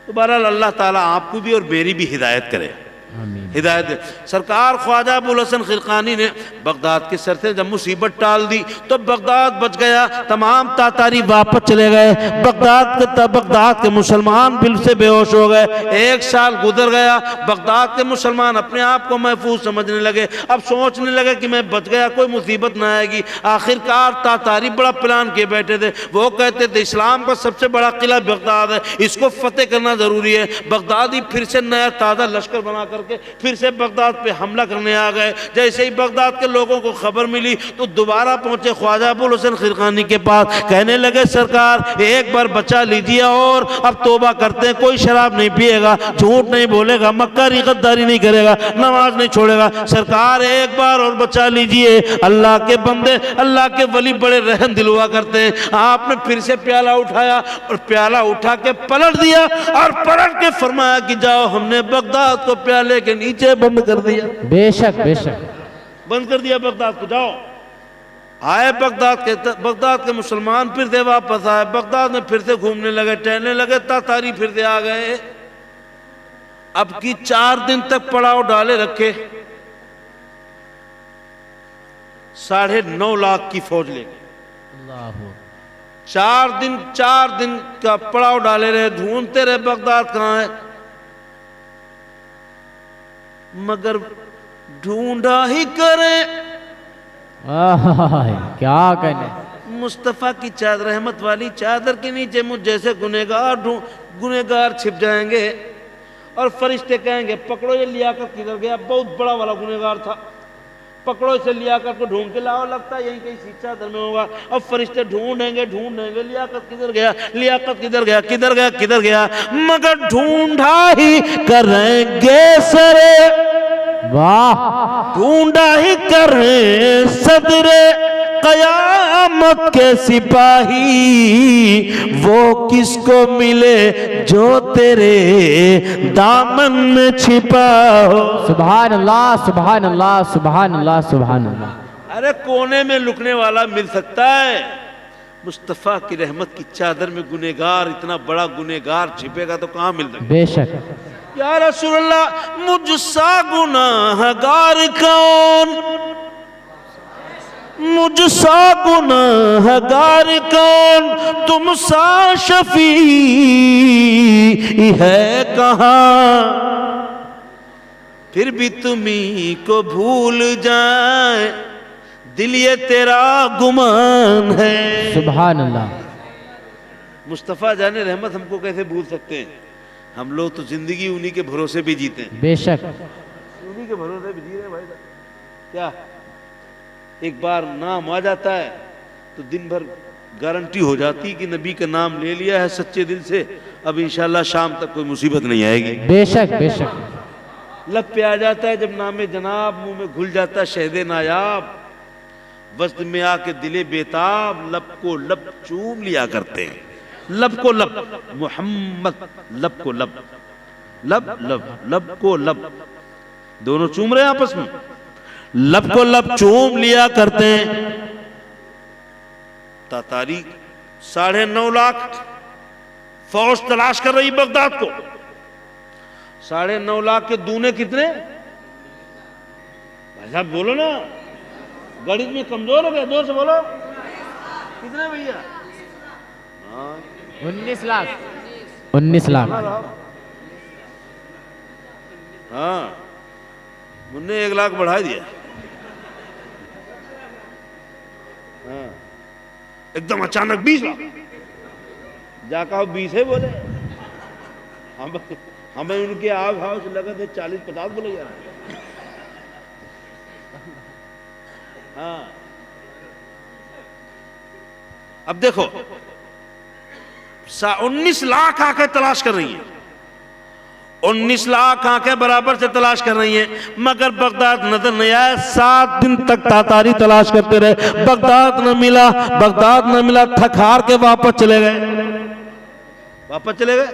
तो बहरहाल अल्लाह ताला आपको भी और मेरी भी हिदायत करे, आमीन। हिदायत दे। सरकार ख्वाजा अबुल हसन खिरकानी ने बगदाद के सर से जब मुसीबत टाल दी तो बगदाद बच गया, तमाम तातारी वापस चले गए, बगदाद के मुसलमान बिल से बेहोश हो गए। 1 साल गुजर गया, बगदाद के मुसलमान अपने आप को महफूज समझने लगे, अब सोचने लगे कि मैं बच गया, कोई मुसीबत ना आएगी। आखिरकार तातारी बड़ा प्लान किए बैठे थे, वो कहते थे इस्लाम का सबसे बड़ा किला बगदाद है, इसको फतेह करना जरूरी है। बगदादी फिर से नया ताज़ा लश्कर बना करके फिर से बगदाद पे हमला करने आ गए। जैसे ही बगदाद के लोगों को खबर मिली तो दोबारा पहुंचे ख्वाजा अबुल हसन खिरकानी के पास, कहने लगे सरकार एक बार बचा लीजिए और अब तौबा करते हैं, कोई शराब नहीं पिएगा, झूठ नहीं बोलेगा, मक्कारी गद्दारी नहीं करेगा, नमाज नहीं छोड़ेगा, सरकार एक बार और बचा लीजिए। अल्लाह के बंदे, अल्लाह के वली बड़े रहम दिल हुआ करते हैं। आपने फिर से प्याला उठाया और प्याला उठा के पलट दिया और पलट के फरमाया कि जाओ, हमने बगदाद को प्याले के नीचे बंद कर दिया। बेशक, बेशक। बंद कर दिया बगदाद को। जाओ, आए बगदाद के मुसलमान फिर से वापस आए, बगदाद में फिर से घूमने लगे, टहलने लगे, तातारी फिर से आ गए। अब की 4 दिन तक पड़ाव डाले रखे, 9.5 लाख की फौज लेके 4 दिन का पड़ाव डाले रहे, ढूंढते रहे बगदाद कहाँ है, मगर ढूंढा ही करे क्या कहने। मुस्तफ़ा की चादर, रहमत वाली चादर के नीचे मुझ जैसे गुनेगार छिप जाएंगे और फरिश्ते कहेंगे पकड़ो ये लियाकत किधर गया, बहुत बड़ा वाला गुनेगार था, पकड़ो इसे लियाकत को ढूंढ के लाओ, लगता है यहीं कहीं सी चादर में होगा। अब फरिश्ते ढूंढेंगे लियाकत किधर गया, लियाकत किधर गया, किधर गया, मगर ढूंढा ही करेंगे सरे, वाह, ढूंढा ही करें सदरे कयामत के सिपाही, वो किसको मिले जो तेरे दामन में छिपा हो। सुभान अल्लाह, सुभान अल्लाह, सुभान अल्लाह, सुभान अल्लाह। अरे कोने में लुकने वाला मिल सकता है, मुस्तफ़ा की रहमत की चादर में गुनेगार, इतना बड़ा गुनेगार छिपेगा तो कहाँ मिल सकता। बेशक। या रसूलल्लाह, मुझसा गुनाहगार कौन, मुझसा गुनाहगार कौन, तुम सा शफी है कहाँ, फिर भी तुम्ही को भूल जाए दिल ये तेरा गुमान है। सुभान अल्लाह। मुस्तफ़ा जाने रहमत हमको कैसे भूल सकते हैं, हम लोग तो जिंदगी उन्हीं के भरोसे भी जीते हैं, बेशक उन्हीं के भरोसे भी जी रहे हैं भाई साहब। क्या एक बार नाम आ जाता है तो दिन भर गारंटी हो जाती कि नबी का नाम ले लिया है सच्चे दिल से, अब इंशाल्लाह शाम तक कोई मुसीबत नहीं आएगी। बेशक बेशक। लब पे आ जाता है जब नामे जनाब, मुंह में घुल जाता है शहदे नायाब, वस्त में आके दिले बेताब, लब को लब चूम लिया करते हैं, लब को लब मोहम्मद, लब को लब, लब लब लब को लब, दोनों चूम रहे हैं आपस में, लब को लब चूम लिया करते हैं। तातारी 9.5 लाख फौज तलाश कर रही बगदाद को, 9.5 लाख के दूने कितने भाई साहब बोलो ना, गणित में कमजोर हो गया, जोर से बोलो कितने भैया? 19 लाख। 19 लाख। हाँ मुन्ने 1 लाख बढ़ा दिया। हाँ एकदम अचानक 20 लाख, जा कहो 20 है बोले, हमें उनके आव भाव से लगा थे 40-50 बोले यार। हाँ अब देखो 19 लाख आंखें तलाश कर रही हैं, 19 लाख आंखें बराबर से तलाश कर रही हैं, मगर बगदाद नजर नहीं आया। 7 दिन तक तातारी तलाश करते रहे, बगदाद न मिला, बगदाद न मिला, थक हार के वापस चले गए, वापस चले गए।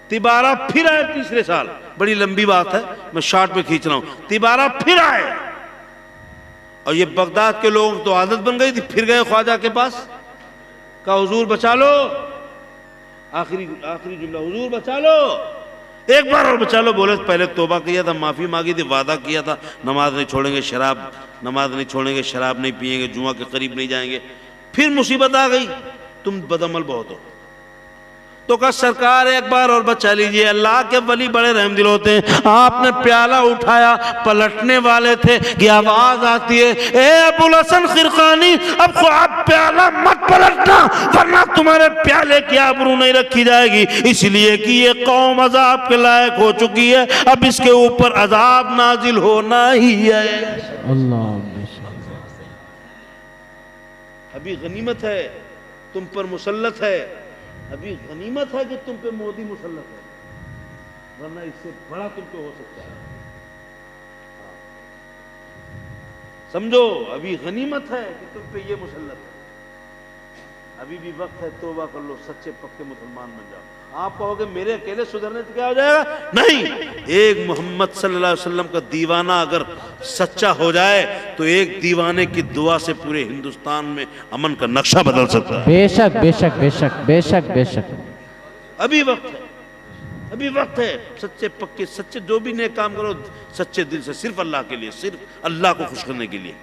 तिबारा फिर आए तीसरे साल, बड़ी लंबी बात है मैं शॉर्ट में खींच रहा हूं। तिबारा फिर आए और ये बगदाद के लोगों तो आदत बन गई थी, फिर गए ख्वाजा के पास, कहा हुजूर बचा लो, आखिरी जुमला, हुजूर बचा लो, एक बार और बचा लो। बोले पहले तौबा किया था, माफी मांगी थी, वादा किया था नमाज नहीं छोड़ेंगे, नमाज नहीं छोड़ेंगे, शराब नहीं पिएंगे, जुआ के करीब नहीं जाएंगे। फिर मुसीबत आ गई, तुम बदअमल बहुत हो, तो कहा सरकार एक बार और बचा लीजिए, अल्लाह के वली बड़े रहमदिल होते हैं। आपने प्याला उठाया, पलटने वाले थे कि आवाज आती है, ए अबुल हसन खिरकानी, अब आप प्याला मत पलटना वरना तुम्हारे प्याले की आबरू नहीं रखी जाएगी, इसलिए कि ये कौम अजाब के लायक हो चुकी है, अब इसके ऊपर अजाब नाजिल होना ही है। अल्लाह अभी गनीमत है तुम पर मुसल्लत है, अभी गनीमत है कि तुम पे मोदी मुसल्लत है, वरना इससे बड़ा तुम पे हो सकता है। समझो अभी गनीमत है कि तुम पे ये मुसल्लत है, अभी भी वक्त है, तौबा कर लो, सच्चे पक्के मुसलमान बन जाओ। आप कहोगे मेरे अकेले सुधरने से क्या हो जाएगा? नहीं, एक मोहम्मद सल्लल्लाहु अलैहि वसल्लम का दीवाना अगर सच्चा हो जाए तो एक दीवाने की दुआ से पूरे हिंदुस्तान में अमन का नक्शा बदल सकता है। बेशक बेशक बेशक बेशक बेशक। अभी वक्त है, अभी वक्त है, सच्चे पक्के सच्चे जो भी नेक काम करो सच्चे दिल से, सिर्फ अल्लाह के लिए, सिर्फ अल्लाह को खुश करने के लिए,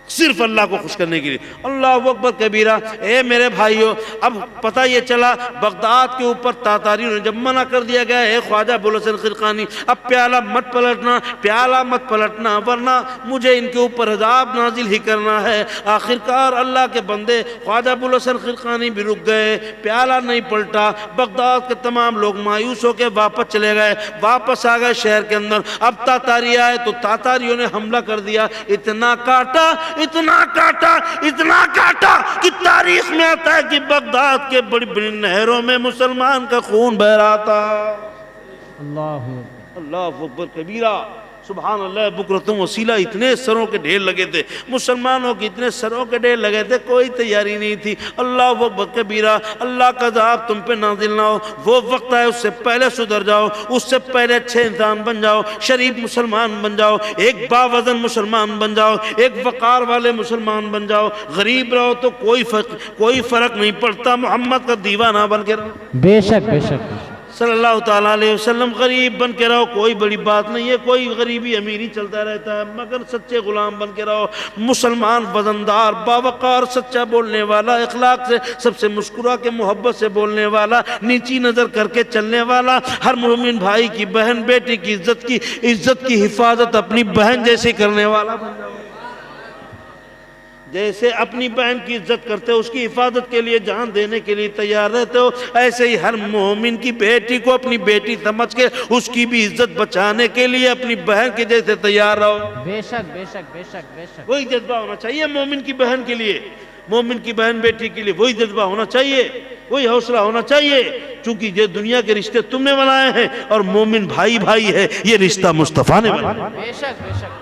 सिर्फ अल्लाह को खुश करने के लिए। अल्लाह अकबर कबीरा। ए मेरे भाइयों, अब पता ये चला बगदाद के ऊपर तातारियों ने जब मना कर दिया गया है, ख्वाजा अबुल हसन खिरकानी अब प्याला मत पलटना, प्याला मत पलटना वरना मुझे इनके ऊपर अजाब नाजिल ही करना है। आखिरकार अल्लाह के बंदे ख्वाजा अबुल हसन खिरकानी भी रुक गए, प्याला नहीं पलटा, बगदाद के तमाम लोग मायूस होकर वापस चले गए, वापस आ गए शहर के अंदर। अब तातारी आए तो तातारियों ने हमला कर दिया, इतना काटा इतना काटा इतना काटा कि तारीख में आता है कि बगदाद के बड़ी बड़ी नहरों में मुसलमान का खून बह रहा था। अल्लाह अकबर कबीरा, सुभान अल्लाह बुकरतुम वसीला। इतने सरों के ढेर लगे थे, मुसलमानों के इतने सरों के ढेर लगे थे, कोई तैयारी नहीं थी। अल्लाह अकबर कबीरा, अल्लाह का अज़ाब तुम पे नाज़िल ना हो, वो वक्त आए उससे पहले सुधर जाओ, उससे पहले अच्छे इंसान बन जाओ, शरीफ मुसलमान बन जाओ, एक बावजन मुसलमान बन जाओ, एक वक़ार वाले मुसलमान बन जाओ। गरीब रहो तो कोई फ़र्क नहीं पड़ता, मोहम्मद का दीवाना बन के रहो। बेशक बेशक। सल्लल्लाहु ताला अलैहि वसल्लम गरीब बन के रहो, कोई बड़ी बात नहीं है, कोई गरीबी अमीरी चलता रहता है, मगर सच्चे गुलाम बन के रहो। मुसलमान वजनदार, बावकार, सच्चा बोलने वाला, इखलाक से सबसे मुस्कुरा के मोहब्बत से बोलने वाला, नीची नज़र करके चलने वाला, हर मोमिन भाई की, बहन बेटी की इज्जत की हिफाजत अपनी बहन जैसी करने वाला बन जाओ। जैसे अपनी बहन की इज्जत करते हो, उसकी हिफाजत के लिए जान देने के लिए तैयार रहते हो, ऐसे ही हर मोमिन की बेटी को अपनी बेटी समझ के उसकी भी इज्जत बचाने के लिए अपनी बहन के जैसे तैयार रहो। बेशक बेशक बेशक बेशक। वही जज्बा होना चाहिए मोमिन की बहन के लिए, मोमिन की बहन बेटी के लिए वही जज्बा होना चाहिए, वही हौसला होना चाहिए। चूंकि ये दुनिया के रिश्ते तुमने बनाए हैं और मोमिन भाई भाई है, ये रिश्ता मुस्तफ़ा ने बनाया। बेशक बेशक।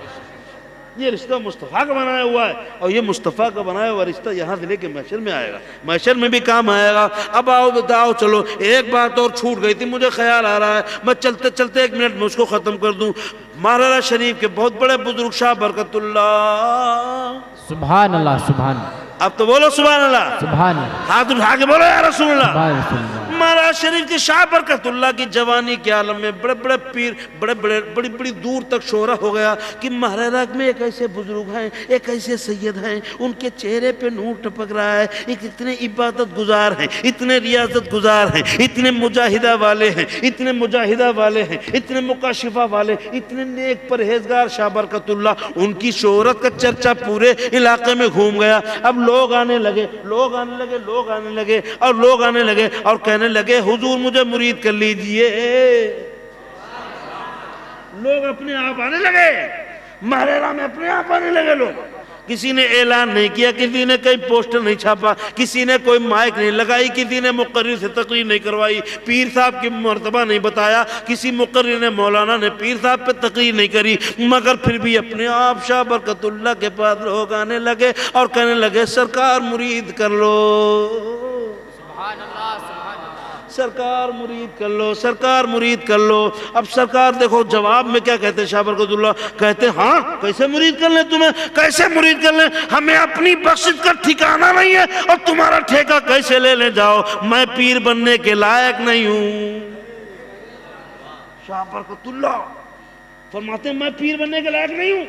ये रिश्ता मुस्तफ़ा का बनाया हुआ है और ये मुस्तफ़ा का बनाया हुआ रिश्ता यहाँ से लेके महशर में आएगा, महशर में भी काम आएगा। अब आओ बताओ, चलो एक बात और छूट गई थी, मुझे ख्याल आ रहा है, मैं चलते चलते 1 मिनट में उसको ख़त्म कर दूँ। महाराजा शरीफ के बहुत बड़े बुजुर्ग शाह बरकतुल्लाह, सुभान अल्लाह सुभान। अब तो बोलो सुभान अल्लाह, सुभान। हाथ उठा के बोलो या रसूल अल्लाह। सुभान। महाराज शरीफ के शाह बरकतुल्लाह की जवानी के आलम में बड़े बड़े पीर, बड़ी बड़ी दूर तक शोहरा हो गया कि महाराजा में एक ऐसे बुजुर्ग हैं, एक ऐसे सैयद हैं, उनके चेहरे पे नूर टपक रहा है, एक इतने इबादत गुजार हैं, इतने रियाजत गुजार हैं, इतने मुजाहिदा वाले हैं, इतने मुजाहिदा वाले हैं, इतने मुकाशिफा वाले, इतने नेक परहेजगार शाह बरकतुल्लाह। उनकी शोहरत का चर्चा पूरे इलाके में घूम गया। अब लोग आने लगे, लोग आने लगे, लोग आने लगे और लोग आने लगे और कहने लगे हुजूर मुझे मुरीद कर लीजिए। लोग अपने आप आने लगे, महरेरा में अपने आप आने लगे लोग। किसी ने ऐलान नहीं किया, किसी ने कोई पोस्टर नहीं छापा, किसी ने कोई माइक नहीं लगाई, किसी ने मुकर्रिर से तकरीर नहीं करवाई, पीर साहब की मर्तबा नहीं बताया, किसी मुकर्रिर ने, मौलाना ने पीर साहब पे तकरीर नहीं करी, मगर फिर भी अपने आप शाह बरकतुल्लाह के पास लोग आने लगे और कहने लगे सरकार मुरीद कर लो, सरकार मुरीद कर लो, सरकार मुरीद कर लो। अब सरकार देखो जवाब में क्या कहते हैं शाह बरकतुल्लाह, कहते हाँ कैसे मुरीद कर लें तुम्हें, कैसे मुरीद कर लें, हमें अपनी बख्शिश का ठिकाना नहीं है और तुम्हारा ठेका कैसे ले ले जाओ, मैं पीर बनने के लायक नहीं हूं। शाह बरकतुल्लाह फरमाते मैं पीर बनने के लायक नहीं हूं,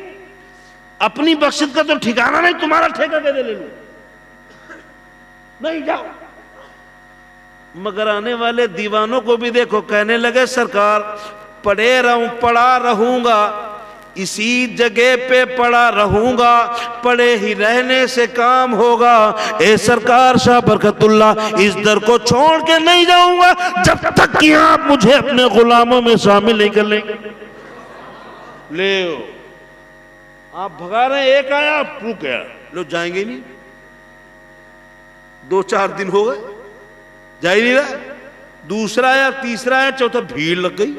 अपनी बख्शिश का तो ठिकाना नहीं, तुम्हारा ठेका कैसे ले लूं, नहीं जाओ। मगर आने वाले दीवानों को भी देखो, कहने लगे सरकार पड़ा रहूंगा, इसी जगह पे पड़ा रहूंगा, पड़े ही रहने से काम होगा। ए सरकार शाह बरकतुल्लाह इस दर को छोड़ के नहीं जाऊंगा जब तक कि आप मुझे अपने गुलामों में शामिल नहीं कर लेंगे। ले आप भगा रहे, एक आया आप रुक गया, लो जाएंगे नहीं, 2-4 दिन हो गए जा ही नहीं रहा, दूसरा आया, तीसरा आया, चौथा भीड़ लग गई,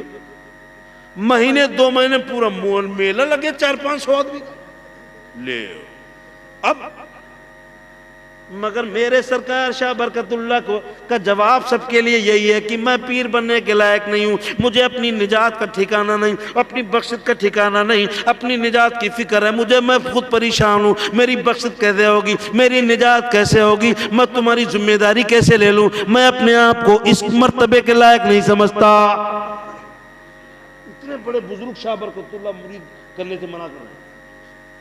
महीने 2 महीने पूरा मेला लगे 400-500 आदमी ले। अब मगर मेरे सरकार शाह बरकतुल्लाह को का जवाब सबके लिए यही है कि मैं पीर बनने के लायक नहीं हूँ, मुझे अपनी निजात का ठिकाना नहीं, अपनी बख्शिश का ठिकाना नहीं, अपनी निजात की फिक्र है मुझे, मैं खुद परेशान हूँ, मेरी बख्शिश कैसे होगी, मेरी निजात कैसे होगी, मैं तुम्हारी जिम्मेदारी कैसे ले लूँ, मैं अपने आप को इस मर्तबे के लायक नहीं समझता। इतने बड़े बुजुर्ग शाह बरकतुल्लाह मुरीद करने से मना कर रहे हैं,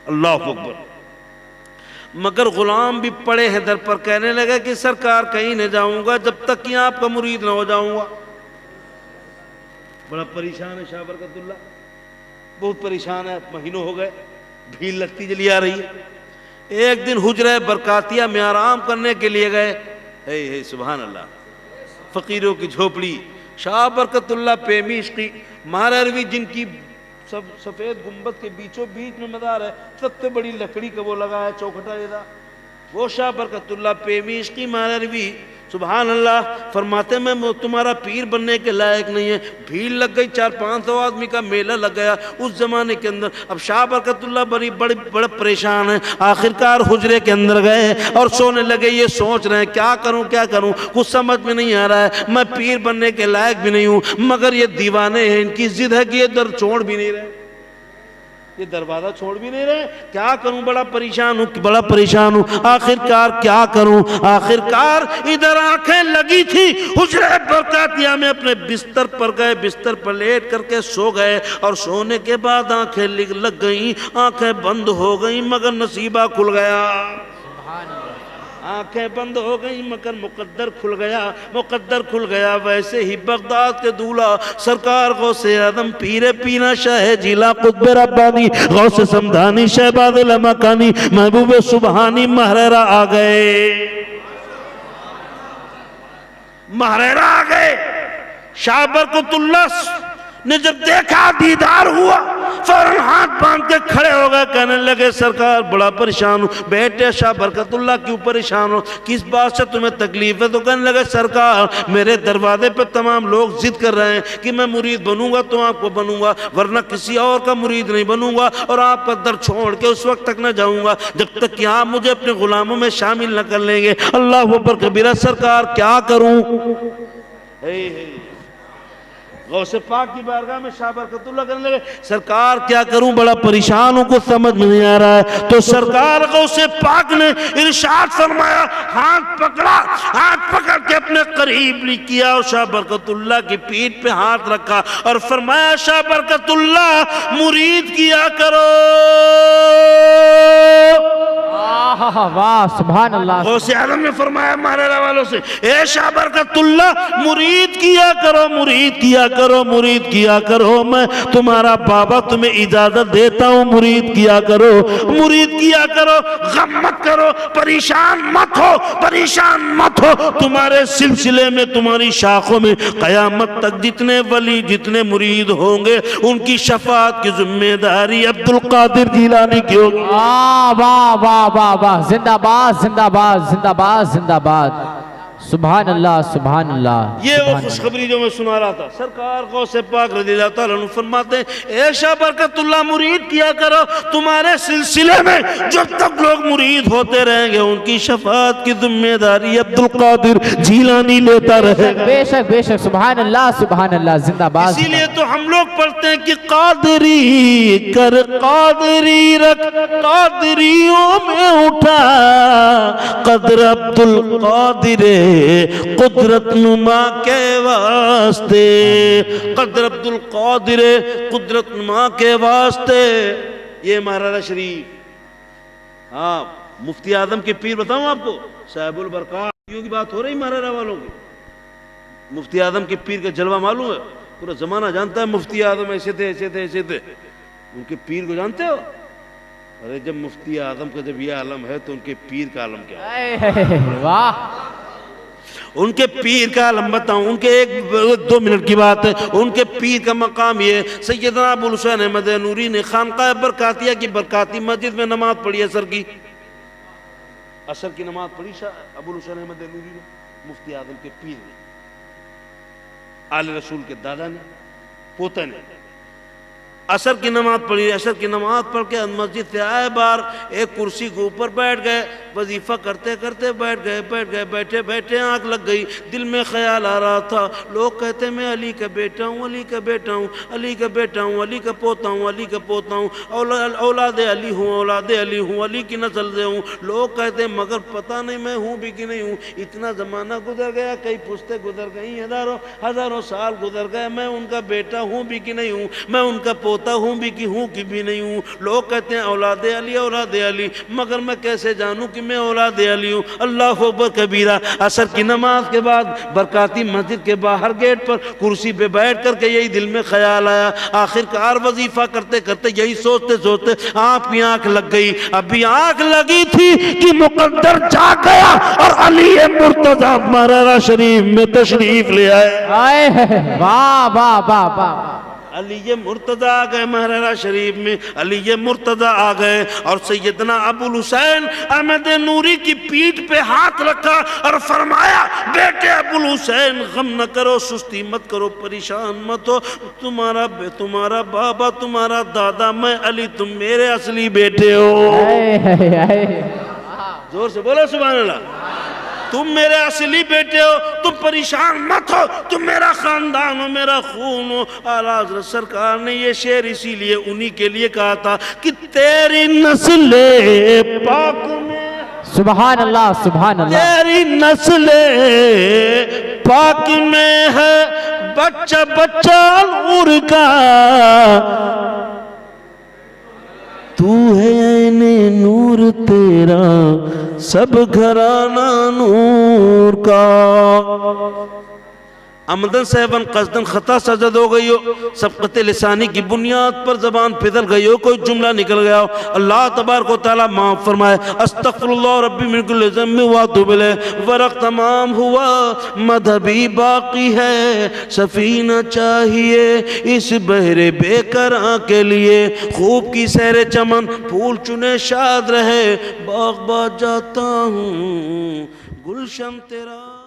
अल्लाह अकबर। मगर गुलाम भी पड़े हैं दर पर, कहने लगे कि सरकार कहीं नहीं जाऊंगा जब तक कि आपका मुरीद ना हो जाऊंगा। बड़ा परेशान है शाह बरकतुल्लाह, बहुत परेशान है, महीनों हो गए, भीड़ लगती चली आ रही है। एक दिन हुजरा बरकातिया में आराम करने के लिए गए, हे सुभान अल्लाह, फकीरों की झोपड़ी, शाह बरकतुल्लाह पेमी इश्की महारवी जिनकी सब सफेद गुंबद के बीचों बीच में मदार है, सबसे बड़ी लकड़ी का वो लगा है चौखटा जैसा, वो शाह बरकतुल्लाह पेमी इश्की महारवी सुभान अल्लाह फरमाते मैं तुम्हारा पीर बनने के लायक नहीं है। भीड़ लग गई, 400-500 आदमी का मेला लग गया उस जमाने के अंदर। अब शाह बरकतुल्लाह बड़े परेशान हैं, आखिरकार हुजरे के अंदर गए और सोने लगे। ये सोच रहे हैं क्या करूं, कुछ समझ में नहीं आ रहा है, मैं पीर बनने के लायक भी नहीं हूँ, मगर ये दीवाने हैं, इनकी जिद है कि ये दर छोड़ भी नहीं रहे, ये दरवाजा छोड़ भी नहीं रहे। क्या करूं, बड़ा परेशान हूं, बड़ा परेशान हूं, आखिरकार क्या करूं। आखिरकार इधर आंखें लगी थी, हुजरे बरकातिया में अपने बिस्तर पर गए, बिस्तर पर लेट करके सो गए और सोने के बाद आंखें लग गई, आंखें बंद हो गई मगर नसीबा खुल गया। आंखें बंद हो गई मगर मुकद्दर खुल गया, मुकद्दर खुल गया। वैसे ही बगदाद के दूल्हा सरकार गौसे आदम पीरे पीना शाह जिला कुतुब रब्बानी गौसे समदानी शहबाद मकानी महबूब सुबहानी महरेरा आ गए, महरेरा आ गए। शाह बरकतुल्लाह ने जब देखा, दीदार हुआ, फौरन हाथ बांध के खड़े हो गए, कहने लगे सरकार बड़ा परेशान हूँ। बेटे शाह बरकतुल्लाह क्यों परेशान हो, किस बात से तुम्हें तकलीफ है? तो कहने लगे सरकार मेरे दरवाजे पे तमाम लोग जिद कर रहे हैं कि मैं मुरीद बनूंगा तो आपको बनूंगा, वरना किसी और का मुरीद नहीं बनूंगा और आपका दर छोड़ के उस वक्त तक न जाऊंगा जब तक कि आप मुझे अपने गुलामों में शामिल न कर लेंगे। अल्लाह अकबर कबीरा, सरकार क्या करूं? गौसे पाक की बारगाह में शाह बरकतुल्लाह करने लगे सरकार क्या करूं, बड़ा परेशान हूं, कुछ समझ में नहीं आ रहा है। तो सरकार गौसे पाक ने इरशाद फरमाया, हाथ पकड़ा, हाथ पकड़ के अपने करीब किया और शाह बरकतुल्लाह की पीठ पे हाथ रखा और फरमाया शाह बरकतुल्लाह मुरीद किया करो। वाह सुभान अल्लाह। गौसे आजम ने फरमाया महरेरा वालों से, ए शाह बरकतुल्लाह मुरीद किया करो, मुरीद किया करो, मुरीद किया करो, मैं तुम्हारा बाबा तुम्हें इजाजत देता हूं, मुरीद किया करो, मुरीद किया करो, गम मत करो, परेशान मत हो, परेशान मत हो। तुम्हारे सिलसिले में, तुम्हारी शाखों में कयामत तक जितने वली, जितने मुरीद होंगे उनकी शफाअत की जिम्मेदारी अब्दुल कादिर जिलानी की होगी। वाह वाह वाह वाह वाह, जिंदाबाद जिंदाबाद जिंदाबाद जिंदाबाद, सुभान अल्लाह सुभान अल्लाह। ये वो खुशखबरी जो मैं सुना रहा था, सरकार गौसे पाक रज़ियल्लाहु ताला अन्हु फरमाते हैं, ए शाह बरकतुल्लाह मुरीद किया करो, तुम्हारे सिलसिले में जब तक लोग मुरीद होते रहेंगे उनकी शफाअत की जिम्मेदारी अब्दुल कादिर जिलानी लेता रहे। बेशक बेशक, सुभान अल्लाह सुभान अल्लाह, जिंदाबाद। इसीलिए तो हम लोग पढ़ते हैं कि कादरी कर कादरी रख, कादरियों में उठा कदर अब्दुल कादिर कुदरत नुमा के वास्ते, कदर अब्दुल कादिर कुदरत नुमा के वास्ते। ये महाराजा शरीफ, हाँ मुफ्ती आजम के पीर बताऊं आपको, साहिबुल बरकात की बात हो रही महाराजा वालों की। मुफ्ती आजम के पीर का जलवा मालूम है, पूरा जमाना जानता है मुफ्ती आजम ऐसे थे ऐसे थे ऐसे थे। उनके पीर को जानते हो? अरे जब मुफ्ती आजम का जब यह आलम है तो उनके पीर का आलम क्या है? वाह, उनके पीर का आलम बताऊं, उनके एक 2 मिनट की बात है। उनके पीर का मकाम ये, सैयदना अबुल हुसैन अहमद नूरी ने खानकाह बरकातिया की बरकाती मस्जिद में नमाज पढ़ी, असर की, असर की नमाज पढ़ी शाह अबुल हुसैन अहमद नूरी ने, मुफ्ती आजम के पीर ने, आले रसूल के दादा ने, पोता ने असर की नमाज पढ़ी। असर की नमाज पढ़ के मस्जिद से आए, बार एक कुर्सी के ऊपर बैठ गए, वजीफा करते करते बैठ गए, बैठे बैठे आंख लग गई, दिल में ख्याल आ रहा था, लोग कहते मैं अली का बेटा हूँ, अली का बेटा हूँ, अली का बेटा हूँ, अली का पोता हूँ, अली का पोता हूँ, औलाद अली हूँ, औलाद अली हूँ, अली की नस्ल से हूँ। लोग कहते मगर पता नहीं मैं हूँ भी कि नहीं हूँ। इतना ज़माना गुजर गया, कई पुश्ते गुजर गई, हज़ारों साल गुजर गए, मैं उनका बेटा हूँ भी कि नहीं हूँ, मैं उनका पोता हूँ भी कि भी नहीं हूँ। लोग कहते हैं औलाद अली, औलाद अली, मगर मैं कैसे जानूँ कि मैं औलाद अली हूँ? अल्लाह अकबर कबीरा। असर की नमाज के बाद बरकाती मस्जिद के बाहर गेट पर कुर्सी पे बैठ करके यही दिल में ख्याल आया। आखिरकार वजीफा करते करते यही सोचते सोचते आपकी आंख लग गई। अभी आंख लगी थी कि मुकद्दर जाग गया और अली मुर्तजा महरेरा शरीफ में तशरीफ ले आए। वाह वाह वाह वाह, अली मुर्तजा आ गए महरेरा शरीफ में, अली मुर्तजा आ गए और सैयदना अबुल हुसैन अहमद नूरी की पीठ पे हाथ रखा और फरमाया, बेटे अबुल हुसैन गम न करो, सुस्ती मत करो, परेशान मत हो, तुम्हारा बाबा, तुम्हारा दादा मैं अली, तुम मेरे असली बेटे हो। जोर से बोलो सुभान अल्लाह। तुम मेरे असली बेटे हो, तुम परेशान मत हो, तुम मेरा खानदान हो, मेरा खून हो। आला हज़रत सरकार ने ये शेर इसीलिए उन्हीं के लिए कहा था कि तेरी नस्ल पाक में, सुभान अल्लाह सुभान अल्लाह, तेरी नस्ल पाक में है बच्चा बच्चा नूर का, तू है ऐने नूर तेरा सब घराना नूर का। अमदन सहबन कसदन खता सजद हो गई हो, सबकत लिसानी की बुनियाद पर जबान फिसल गई हो, कोई जुमला निकल गया हो, अल्लाह तबारक व तआला माफ़ फरमाए। अस्तग़फिरुल्लाह रब्बी मिन कुल्लि ज़म्बिन व अतूबु इलैह। वरक़ तमाम हुआ मज़हबी बाकी है, सफ़ीना चाहिए इस बहरे बेकरां के लिए। खूब की सैर चमन फूल चुने शाद रहे, बाग़ बाग़ जाता हूँ गुलशन तेरा।